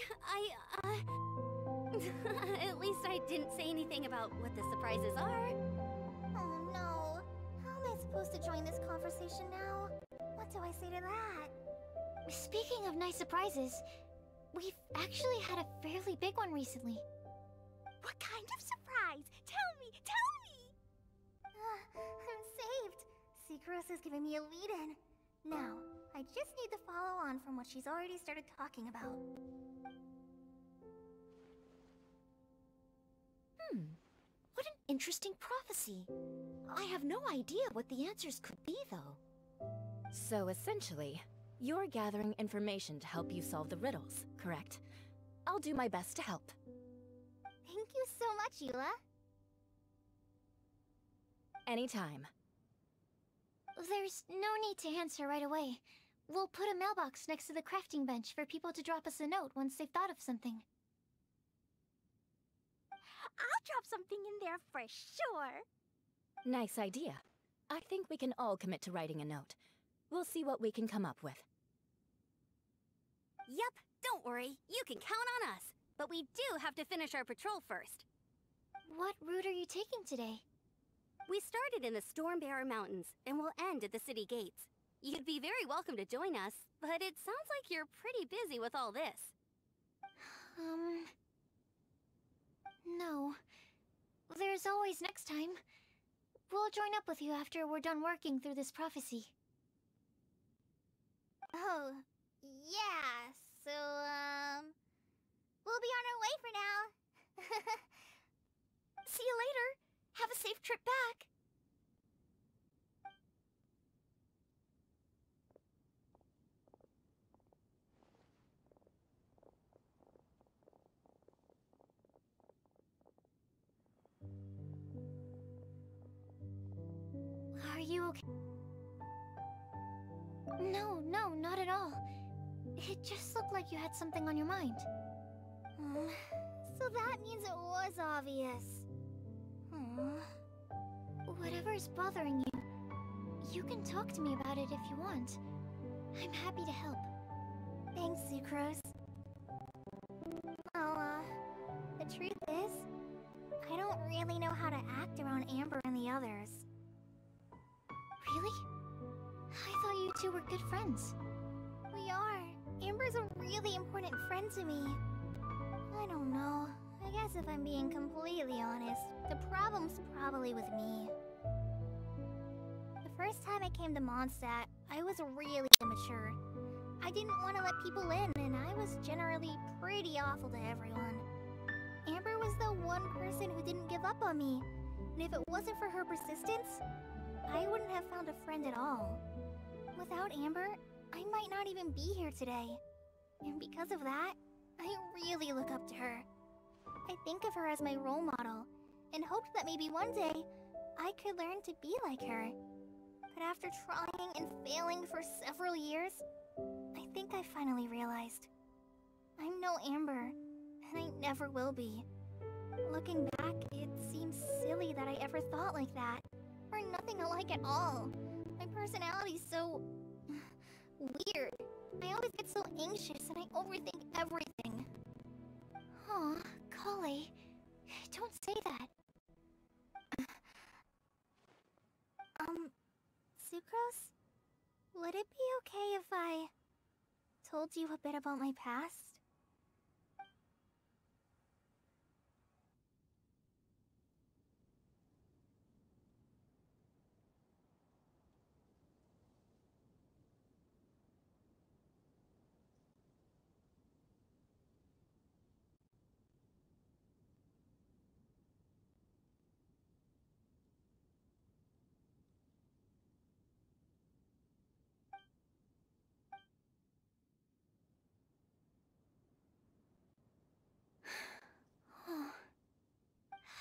At least I didn't say anything about what the surprises are. Oh no. How am I supposed to join this conversation now? What do I say to that? Speaking of nice surprises, we've actually had a fairly big one recently. What kind of surprise? Tell me! Tell me! I'm saved. Secros is giving me a lead-in. Now, I just need to follow on from what she's already started talking about. What an interesting prophecy. I have no idea what the answers could be, though. So essentially, you're gathering information to help you solve the riddles, correct? I'll do my best to help. Thank you so much, Eula. Anytime. There's no need to answer right away. We'll put a mailbox next to the crafting bench for people to drop us a note once they've thought of something. I'll drop something in there for sure. Nice idea. I think we can all commit to writing a note. We'll see what we can come up with. Yep, don't worry. You can count on us. But we do have to finish our patrol first. What route are you taking today? We started in the Stormbearer Mountains, and we'll end at the city gates. You'd be very welcome to join us, but it sounds like you're pretty busy with all this. No. There's always next time. We'll join up with you after we're done working through this prophecy. Oh, yeah, so, we'll be on our way for now. See you later. Have a safe trip back. Are you okay? No, not at all. It just looked like you had something on your mind. So that means it was obvious. Whatever's bothering you, you can talk to me about it if you want. I'm happy to help. Thanks, Sucrose. Well, the truth is, I don't really know how to act around Amber and the others. Really? I thought you two were good friends. We are. Amber's a really important friend to me. I don't know. I guess if I'm being completely honest, the problem's probably with me. The first time I came to Mondstadt, I was really immature. I didn't want to let people in, and I was generally pretty awful to everyone. Amber was the one person who didn't give up on me, and if it wasn't for her persistence, I wouldn't have found a friend at all. Without Amber, I might not even be here today. And because of that, I really look up to her. I think of her as my role model, and hoped that maybe one day, I could learn to be like her. But after trying and failing for several years, I think I finally realized. I'm no Amber, and I never will be. Looking back, it seems silly that I ever thought like that. We're nothing alike at all. My personality's so... weird. I always get so anxious and I overthink everything. Aw, Kale. Don't say that. Sucrose? Would it be okay if I told you a bit about my past?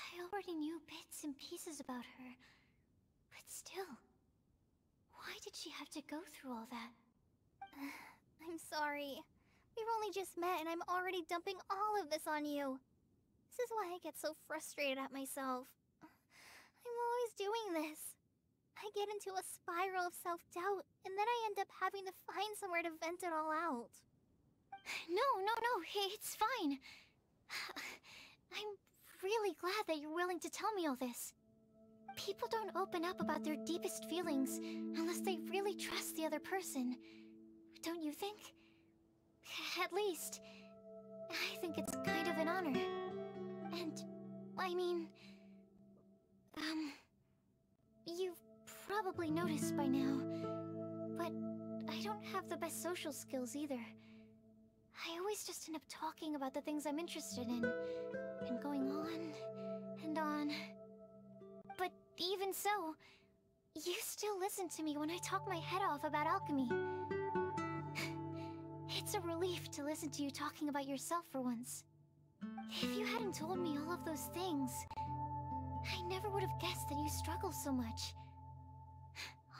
I already knew bits and pieces about her. But still, why did she have to go through all that? I'm sorry. We've only just met and I'm already dumping all of this on you. This is why I get so frustrated at myself. I'm always doing this. I get into a spiral of self-doubt, and then I end up having to find somewhere to vent it all out. No, it's fine. I'm really glad that you're willing to tell me all this. People don't open up about their deepest feelings unless they really trust the other person. Don't you think? At least, I think it's kind of an honor. And, I mean... you've probably noticed by now, but I don't have the best social skills either. I always just end up talking about the things I'm interested in, and going on and on. But even so, you still listen to me when I talk my head off about alchemy. It's a relief to listen to you talking about yourself for once. If you hadn't told me all of those things, I never would have guessed that you struggle so much.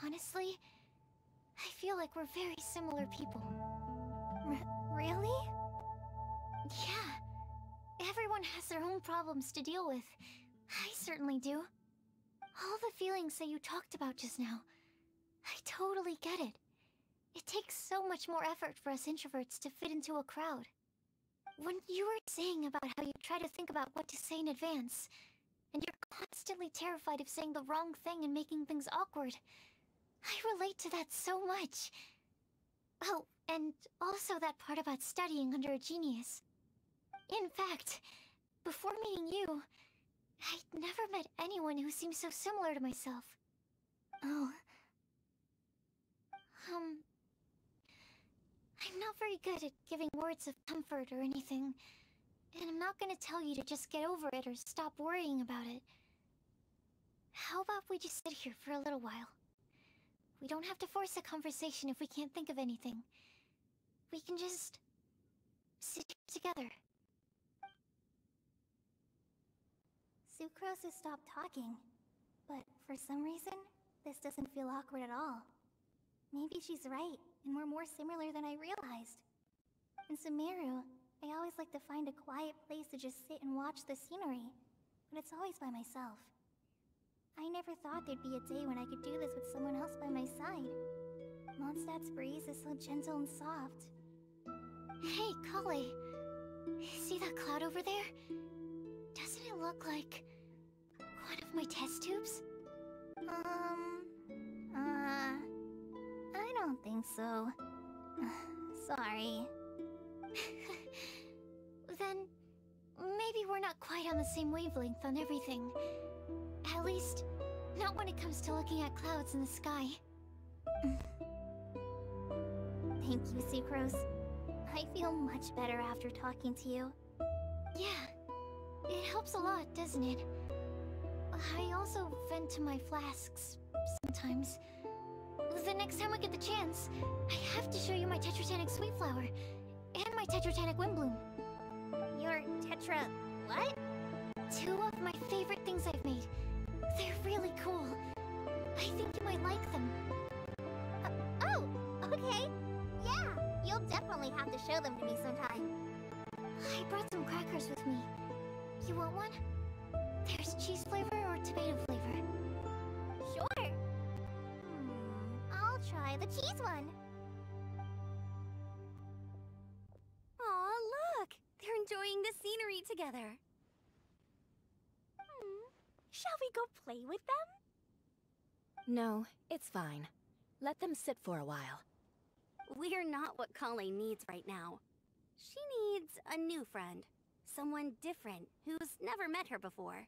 Honestly, I feel like we're very similar people. Really? Yeah. Everyone has their own problems to deal with. I certainly do. All the feelings that you talked about just now, I totally get it. It takes so much more effort for us introverts to fit into a crowd. When you were saying about how you try to think about what to say in advance, and you're constantly terrified of saying the wrong thing and making things awkward, I relate to that so much. Oh, and also that part about studying under a genius. In fact, before meeting you, I'd never met anyone who seemed so similar to myself. Oh. I'm not very good at giving words of comfort or anything, and I'm not gonna tell you to just get over it or stop worrying about it. How about we just sit here for a little while? We don't have to force a conversation if we can't think of anything. We can just sit here together. Sucrose has stopped talking, but for some reason, this doesn't feel awkward at all. Maybe she's right, and we're more similar than I realized. In Sumeru, I always like to find a quiet place to just sit and watch the scenery, but it's always by myself. I never thought there'd be a day when I could do this with someone else by my side. Mondstadt's breeze is so gentle and soft. Hey, Kale. See that cloud over there? Doesn't it look like one of my test tubes? I don't think so. Sorry. Then, maybe we're not quite on the same wavelength on everything. At least, not when it comes to looking at clouds in the sky. Thank you, Sucrose. I feel much better after talking to you. Yeah, it helps a lot, doesn't it? I also vent to my flasks sometimes. The next time I get the chance, I have to show you my Tetratanic Sweet Flower and my Tetratanic Windbloom. Your Tetra... what? 2 of my favorite things I've made. They're really cool. I think you might like them. Oh, okay. Yeah, you'll definitely have to show them to me sometime. I brought some crackers with me. You want one? There's cheese flavor or tomato flavor. Sure. I'll try the cheese one. Aw, look! They're enjoying the scenery together. Shall we go play with them? No, it's fine. Let them sit for a while. We're not what Colleen needs right now. She needs a new friend. Someone different, who's never met her before.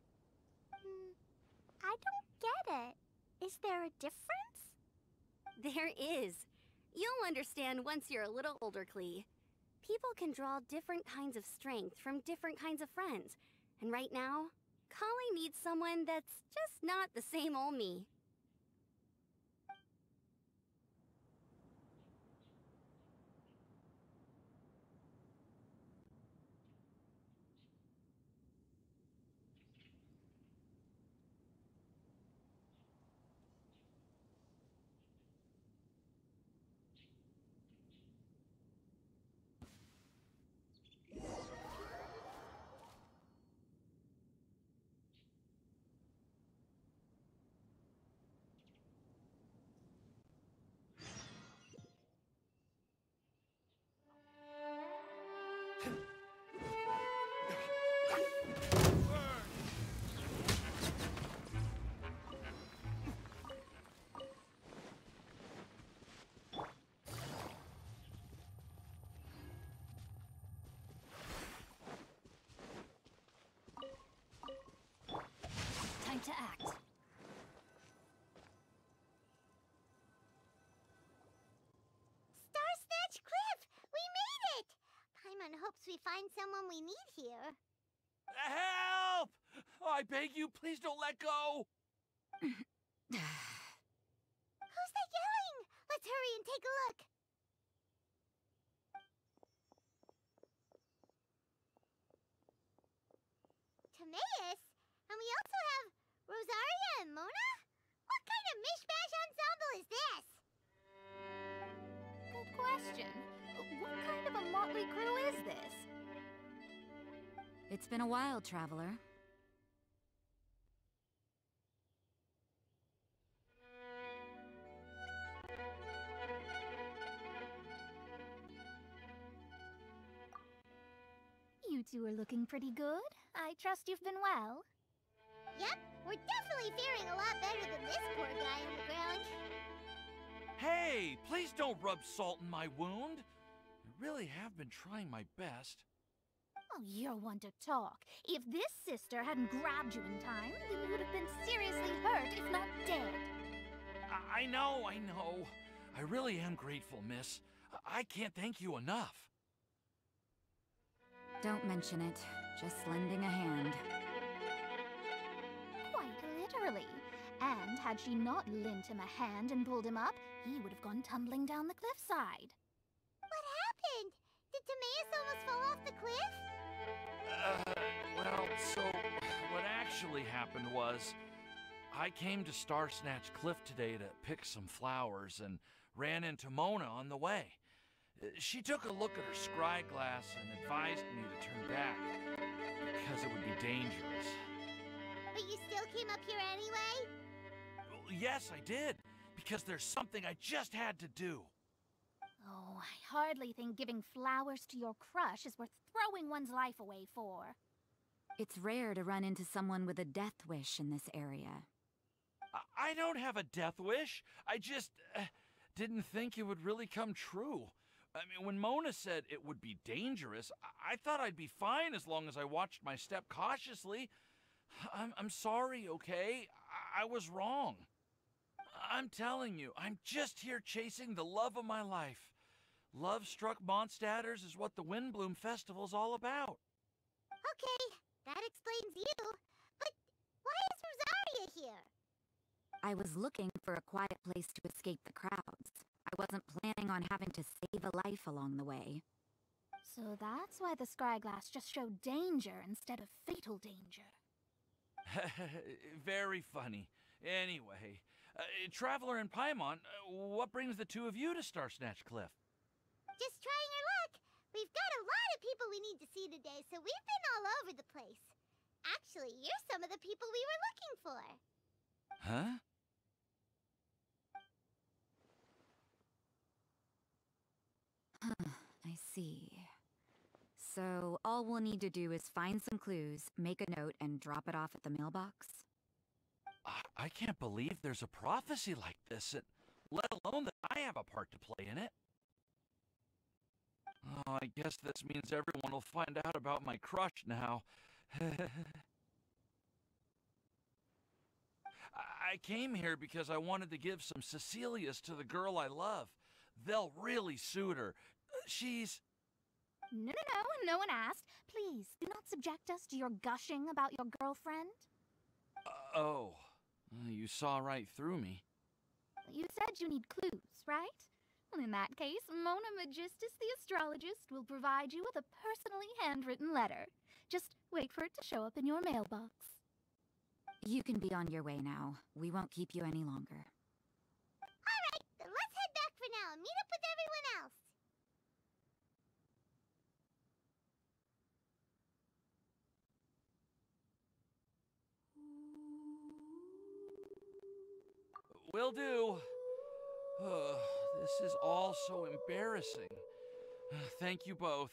I don't get it. Is there a difference? There is. You'll understand once you're a little older, Klee. People can draw different kinds of strength from different kinds of friends. And right now, Colleen needs someone that's just not the same old me. Time to act. Star Snatch Cliff! We made it! Paimon hopes we find someone we need here. Help! Oh, I beg you, please don't let go! Who's that yelling? Let's hurry and take a look. Timaeus? And we also have Rosaria and Mona? What kind of mishmash ensemble is this? Good question. What kind of a motley crew is this? It's been a while, Traveler. You two are looking pretty good. I trust you've been well. Yep, we're definitely faring a lot better than this poor guy on the ground. Hey, please don't rub salt in my wound. I really have been trying my best. Oh, you're one to talk. If this sister hadn't grabbed you in time, then you would have been seriously hurt, if not dead. I know. I really am grateful, miss. I can't thank you enough. Don't mention it. Just lending a hand. Quite literally. And had she not lent him a hand and pulled him up, he would have gone tumbling down the cliffside. What happened? Did Timaeus almost fall off the cliff? Well, so what actually happened was I came to Star Snatch Cliff today to pick some flowers and ran into Mona on the way. She took a look at her scry glass and advised me to turn back because it would be dangerous. But you still came up here anyway? Yes, I did, because there's something I just had to do. Oh, I hardly think giving flowers to your crush is worth throwing one's life away for. It's rare to run into someone with a death wish in this area. I don't have a death wish. I just didn't think it would really come true. I mean, when Mona said it would be dangerous, I thought I'd be fine as long as I watched my step cautiously. I'm sorry, okay? I was wrong. I'm telling you, I'm just here chasing the love of my life. Love-struck Mondstadters is what the Windbloom Festival's all about. Okay, that explains you. But why is Rosaria here? I was looking for a quiet place to escape the crowds. I wasn't planning on having to save a life along the way. So that's why the scryglass just showed danger instead of fatal danger. Very funny. Anyway, Traveler and Paimon, what brings the two of you to Star Snatch Cliff? Just trying our luck. We've got a lot of people we need to see today, so we've been all over the place. Actually, you're some of the people we were looking for. Huh? I see. So all we'll need to do is find some clues, make a note, and drop it off at the mailbox? I can't believe there's a prophecy like this, let alone that I have a part to play in it. Oh, I guess this means everyone will find out about my crush now. I came here because I wanted to give some Cecilias to the girl I love. They'll really suit her. She's... No, no one asked. Please, do not subject us to your gushing about your girlfriend. Oh, you saw right through me. You said you need clues, right? Well, in that case, Mona Magistus the astrologist will provide you with a personally handwritten letter. Just wait for it to show up in your mailbox. You can be on your way now. We won't keep you any longer. All right, then let's head back for now and meet up with everyone else. Will do. This is all so embarrassing. Thank you both.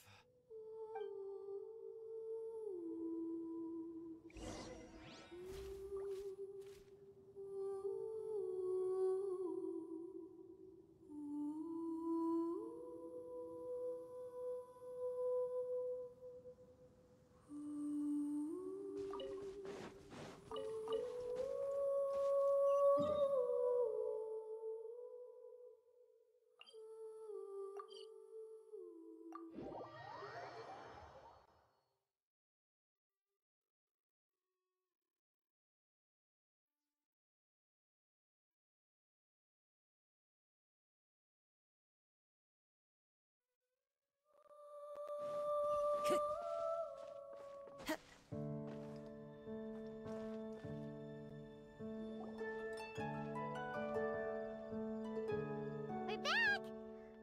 We're back!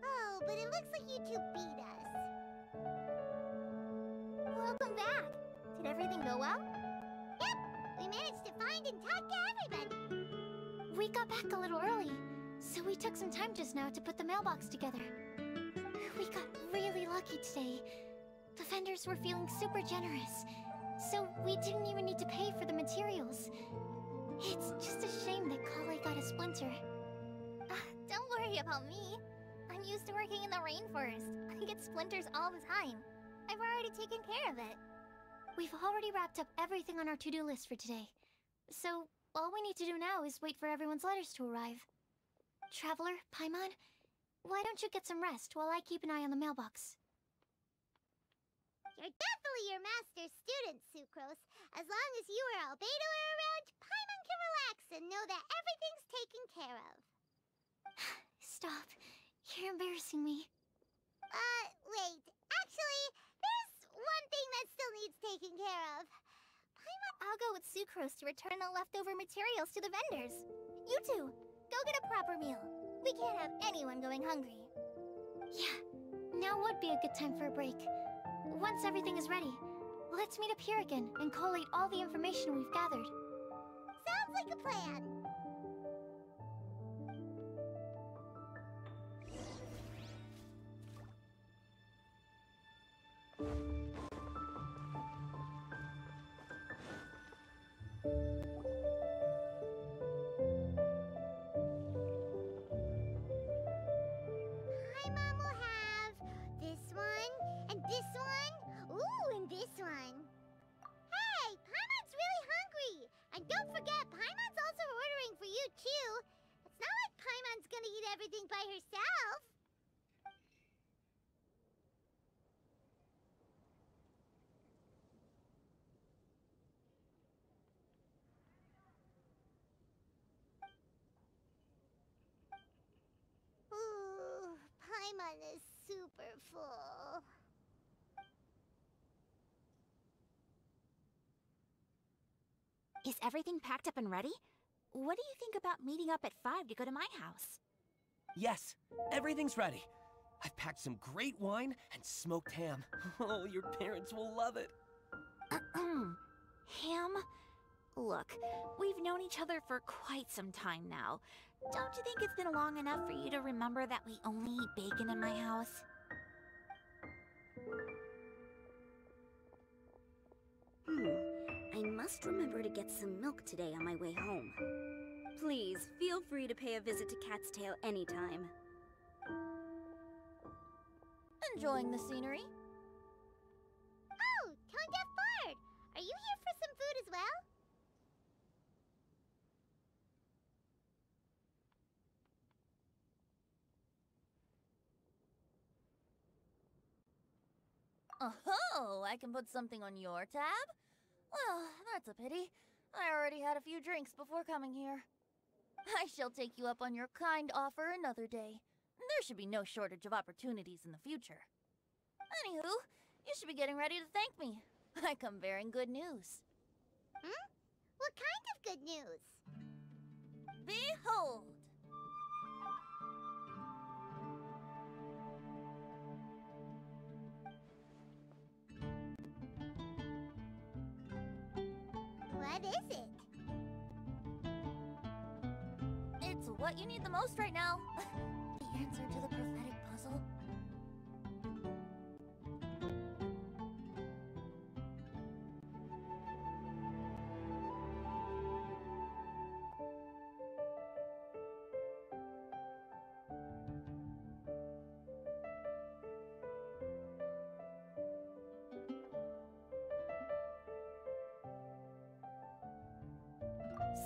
Oh, but it looks like you two beat us. Welcome back. Did everything go well? Yep! We managed to find and talk to everybody. We got back a little early, so we took some time just now to put the mailbox together. We got really lucky today. The vendors were feeling super generous, so we didn't even need to pay for the materials. It's just a shame that Kale got a splinter. Don't worry about me. I'm used to working in the rainforest. I get splinters all the time. I've already taken care of it. We've already wrapped up everything on our to-do list for today. So, all we need to do now is wait for everyone's letters to arrive. Traveler, Paimon, why don't you get some rest while I keep an eye on the mailbox? You're definitely your master's student, Sucrose. As long as you or Albedo are around, Paimon can relax and know that everything's taken care of. Stop. You're embarrassing me. Wait. Actually, there's one thing that still needs taking care of. I'll go with Sucrose to return the leftover materials to the vendors. You two, go get a proper meal. We can't have anyone going hungry. Yeah, now would be a good time for a break. Once everything is ready, let's meet up here again and collate all the information we've gathered. Sounds like a plan. Paimon will have this one, and this one, ooh, and this one. Hey, Paimon's really hungry! And don't forget, Paimon's also ordering for you, too. It's not like Paimon's gonna eat everything by herself. Ooh, Paimon is super full. Is everything packed up and ready? what do you think about meeting up at 5 to go to my house? Yes, everything's ready. I've packed some great wine and smoked ham. Oh, your parents will love it. Ham? Look, we've known each other for quite some time now. Don't you think it's been long enough for you to remember that we only eat bacon in my house? I must remember to get some milk today on my way home. Please, feel free to pay a visit to Cat's Tail anytime. Enjoying the scenery? Oh, Tone Deaf Bard! Are you here for some food as well? Oh, I can put something on your tab? Well, that's a pity. I already had a few drinks before coming here. I shall take you up on your kind offer another day. There should be no shortage of opportunities in the future. Anywho, you should be getting ready to thank me. I come bearing good news. What kind of good news? Behold! What is it? It's what you need the most right now. The answer to the prophetic puzzle.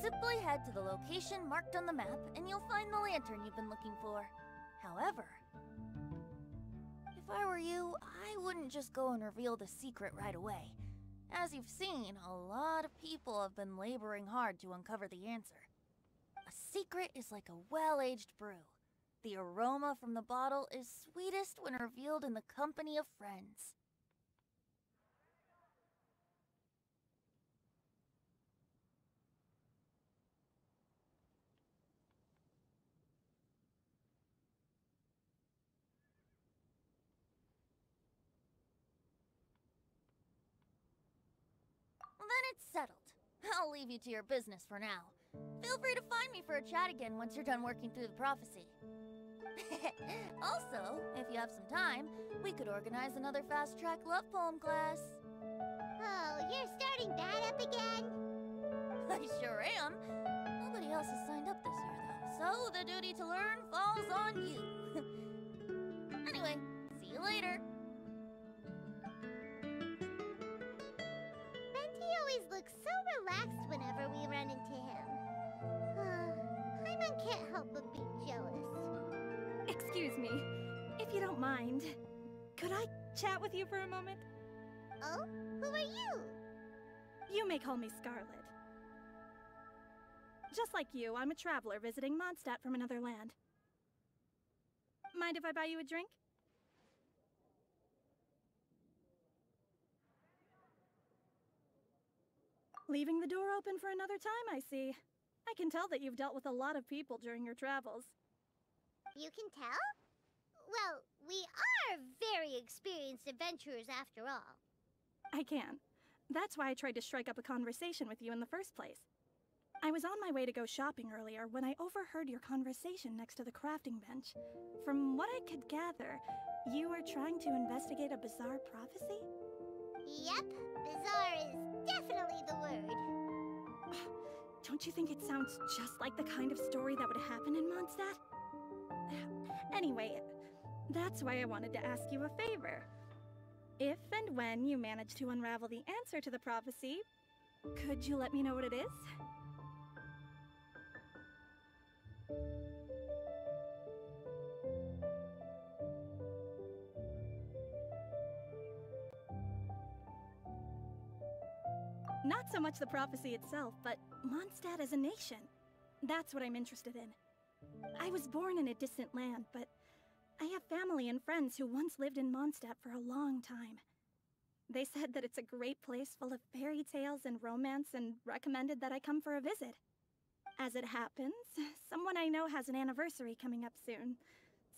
Simply head to the location marked on the map, and you'll find the lantern you've been looking for. However, if I were you, I wouldn't just go and reveal the secret right away. As you've seen, a lot of people have been laboring hard to uncover the answer. A secret is like a well-aged brew. The aroma from the bottle is sweetest when revealed in the company of friends. Then it's settled. I'll leave you to your business for now. Feel free to find me for a chat again once you're done working through the prophecy. Also, if you have some time, we could organize another fast-track love poem class. Oh, you're starting that up again? I sure am. Nobody else has signed up this year, though, so the duty to learn falls on you. Anyway, see you later. Always looks so relaxed whenever we run into him. Paimon can't help but be jealous. Excuse me, if you don't mind, could I chat with you for a moment? Oh? Who are you? You may call me Scarlet. Just like you, I'm a traveler visiting Mondstadt from another land. Mind if I buy you a drink? Leaving the door open for another time, I see. I can tell that you've dealt with a lot of people during your travels. You can tell? Well, we are very experienced adventurers after all. I can. That's why I tried to strike up a conversation with you in the first place. I was on my way to go shopping earlier when I overheard your conversation next to the crafting bench. From what I could gather, you were trying to investigate a bizarre prophecy? Yep, bizarre is definitely the word. Don't you think it sounds just like the kind of story that would happen in Mondstadt? Anyway, that's why I wanted to ask you a favor. If and when you manage to unravel the answer to the prophecy, could you let me know what it is? Not so much the prophecy itself, but Mondstadt as a nation. That's what I'm interested in. I was born in a distant land, but I have family and friends who once lived in Mondstadt for a long time. They said that it's a great place full of fairy tales and romance and recommended that I come for a visit. As it happens, someone I know has an anniversary coming up soon.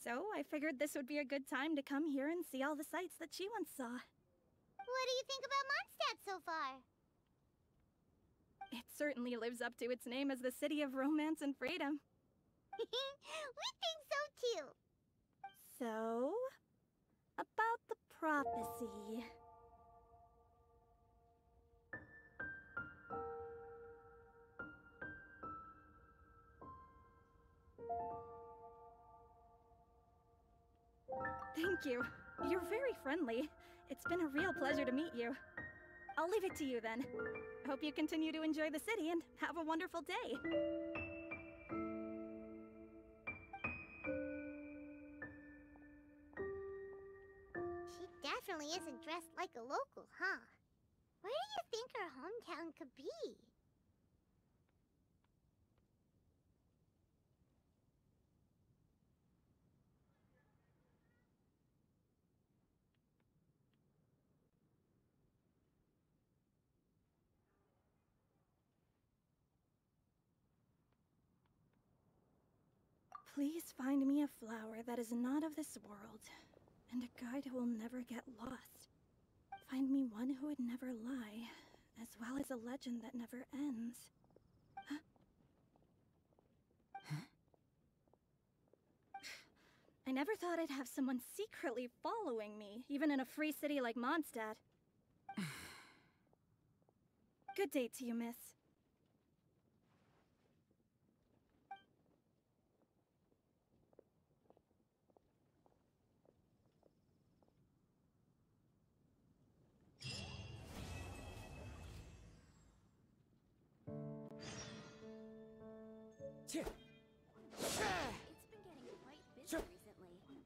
So I figured this would be a good time to come here and see all the sights that she once saw. What do you think about Mondstadt so far? It certainly lives up to its name as the city of romance and freedom. We think so too. So, about the prophecy. Thank you. You're very friendly. It's been a real pleasure to meet you. I'll leave it to you then. Hope you continue to enjoy the city and have a wonderful day. She definitely isn't dressed like a local, huh? Where do you think her hometown could be? Please find me a flower that is not of this world, and a guide who will never get lost. Find me one who would never lie, as well as a legend that never ends. Huh? I never thought I'd have someone secretly following me, even in a free city like Mondstadt. Good day to you, miss. It's been getting quite busy recently.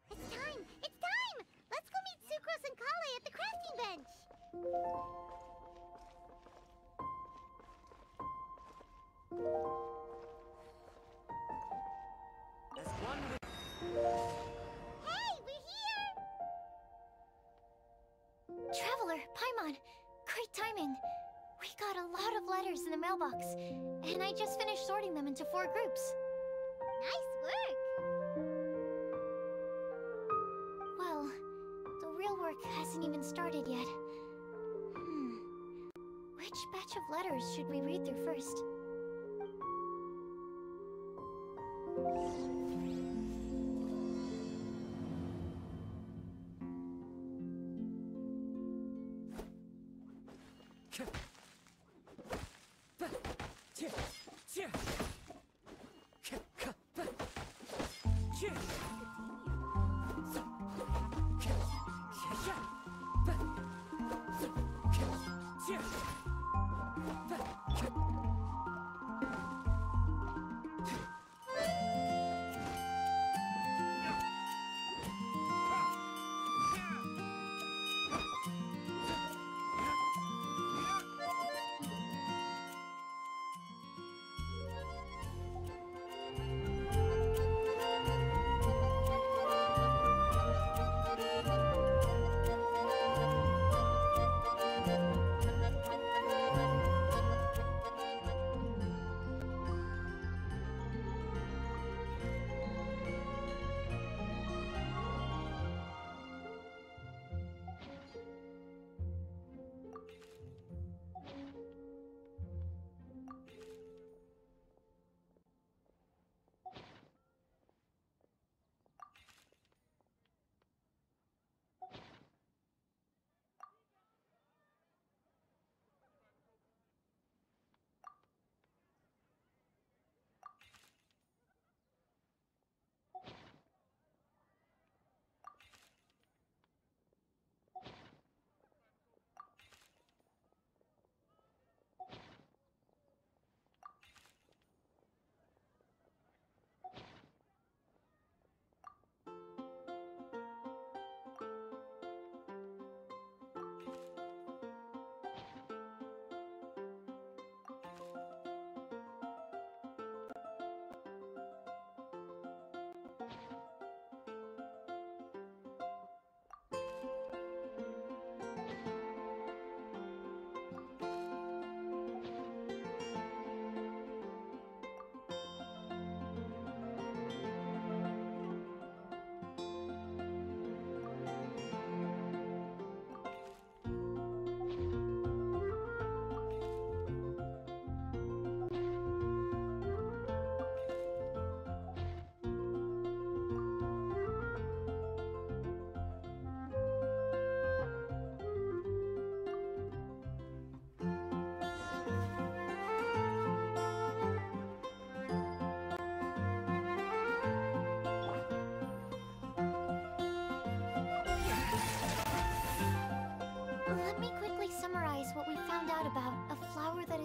It's time! It's time! Let's go meet Sucrose and Kale at the crafting bench! As one with... Hey, we're here! Traveler, Paimon, great timing. We got a lot of letters in the mailbox, and I just finished sorting them into 4 groups. Nice work! Well, the real work hasn't even started yet. Which batch of letters should we read through first?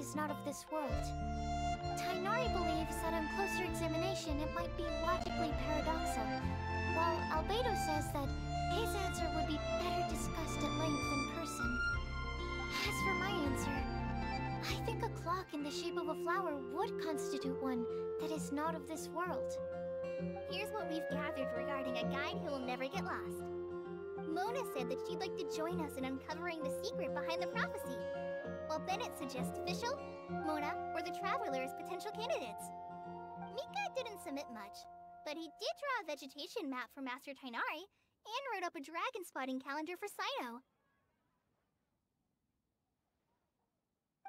is not of this world. Tainari believes that on closer examination it might be logically paradoxal, while Albedo says that his answer would be better discussed at length in person. As for my answer, I think a clock in the shape of a flower would constitute one that is not of this world. Here's what we've gathered regarding a guide who will never get lost. Mona said that she'd like to join us in uncovering the secret behind the prophecy, while Bennett suggests Fischl, Mona, or the Traveler as potential candidates. Mika didn't submit much, but he did draw a vegetation map for Master Tainari and wrote up a dragon spotting calendar for Sino.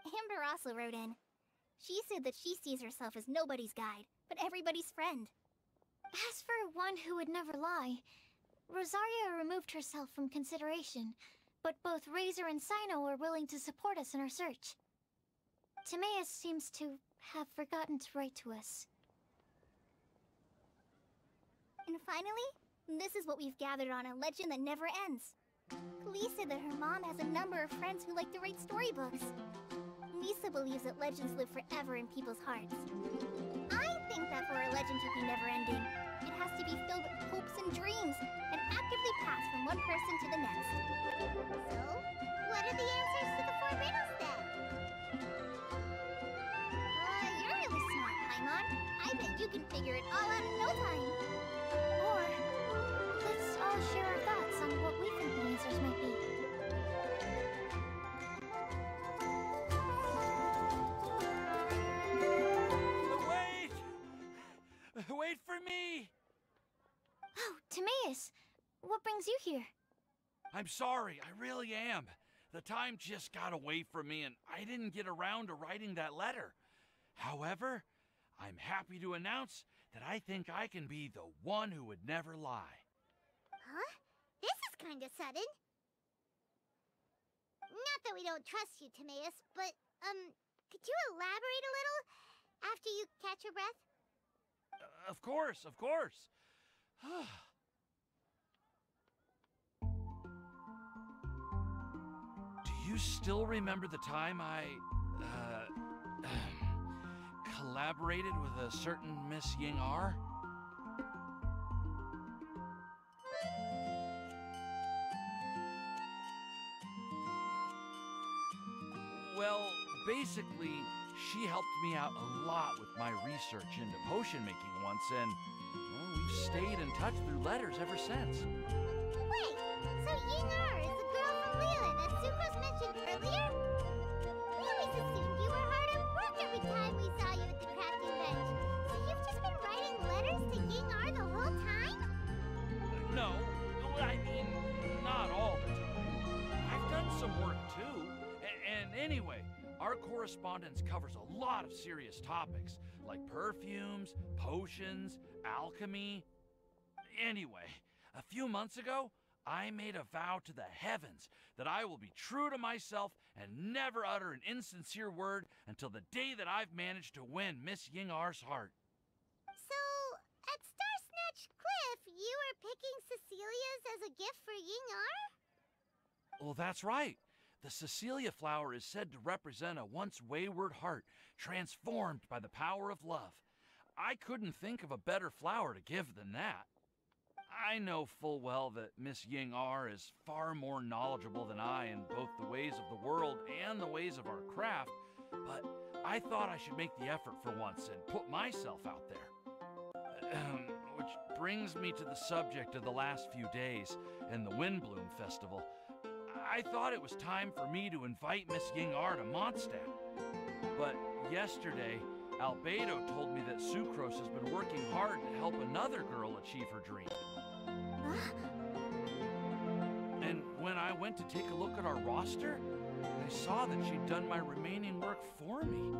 Amber also wrote in. She said that she sees herself as nobody's guide, but everybody's friend. As for one who would never lie, Rosaria removed herself from consideration, but both Razor and Sino are willing to support us in our search. Timaeus seems to have forgotten to write to us. And finally, this is what we've gathered on a legend that never ends. Klee said that her mom has a number of friends who like to write storybooks. Lisa believes that legends live forever in people's hearts. I think that for a legend to be never-ending, it has to be filled with hopes and dreams, and actively pass from one person to the next. So, what are the answers to the 4 riddles then? You're really smart, Paimon. I bet you can figure it all out in no time. Or, let's all share our thoughts on what we think the answers might be. Wait for me! Oh, Timaeus! What brings you here? I'm sorry, I really am. The time just got away from me and I didn't get around to writing that letter. However, I'm happy to announce that I think I can be the one who would never lie. Huh? This is kinda sudden. Not that we don't trust you, Timaeus, but, could you elaborate a little after you catch your breath? Of course, of course. Do you still remember the time I, collaborated with a certain Miss Ying-R? Well, basically, she helped me out a lot with my research into potion making once, and well, we've stayed in touch through letters ever since. Wait, so Ying-R is the girl from Leland that Sucrose mentioned earlier? We always assumed you were hard at work every time we saw you at the crafting bench. So you've just been writing letters to Ying-R the whole time? No, I mean, not all the time. I've done some work too. And anyway, our correspondence covers a lot of serious topics, like perfumes, potions, alchemy. Anyway, a few months ago, I made a vow to the heavens that I will be true to myself and never utter an insincere word until the day that I've managed to win Miss Ying-R's heart. So, at Star Snatch Cliff, you were picking Cecilia's as a gift for Ying-R? Well, that's right. The Cecilia flower is said to represent a once wayward heart, transformed by the power of love. I couldn't think of a better flower to give than that. I know full well that Miss Ying-R is far more knowledgeable than I in both the ways of the world and the ways of our craft, but I thought I should make the effort for once and put myself out there. Which brings me to the subject of the last few days and the Windbloom Festival. I thought it was time for me to invite Miss Ying-R to Mondstadt. But yesterday, Albedo told me that Sucrose has been working hard to help another girl achieve her dream. And when I went to take a look at our roster, I saw that she'd done my remaining work for me.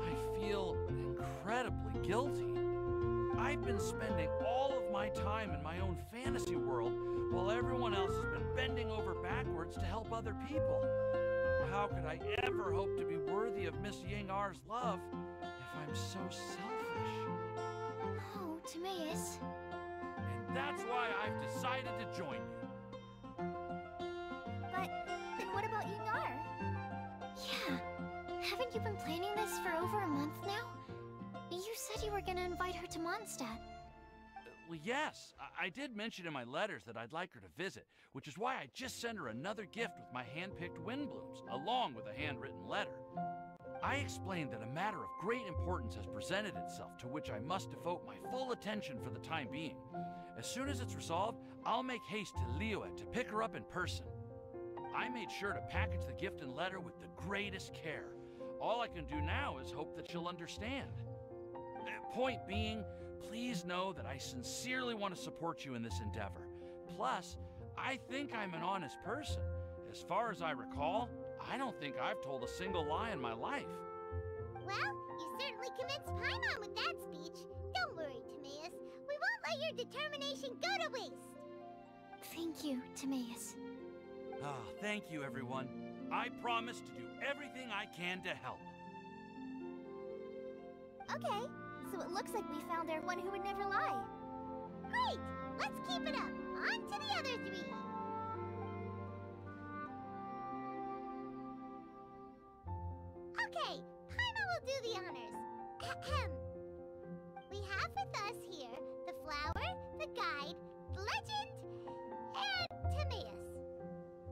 I feel incredibly guilty. I've been spending all of my time in my own fantasy world while everyone else has been bending over backwards to help other people. How could I ever hope to be worthy of Miss Ying-R's love if I'm so selfish? Oh, Timaeus. And that's why I've decided to join you. But then what about Ying-R? Yeah, Haven't you been planning this for over a month now? You said you were gonna invite her to Mondstadt. Well, yes. I did mention in my letters that I'd like her to visit, which is why I just sent her another gift with my hand-picked wind blooms, along with a handwritten letter. I explained that a matter of great importance has presented itself, to which I must devote my full attention for the time being. As soon as it's resolved, I'll make haste to Liyue to pick her up in person. I made sure to package the gift and letter with the greatest care. All I can do now is hope that she'll understand. Point being, please know that I sincerely want to support you in this endeavor. Plus, I think I'm an honest person. As far as I recall, I don't think I've told a single lie in my life. Well, you certainly convinced Paimon with that speech. Don't worry, Timaeus. We won't let your determination go to waste. Thank you, Timaeus. Ah, thank you, everyone. I promise to do everything I can to help. Okay, so it looks like we found our one who would never lie. Great! Let's keep it up. On to the other three. Okay, Paimon will do the honors. Ahem. We have with us here the flower, the guide, the legend, and Timaeus.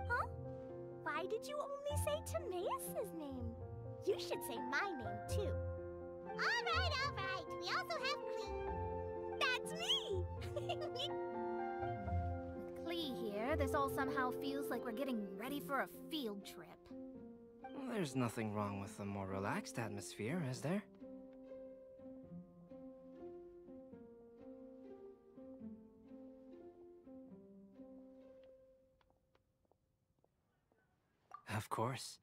Huh? Why did you only say Timaeus' name? You should say my name, too. All right. We also have Klee. That's me! With Klee here, this all somehow feels like we're getting ready for a field trip. There's nothing wrong with a more relaxed atmosphere, is there? Of course.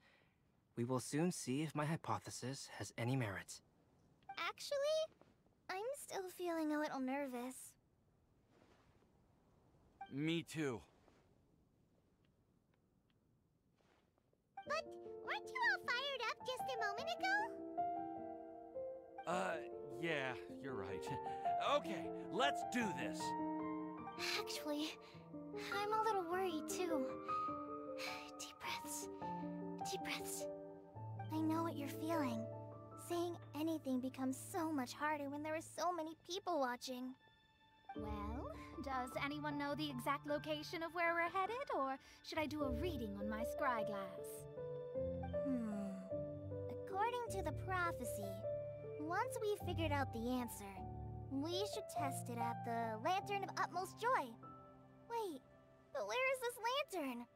We will soon see if my hypothesis has any merit. Actually, I'm still feeling a little nervous. Me too. But weren't you all fired up just a moment ago? Yeah, you're right. Okay, let's do this. Actually, I'm a little worried too. Deep breaths. Deep breaths. I know what you're feeling. Saying anything becomes so much harder when there are so many people watching. Well, does anyone know the exact location of where we're headed, or should I do a reading on my scryglass? According to the prophecy, once we've figured out the answer, we should test it at the Lantern of Utmost Joy. Wait, but where is this lantern?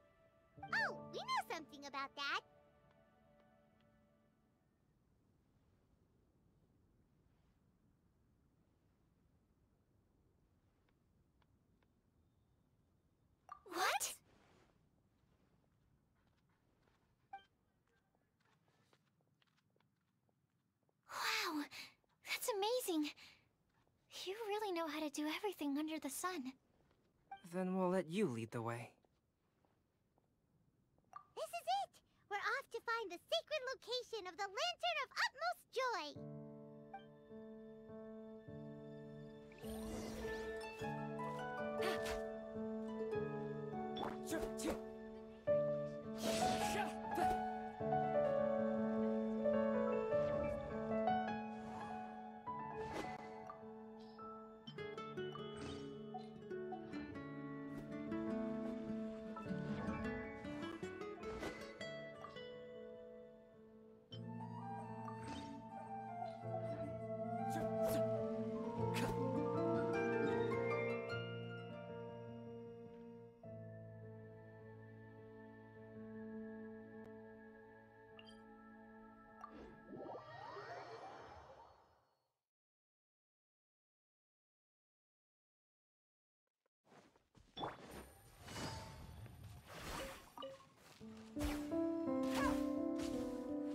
Oh, we know something about that. What? Wow, that's amazing. You really know how to do everything under the sun. Then we'll let you lead the way. This is it! We're off to find the sacred location of the Lantern of Utmost Joy!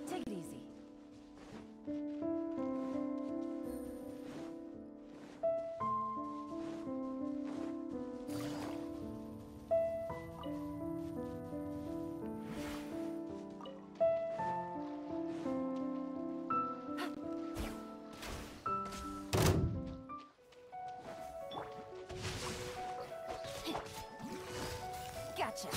Take it easy. Gotcha.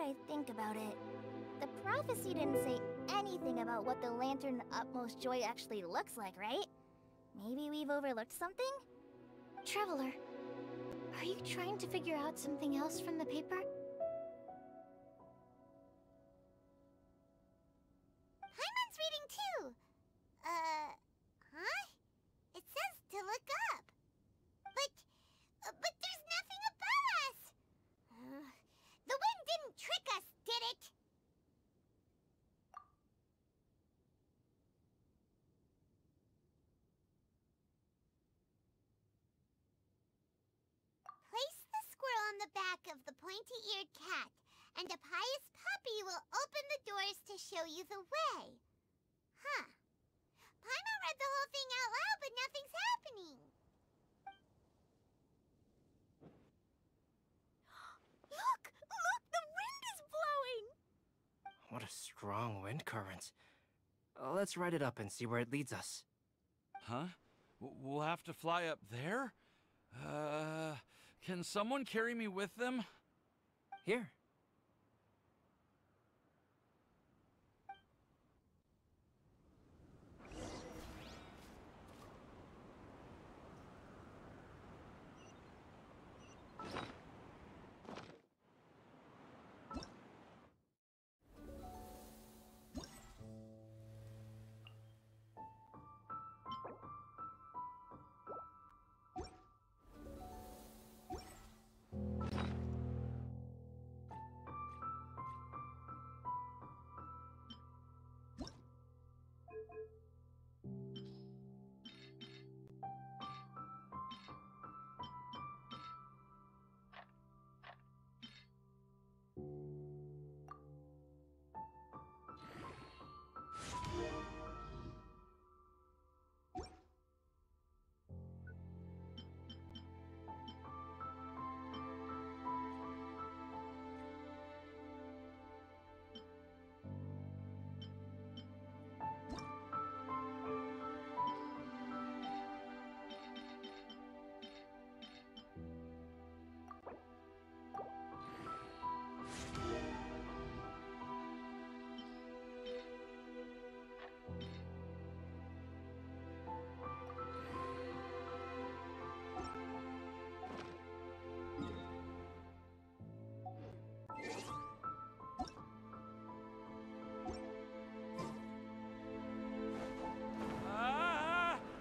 that I think about it, the prophecy didn't say anything about what the Lantern Utmost Joy actually looks like, right? Maybe we've overlooked something? Traveler, are you trying to figure out something else from the paper? Paimon's reading too. Huh? It says to look up. But there's nothing above us. The wind didn't trick us, did it? Place the squirrel on the back of the pointy-eared cat, and a pious puppy will open the doors to show you the way. Huh. Paimon read the whole thing out loud, but nothing's happening. Look! Look! The wind is blowing! What a strong wind current. Let's write it up and see where it leads us. Huh? We'll have to fly up there? Can someone carry me with them? Here.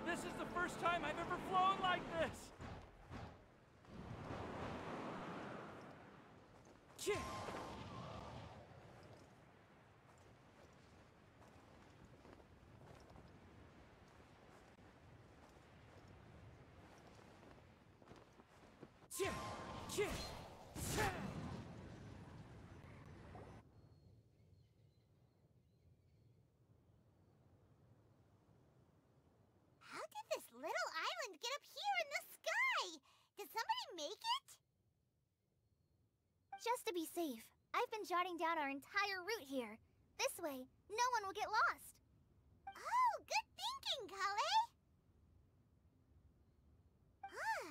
This is the first time I've ever flown like this! Yeah. Yeah. Yeah. Yeah. How did this little island get up here in the sky? Did somebody make it? Just to be safe, I've been jotting down our entire route here. This way, no one will get lost. Oh, good thinking, Kale! Huh.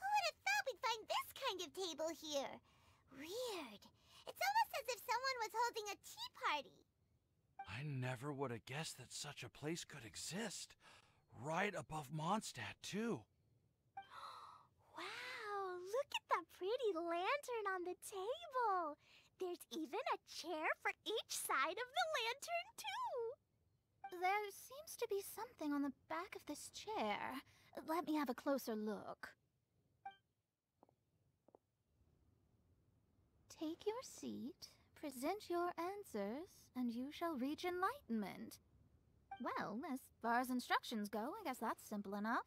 Who would have thought we'd find this kind of table here? Weird. It's almost as if someone was holding a tea party. I never would have guessed that such a place could exist. Right above Mondstadt, too. Wow, look at that pretty lantern on the table. There's even a chair for each side of the lantern, too. There seems to be something on the back of this chair. Let me have a closer look. Take your seat, present your answers, and you shall reach enlightenment. Well, as far as instructions go, I guess that's simple enough.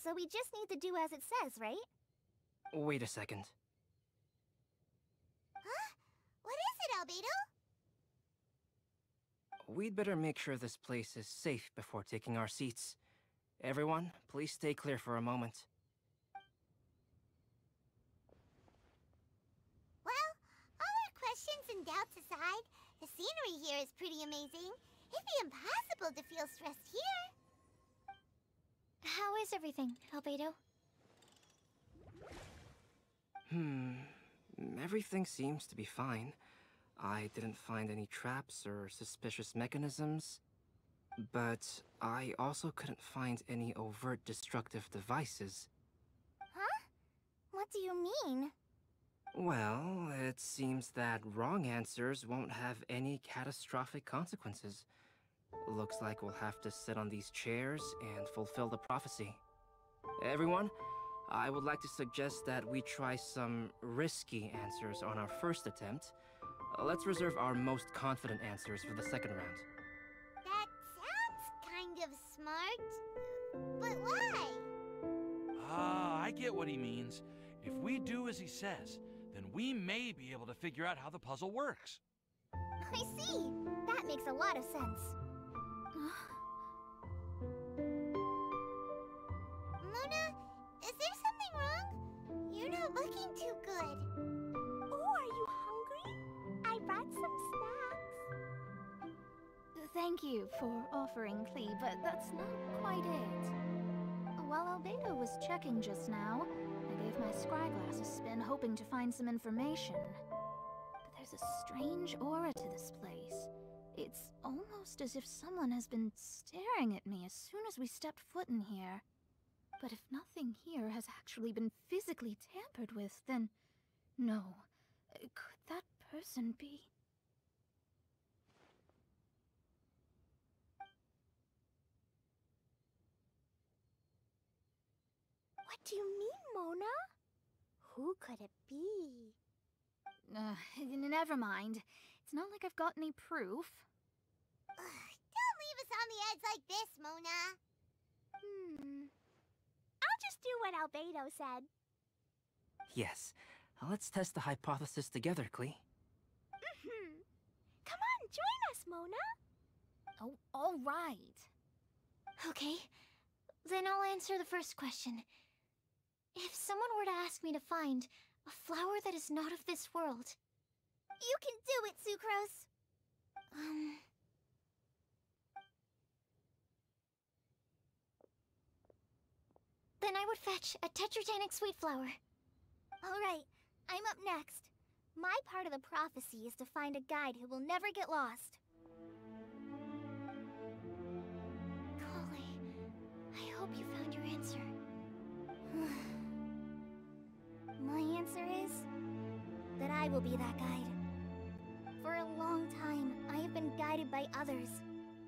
So we just need to do as it says, right? Wait a second. Huh? What is it, Albedo? We'd better make sure this place is safe before taking our seats. Everyone, please stay clear for a moment. Well, all our questions and doubts aside, the scenery here is pretty amazing. It'd be impossible to feel stressed here. How is everything, Albedo? Everything seems to be fine. I didn't find any traps or suspicious mechanisms. But I also couldn't find any overt destructive devices. Huh? What do you mean? Well, it seems that wrong answers won't have any catastrophic consequences. Looks like we'll have to sit on these chairs and fulfill the prophecy. Everyone, I would like to suggest that we try some risky answers on our first attempt. Let's reserve our most confident answers for the second round. That sounds kind of smart. But why? Ah, I get what he means. If we do as he says, then we may be able to figure out how the puzzle works. I see. That makes a lot of sense. Mona, is there something wrong? You're not looking too good. Oh, are you hungry? I brought some snacks. Thank you for offering, Klee, but that's not quite it. While Albedo was checking just now, I gave my scryglass a spin hoping to find some information. But there's a strange aura to this place. It's almost as if someone has been staring at me as soon as we stepped foot in here. But if nothing here has actually been physically tampered with, then no. Could that person be? What do you mean, Mona? Who could it be? Never mind. It's not like I've got any proof. Don't leave us on the edge like this, Mona. I'll just do what Albedo said. Yes, let's test the hypothesis together, Klee. Come on, join us, Mona. Oh, all right. Okay, then I'll answer the first question. If someone were to ask me to find a flower that is not of this world... You can do it, Sucrose! Then I would fetch a tetragenic sweet flower. Alright, I'm up next. My part of the prophecy is to find a guide who will never get lost. Golly, I hope you found your answer. My answer is that I will be that guide. For a long time, I have been guided by others.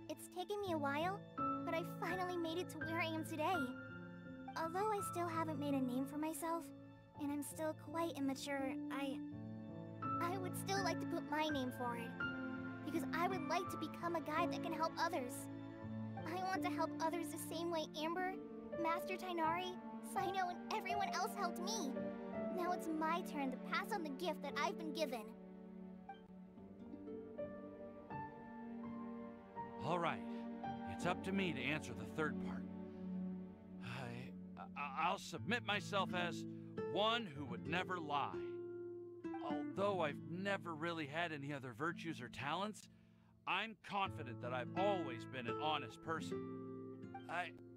It's taken me a while, but I finally made it to where I am today. Although I still haven't made a name for myself, and I'm still quite immature, I would still like to put my name for it. Because I would like to become a guide that can help others. I want to help others the same way Amber, Master Tainari, Sino, and everyone else helped me. Now it's my turn to pass on the gift that I've been given. All right, it's up to me to answer the third part. I'll submit myself as one who would never lie. Although I've never really had any other virtues or talents, I'm confident that I've always been an honest person.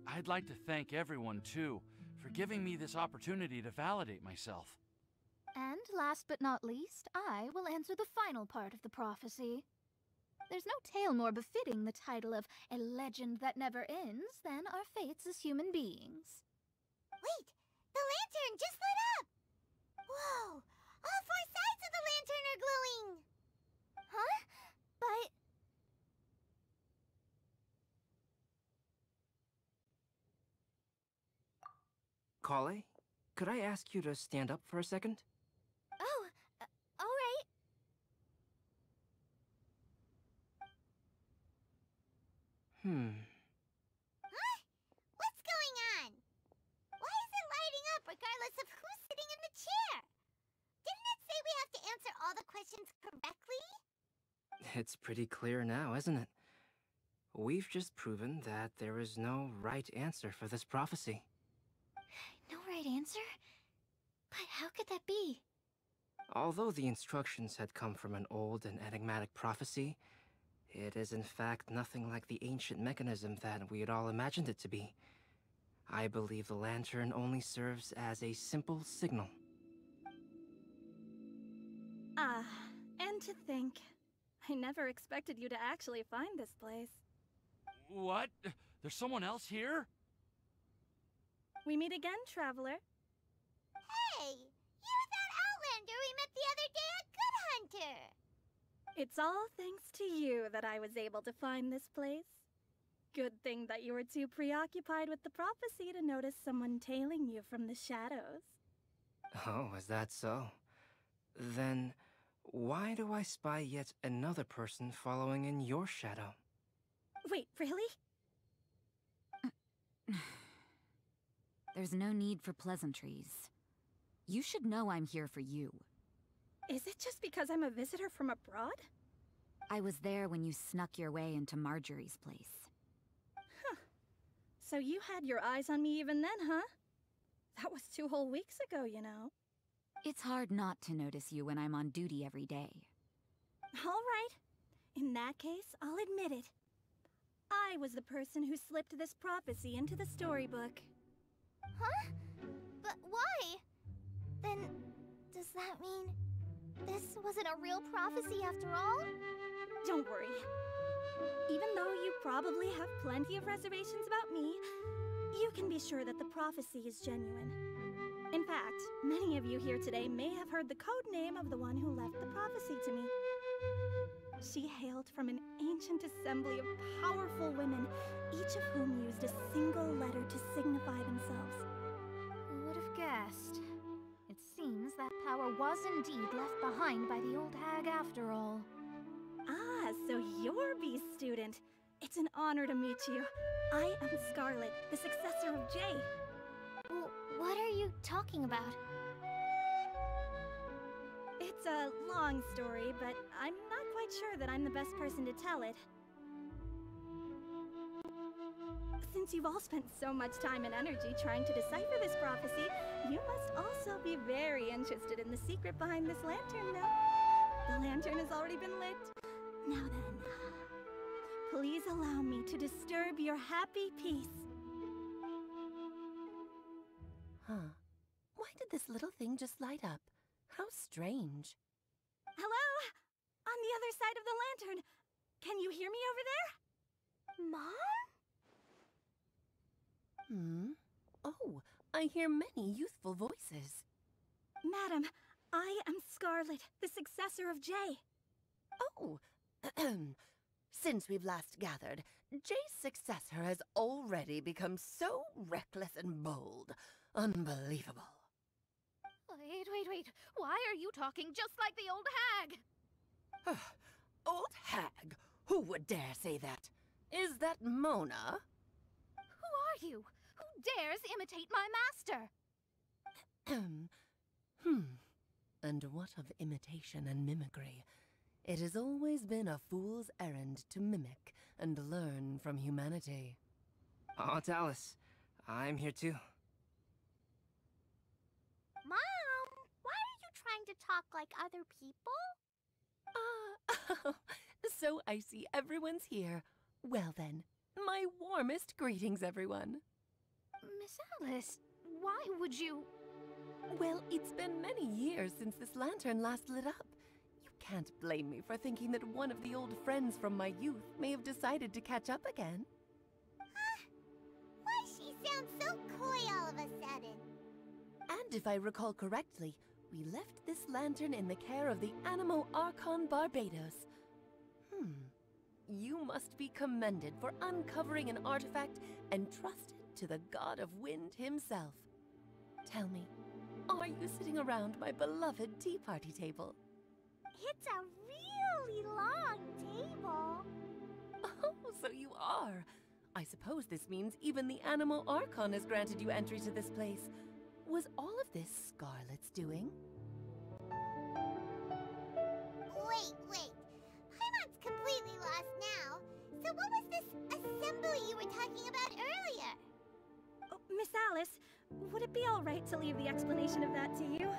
I'd like to thank everyone, too, for giving me this opportunity to validate myself. And last but not least, I will answer the final part of the prophecy. There's no tale more befitting the title of a legend that never ends than our fates as human beings. Wait! The lantern just lit up! Whoa! All four sides of the lantern are glowing! Huh? But... Kale, could I ask you to stand up for a second? Oh, alright. Huh? What's going on? Why is it lighting up regardless of who's sitting in the chair? Didn't it say we have to answer all the questions correctly? It's pretty clear now, isn't it? We've just proven that there is no right answer for this prophecy. No right answer? But how could that be? Although the instructions had come from an old and enigmatic prophecy, it is in fact nothing like the ancient mechanism that we had all imagined it to be. I believe the lantern only serves as a simple signal. And to think, I never expected you to actually find this place. What? There's someone else here? We meet again, traveler. Hey! You're that Outlander we met the other day at Good Hunter! It's all thanks to you that I was able to find this place. Good thing that you were too preoccupied with the prophecy to notice someone tailing you from the shadows. Oh, is that so? Then, why do I spy yet another person following in your shadow? Wait, really? There's no need for pleasantries. You should know I'm here for you. Is it just because I'm a visitor from abroad? I was there when you snuck your way into Marjorie's place. Huh. So you had your eyes on me even then, huh? That was 2 whole weeks ago, you know. It's hard not to notice you when I'm on duty every day. All right. In that case, I'll admit it. I was the person who slipped this prophecy into the storybook. Huh? But why? Then, does that mean this wasn't a real prophecy after all? Don't worry. Even though you probably have plenty of reservations about me, you can be sure that the prophecy is genuine. In fact, many of you here today may have heard the code name of the one who left the prophecy to me. She hailed from an ancient assembly of powerful women, each of whom used a single letter to signify themselves. Who would have guessed? It seems that power was indeed left behind by the old hag after all. Ah, so you're B's student. It's an honor to meet you. I am Scarlet, the successor of Jay. What are you talking about? It's a long story, but I'm not quite sure that I'm the best person to tell it. Since you've all spent so much time and energy trying to decipher this prophecy, you must also be very interested in the secret behind this lantern now. The lantern has already been lit. Now then, please allow me to disturb your happy peace. Huh. Why did this little thing just light up? How strange. Hello? On the other side of the lantern. Can you hear me over there? Mom? Oh, I hear many youthful voices. Madam, I am Scarlet, the successor of Jay. Oh, since we've last gathered, Jay's successor has already become so reckless and bold. Unbelievable. Wait. Why are you talking just like the old hag? Old hag? Who would dare say that? Is that Mona? Who are you? Who dares imitate my master? And what of imitation and mimicry? It has always been a fool's errand to mimic and learn from humanity. Oh, Dallas, I'm here too. Mom, why are you trying to talk like other people? So I see everyone's here. Well then, my warmest greetings, everyone. Miss Alice, why would you... Well, it's been many years since this lantern last lit up. You can't blame me for thinking that one of the old friends from my youth may have decided to catch up again. Why she sounds so coy all of a sudden? And if I recall correctly, we left this lantern in the care of the Animo Archon Barbados. You must be commended for uncovering an artifact entrusted to the god of wind himself. Tell me, are you sitting around my beloved tea party table? It's a really long table. Oh, so you are. I suppose this means even the Animo Archon has granted you entry to this place. Was all of this Scarlet's doing? Wait. Paimon's completely lost now. So what was this assembly you were talking about earlier? Oh, Miss Alice, would it be all right to leave the explanation of that to you?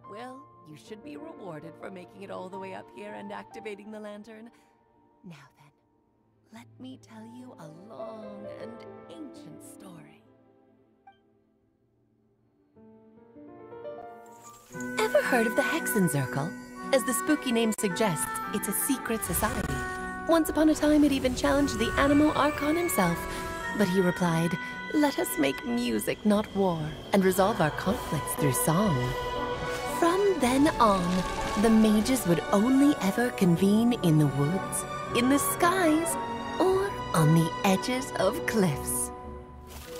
Well, you should be rewarded for making it all the way up here and activating the lantern. Now then, let me tell you a long and ancient story. ever heard of the Hexenzirkel? As the spooky name suggests, it's a secret society. Once upon a time, it even challenged the Animal Archon himself. But he replied, "Let us make music, not war, and resolve our conflicts through song." From then on, the mages would only ever convene in the woods, in the skies, or on the edges of cliffs.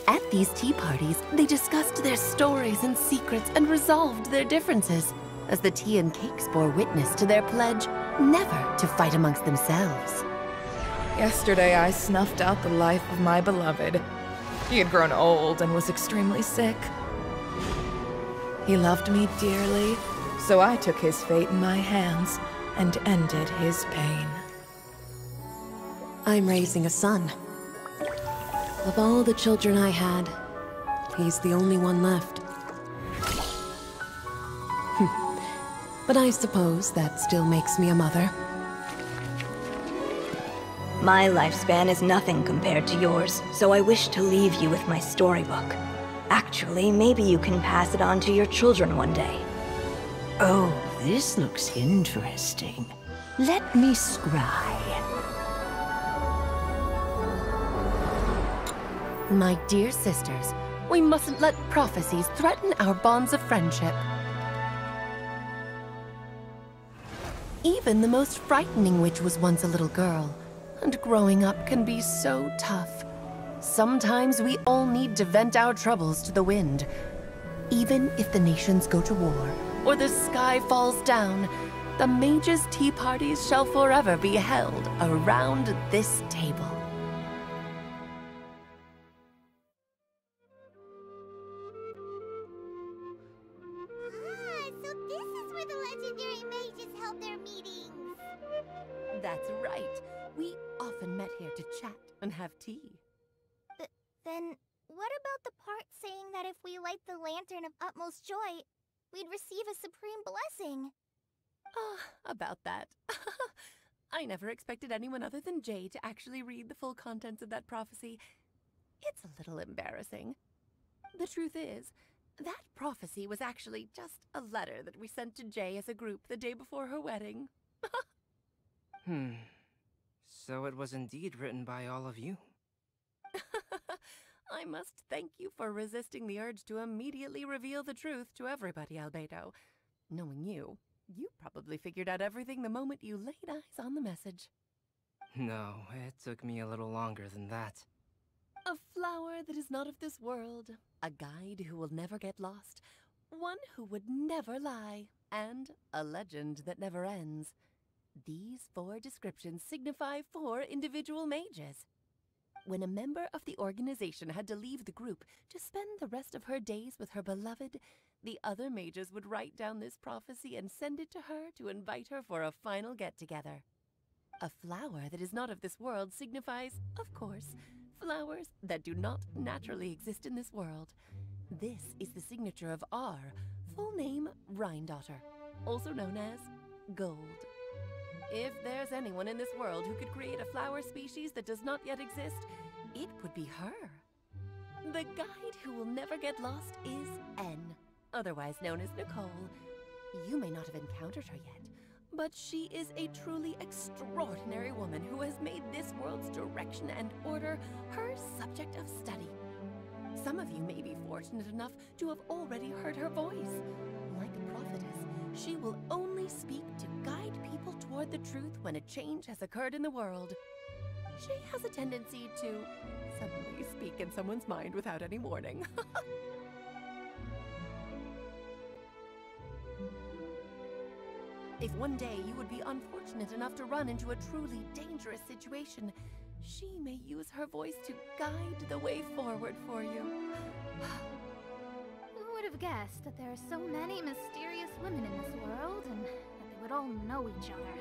At these tea parties, they discussed their stories and secrets and resolved their differences, as the tea and cakes bore witness to their pledge never to fight amongst themselves. Yesterday I snuffed out the life of my beloved. He had grown old and was extremely sick. He loved me dearly, so I took his fate in my hands and ended his pain. I'm raising a son. Of all the children I had, he's the only one left. But I suppose that still makes me a mother. My lifespan is nothing compared to yours, so I wish to leave you with my storybook. Actually, maybe you can pass it on to your children one day. Oh, this looks interesting. Let me scry. My dear sisters, we mustn't let prophecies threaten our bonds of friendship. Even the most frightening witch was once a little girl, and growing up can be so tough. Sometimes we all need to vent our troubles to the wind. Even if the nations go to war, or the sky falls down, the mages' tea parties shall forever be held around this table. So this is where the legendary mages held their meetings. That's right. We often met here to chat and have tea. Then, what about the part saying that if we light the lantern of utmost joy, we'd receive a supreme blessing? About that. I never expected anyone other than Jay to actually read the full contents of that prophecy. It's a little embarrassing. The truth is, that prophecy was actually just a letter that we sent to Jay as a group the day before her wedding. So it was indeed written by all of you. I must thank you for resisting the urge to immediately reveal the truth to everybody, Albedo. Knowing you, you probably figured out everything the moment you laid eyes on the message. No, it took me a little longer than that. A flower that is not of this world, a guide who will never get lost, one who would never lie, and a legend that never ends. These 4 descriptions signify 4 individual mages. When a member of the organization had to leave the group to spend the rest of her days with her beloved, the other mages would write down this prophecy and send it to her to invite her for a final get-together. A flower that is not of this world signifies, of course, flowers that do not naturally exist in this world. This is the signature of our full name, Rhindaughter, also known as Gold. If there's anyone in this world who could create a flower species that does not yet exist, it would be her. The guide who will never get lost is N, otherwise known as Nicole. You may not have encountered her yet, but she is a truly extraordinary woman who has made this world's direction and order her subject of study. Some of you may be fortunate enough to have already heard her voice. Like a prophetess, she will only speak to guide people toward the truth when a change has occurred in the world. She has a tendency to suddenly speak in someone's mind without any warning. If one day you would be unfortunate enough to run into a truly dangerous situation, she may use her voice to guide the way forward for you. Who would have guessed that there are so many mysterious women in this world, and that they would all know each other?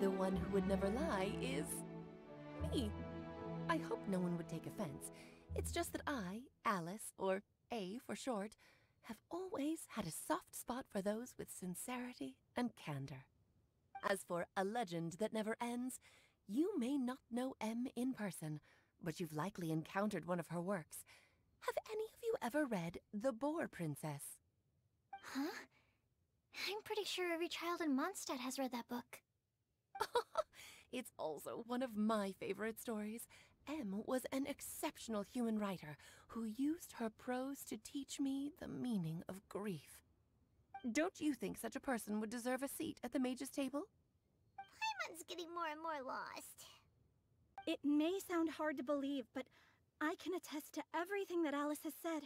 The one who would never lie is me. I hope no one would take offense. It's just that I, Alice, or A for short, have always had a soft spot for those with sincerity and candor. As for a legend that never ends, you may not know M in person, but you've likely encountered one of her works. Have any of you ever read The Boar Princess? Huh? I'm pretty sure every child in Mondstadt has read that book. It's also one of my favorite stories. Em was an exceptional human writer who used her prose to teach me the meaning of grief. Don't you think such a person would deserve a seat at the mage's table? Paimon's getting more and more lost. It may sound hard to believe, but I can attest to everything that Alice has said.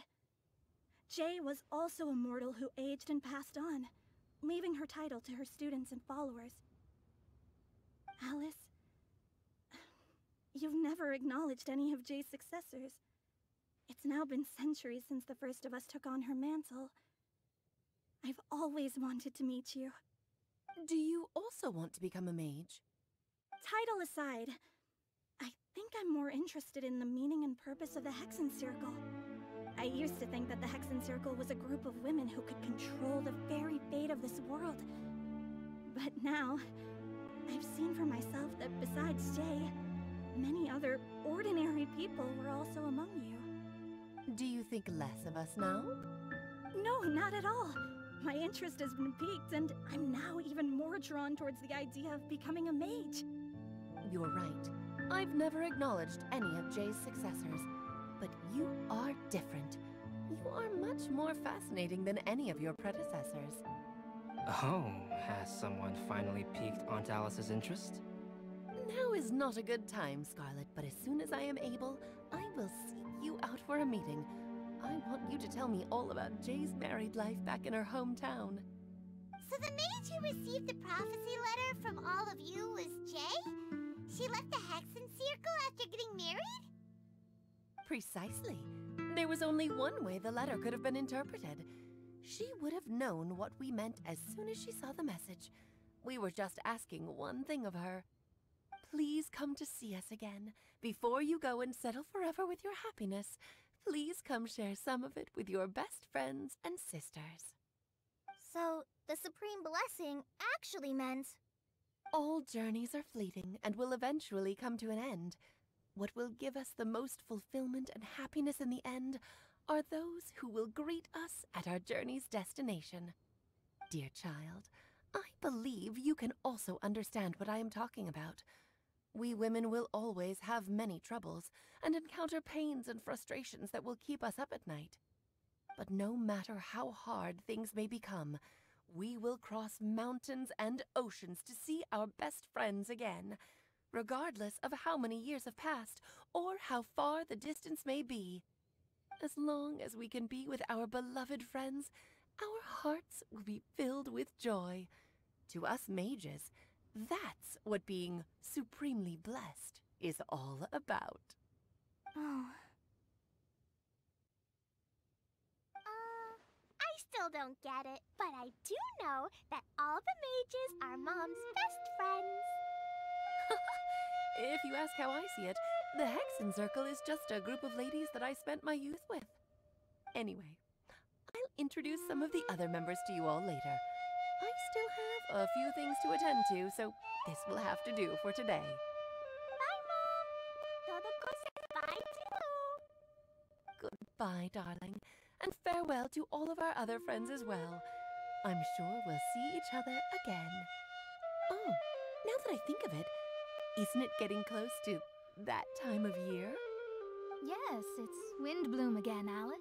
Jay was also a mortal who aged and passed on, leaving her title to her students and followers. Alice, you've never acknowledged any of Jay's successors. It's now been centuries since the first of us took on her mantle. I've always wanted to meet you. Do you also want to become a mage? Title aside, I think I'm more interested in the meaning and purpose of the Hexen Circle. I used to think that the Hexen Circle was a group of women who could control the very fate of this world. But now, I've seen for myself that besides Jay, many other ordinary people were also among you. Do you think less of us now? No, not at all. My interest has been piqued, and I'm now even more drawn towards the idea of becoming a mage. You're right. I've never acknowledged any of Jay's successors, but you are different. You are much more fascinating than any of your predecessors. Oh, has someone finally piqued Aunt Alice's interest? Now is not a good time, Scarlet, but as soon as I am able, I will seek you out for a meeting. I want you to tell me all about Jay's married life back in her hometown. So the mage who received the prophecy letter from all of you was Jay? She left the Hexen Circle after getting married? Precisely. There was only one way the letter could have been interpreted. She would have known what we meant as soon as she saw the message. We were just asking one thing of her. Please come to see us again. Before you go and settle forever with your happiness, please come share some of it with your best friends and sisters. So, the Supreme Blessing actually meant... All journeys are fleeting and will eventually come to an end. What will give us the most fulfillment and happiness in the end are those who will greet us at our journey's destination. Dear child, I believe you can also understand what I am talking about. We women will always have many troubles and encounter pains and frustrations that will keep us up at night. But no matter how hard things may become, we will cross mountains and oceans to see our best friends again, regardless of how many years have passed or how far the distance may be. As long as we can be with our beloved friends, our hearts will be filled with joy. To us mages, that's what being supremely blessed is all about. Oh. I still don't get it, but I do know that all the mages are Mom's best friends. If you ask how I see it, the Hexen Circle is just a group of ladies that I spent my youth with. Anyway, I'll introduce some of the other members to you all later. I still have a few things to attend to, so this will have to do for today. Bye, Mom. Todoko says bye, too. Goodbye, darling, and farewell to all of our other friends as well. I'm sure we'll see each other again. Oh, now that I think of it, isn't it getting close to that time of year? Yes, it's Windbloom again, Alice.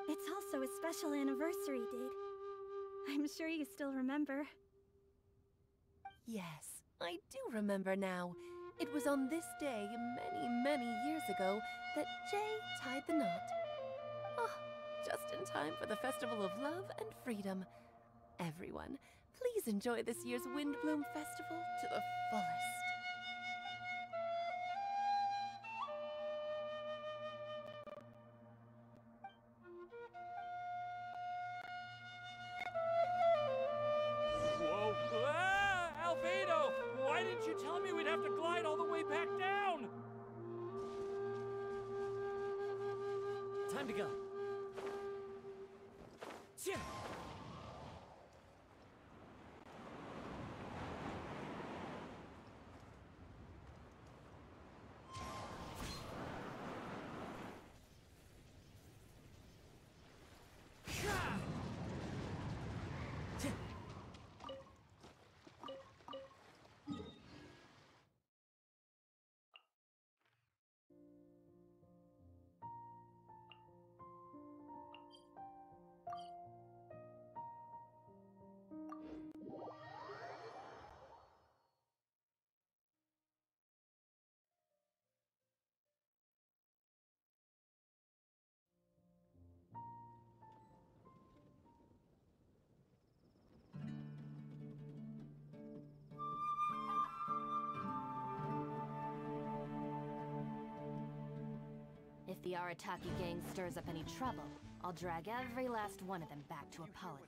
It's also a special anniversary date. I'm sure you still remember. Yes, I do remember now. It was on this day many years ago that Jay tied the knot. Oh, just in time for the Festival of Love and Freedom. Everyone, please enjoy this year's Windbloom Festival to the fullest. Whoa! Ah! Albedo! Why didn't you tell me we'd have to glide all the way back down? Time to go. Yeah. If the Arataki gang stirs up any trouble, I'll drag every last one of them back to Apollo.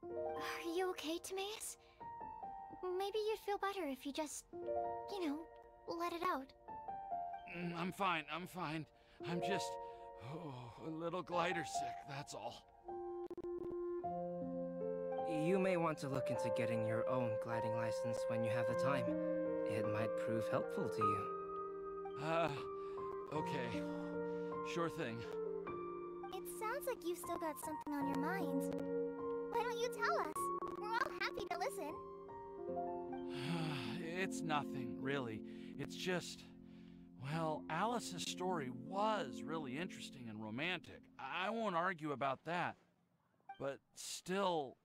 Are you okay, Timaeus? Maybe you'd feel better if you just, you know, let it out. I'm fine, I'm fine. I'm just a little glider sick, that's all. You may want to look into getting your own gliding license when you have the time. It might prove helpful to you. Okay. Sure thing. It sounds like you've still got something on your mind. Why don't you tell us? We're all happy to listen. It's nothing, really. It's just... Well, Alice's story was really interesting and romantic. I won't argue about that. But still,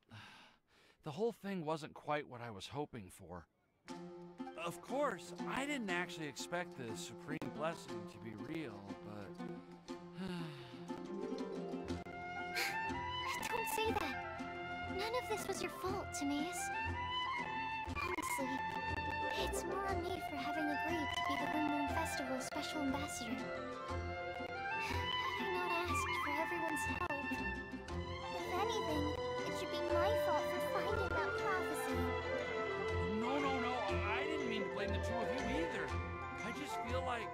the whole thing wasn't quite what I was hoping for. Of course, I didn't actually expect the Supreme Blessing to be real, but... Don't say that. None of this was your fault, Timaeus. Honestly, it's more on me for having agreed to be the Windbloom Festival's special ambassador. Had I not asked for everyone's help, if anything, it should be my fault for finding that prophecy. No, I didn't mean to blame the two of you either. I just feel like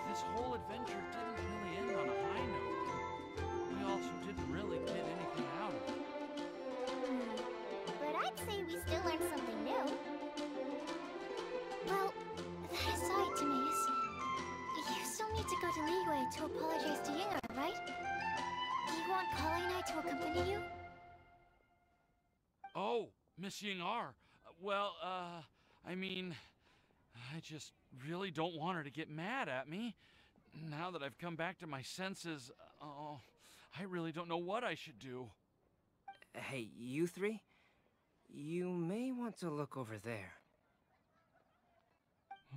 this whole adventure didn't really end on a high note. We also didn't really get anything out of it. But I'd say we still learned something new. Well, that aside, Timaeus, you still need to go to Liyue to apologize to Yingar, right? Do you want Kali and I to accompany you? Oh, Miss Yingar. Well, I mean, I just really don't want her to get mad at me. Now that I've come back to my senses, oh, I really don't know what I should do. Hey, you three? You may want to look over there.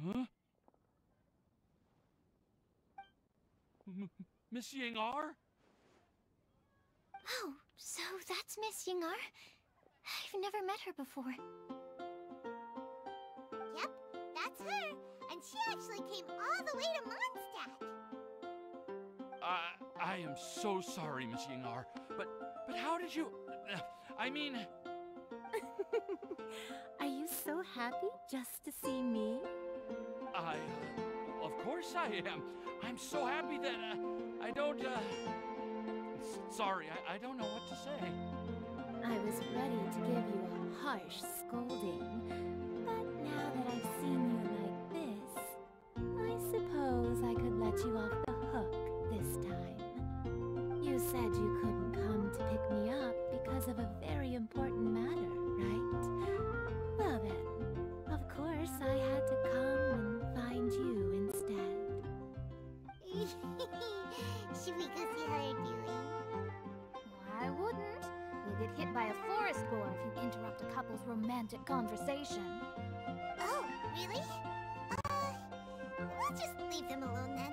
Huh? Miss Yingar? Oh, so that's Miss Yingar? I've never met her before. Yep, that's her. And she actually came all the way to Mondstadt. I am so sorry, Miss Yingar, but how did you... I mean... Are you so happy just to see me? Of course I am. I'm so happy that, I don't, sorry, I don't know what to say. I was ready to give you a harsh scolding, but now that I've seen you like this, I suppose I could let you off the hook this time. You said you couldn't come to pick me up because of a very important matter, right? Well then, of course I had to come and find you instead. Should we go see how they're doing? I wouldn't. You'll get hit by a forest boar if you interrupt a couple's romantic conversation. Oh, really? We'll just leave them alone then.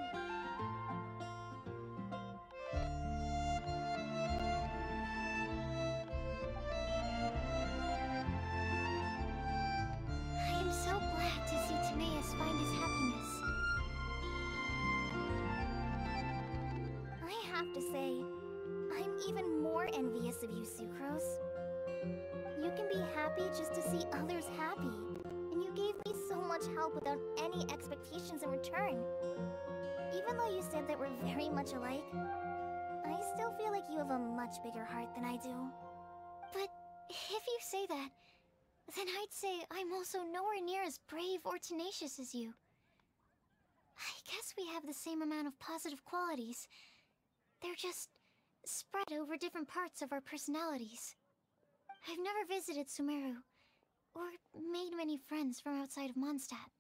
I am so glad to see Timaeus find his happiness. I have to say, I'm even more envious of you, Sucrose. You can be happy just to see others happy, and you gave me so much help without any expectations in return. Even though you said that we're very much alike, I still feel like you have a much bigger heart than I do. But if you say that, then I'd say I'm also nowhere near as brave or tenacious as you. I guess we have the same amount of positive qualities. They're just spread over different parts of our personalities. I've never visited Sumeru, or made many friends from outside of Mondstadt.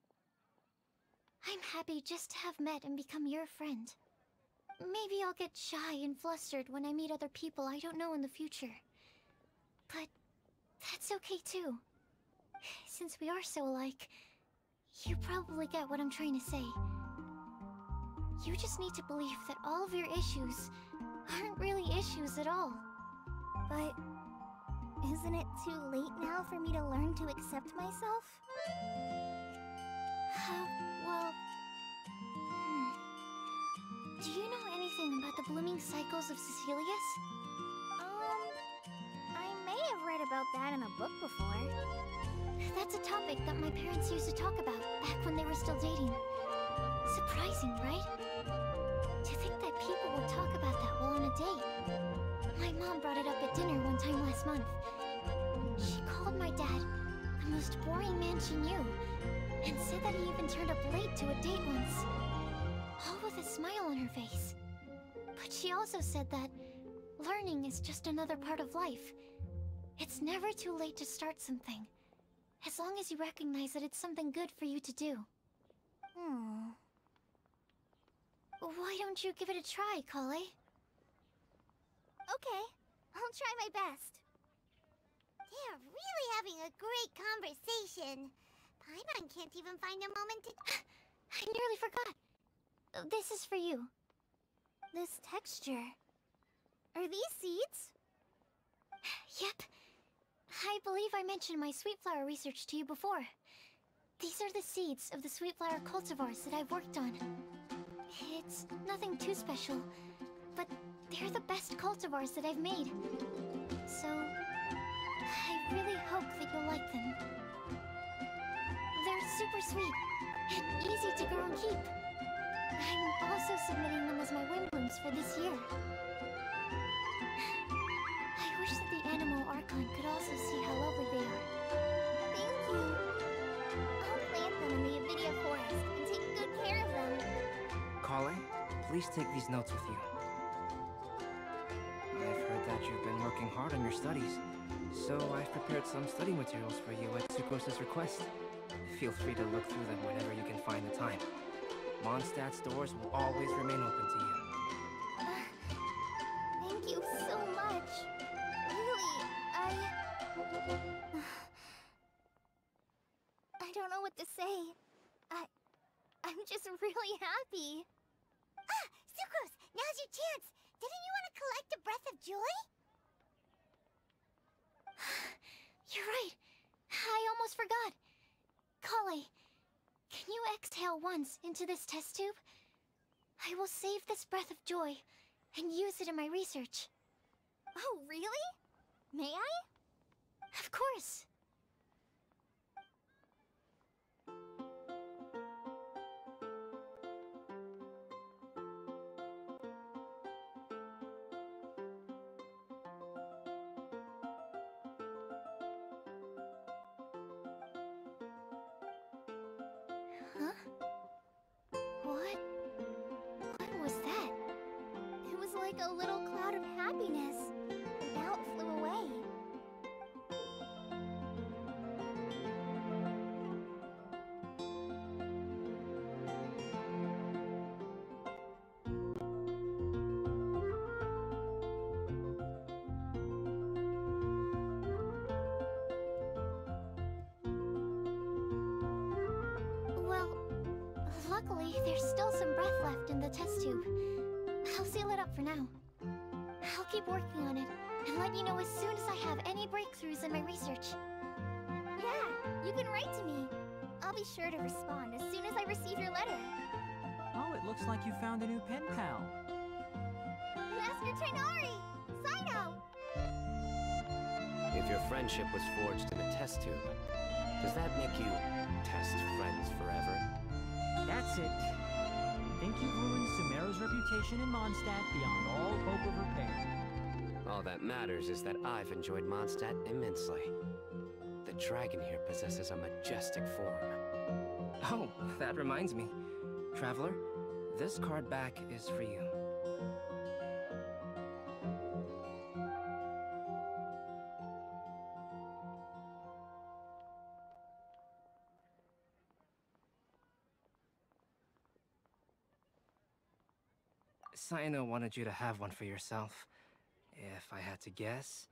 I'm happy just to have met and become your friend. Maybe I'll get shy and flustered when I meet other people I don't know in the future. But that's okay too. Since we are so alike, you probably get what I'm trying to say. You just need to believe that all of your issues aren't really issues at all. But isn't it too late now for me to learn to accept myself? Well... Do you know anything about the blooming cycles of Cecilius? I may have read about that in a book before. That's a topic that my parents used to talk about back when they were still dating. Surprising, right? To think that people would talk about that while on a date. My mom brought it up at dinner one time last month. She called my dad the most boring man she knew, and said that he even turned up late to a date once. All with a smile on her face. But she also said that learning is just another part of life. It's never too late to start something, as long as you recognize that it's something good for you to do. Why don't you give it a try, Kale? Okay, I'll try my best. They're really having a great conversation. Paimon can't even find a moment to... I nearly forgot. This is for you. This texture... Are these seeds? Yep. I believe I mentioned my sweet flower research to you before. These are the seeds of the sweet flower cultivars that I've worked on. It's nothing too special, but they're the best cultivars that I've made. So, I really hope that you'll like them. They're super sweet and easy to grow and keep. I'm also submitting them as my wind blooms for this year. I wish that the Animal Archon could also see how lovely they are. Thank you. I'll plant them in the Avidia forest and take good care of them. Kale, please take these notes with you. I've heard that you've been working hard on your studies, so I've prepared some study materials for you at Sucrose's request. Feel free to look through them whenever you can find the time. Mondstadt's doors will always remain open to you. Thank you so much. Really, I don't know what to say. I'm just really happy. Ah! Sucrose! Now's your chance! Didn't you want to collect a breath of joy? You're right. I almost forgot. Kale, can you exhale once into this test tube? I will save this breath of joy and use it in my research. Oh, really? May I? Of course. Huh? What was that? It was like a little cloud of happiness. Now it flew away. Well, luckily, there's still some breath left in the test tube. I'll seal it up for now. I'll keep working on it, and let you know as soon as I have any breakthroughs in my research. Yeah, you can write to me. I'll be sure to respond as soon as I receive your letter. Oh, it looks like you found a new pen pal. Master Tainari! Saito! If your friendship was forged in a test tube, does that make you test friends forever? That's it. Think you've ruined Sumeru's reputation in Mondstadt beyond all hope of repair. All that matters is that I've enjoyed Mondstadt immensely. The dragon here possesses a majestic form. Oh, that reminds me. Traveler, this card back is for you. Saino wanted you to have one for yourself. If I had to guess,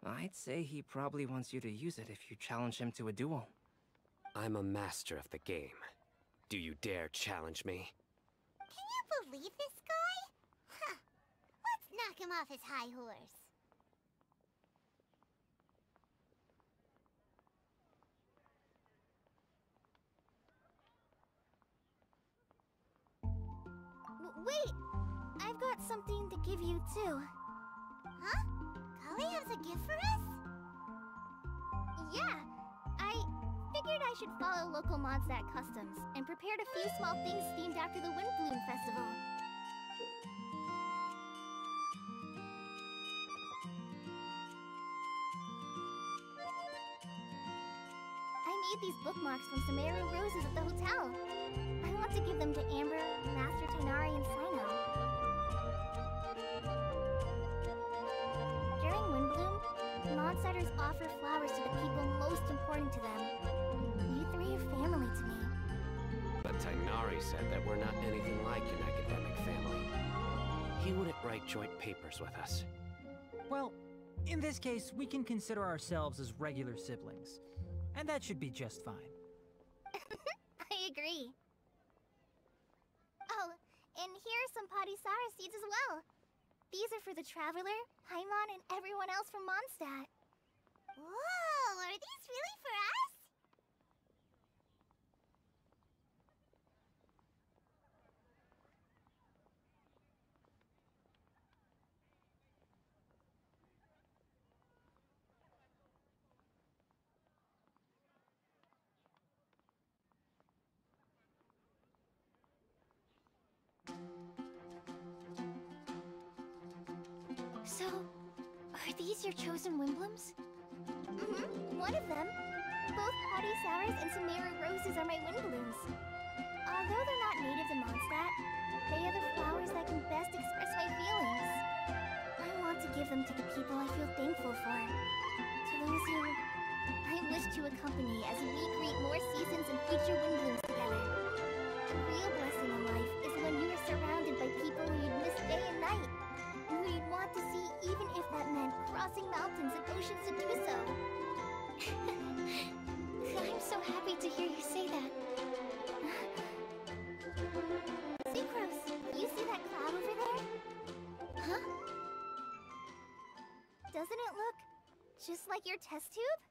I'd say he probably wants you to use it if you challenge him to a duel. I'm a master of the game. Do you dare challenge me? Can you believe this guy? Huh. Let's knock him off his high horse. I've got something to give you too. Huh? Kali has a gift for us? Yeah, I figured I should follow local Mondstadt customs and prepared a few small things themed after the Windbloom Festival. I made these bookmarks from some Eru roses at the hotel. I want to give them to Amber, Master Tainari, and Sino. During Windbloom, Mondstadters offer flowers to the people most important to them. You three are family to me. But Tainari said that we're not anything like an academic family. He wouldn't write joint papers with us. Well, in this case, we can consider ourselves as regular siblings. And that should be just fine. I agree. Oh, and here are some Padisara seeds as well. These are for the Traveler, Paimon, and everyone else from Mondstadt. Whoa, are these really for us? So, are these your chosen Windblooms? Mm-hmm, one of them. Both Padisauras and Sumeru roses are my Windblooms. Although they're not native to Mondstadt, they are the flowers that can best express my feelings. I want to give them to the people I feel thankful for. To those who I wish to accompany as we greet more seasons and future Windblooms together. The real blessing in life is when you are surrounded by people who you'd miss day and night, who you'd want to see even if that meant crossing mountains and oceans to do so. I'm so happy to hear you say that. Sucrose, you see that cloud over there? Huh? Doesn't it look just like your test tube?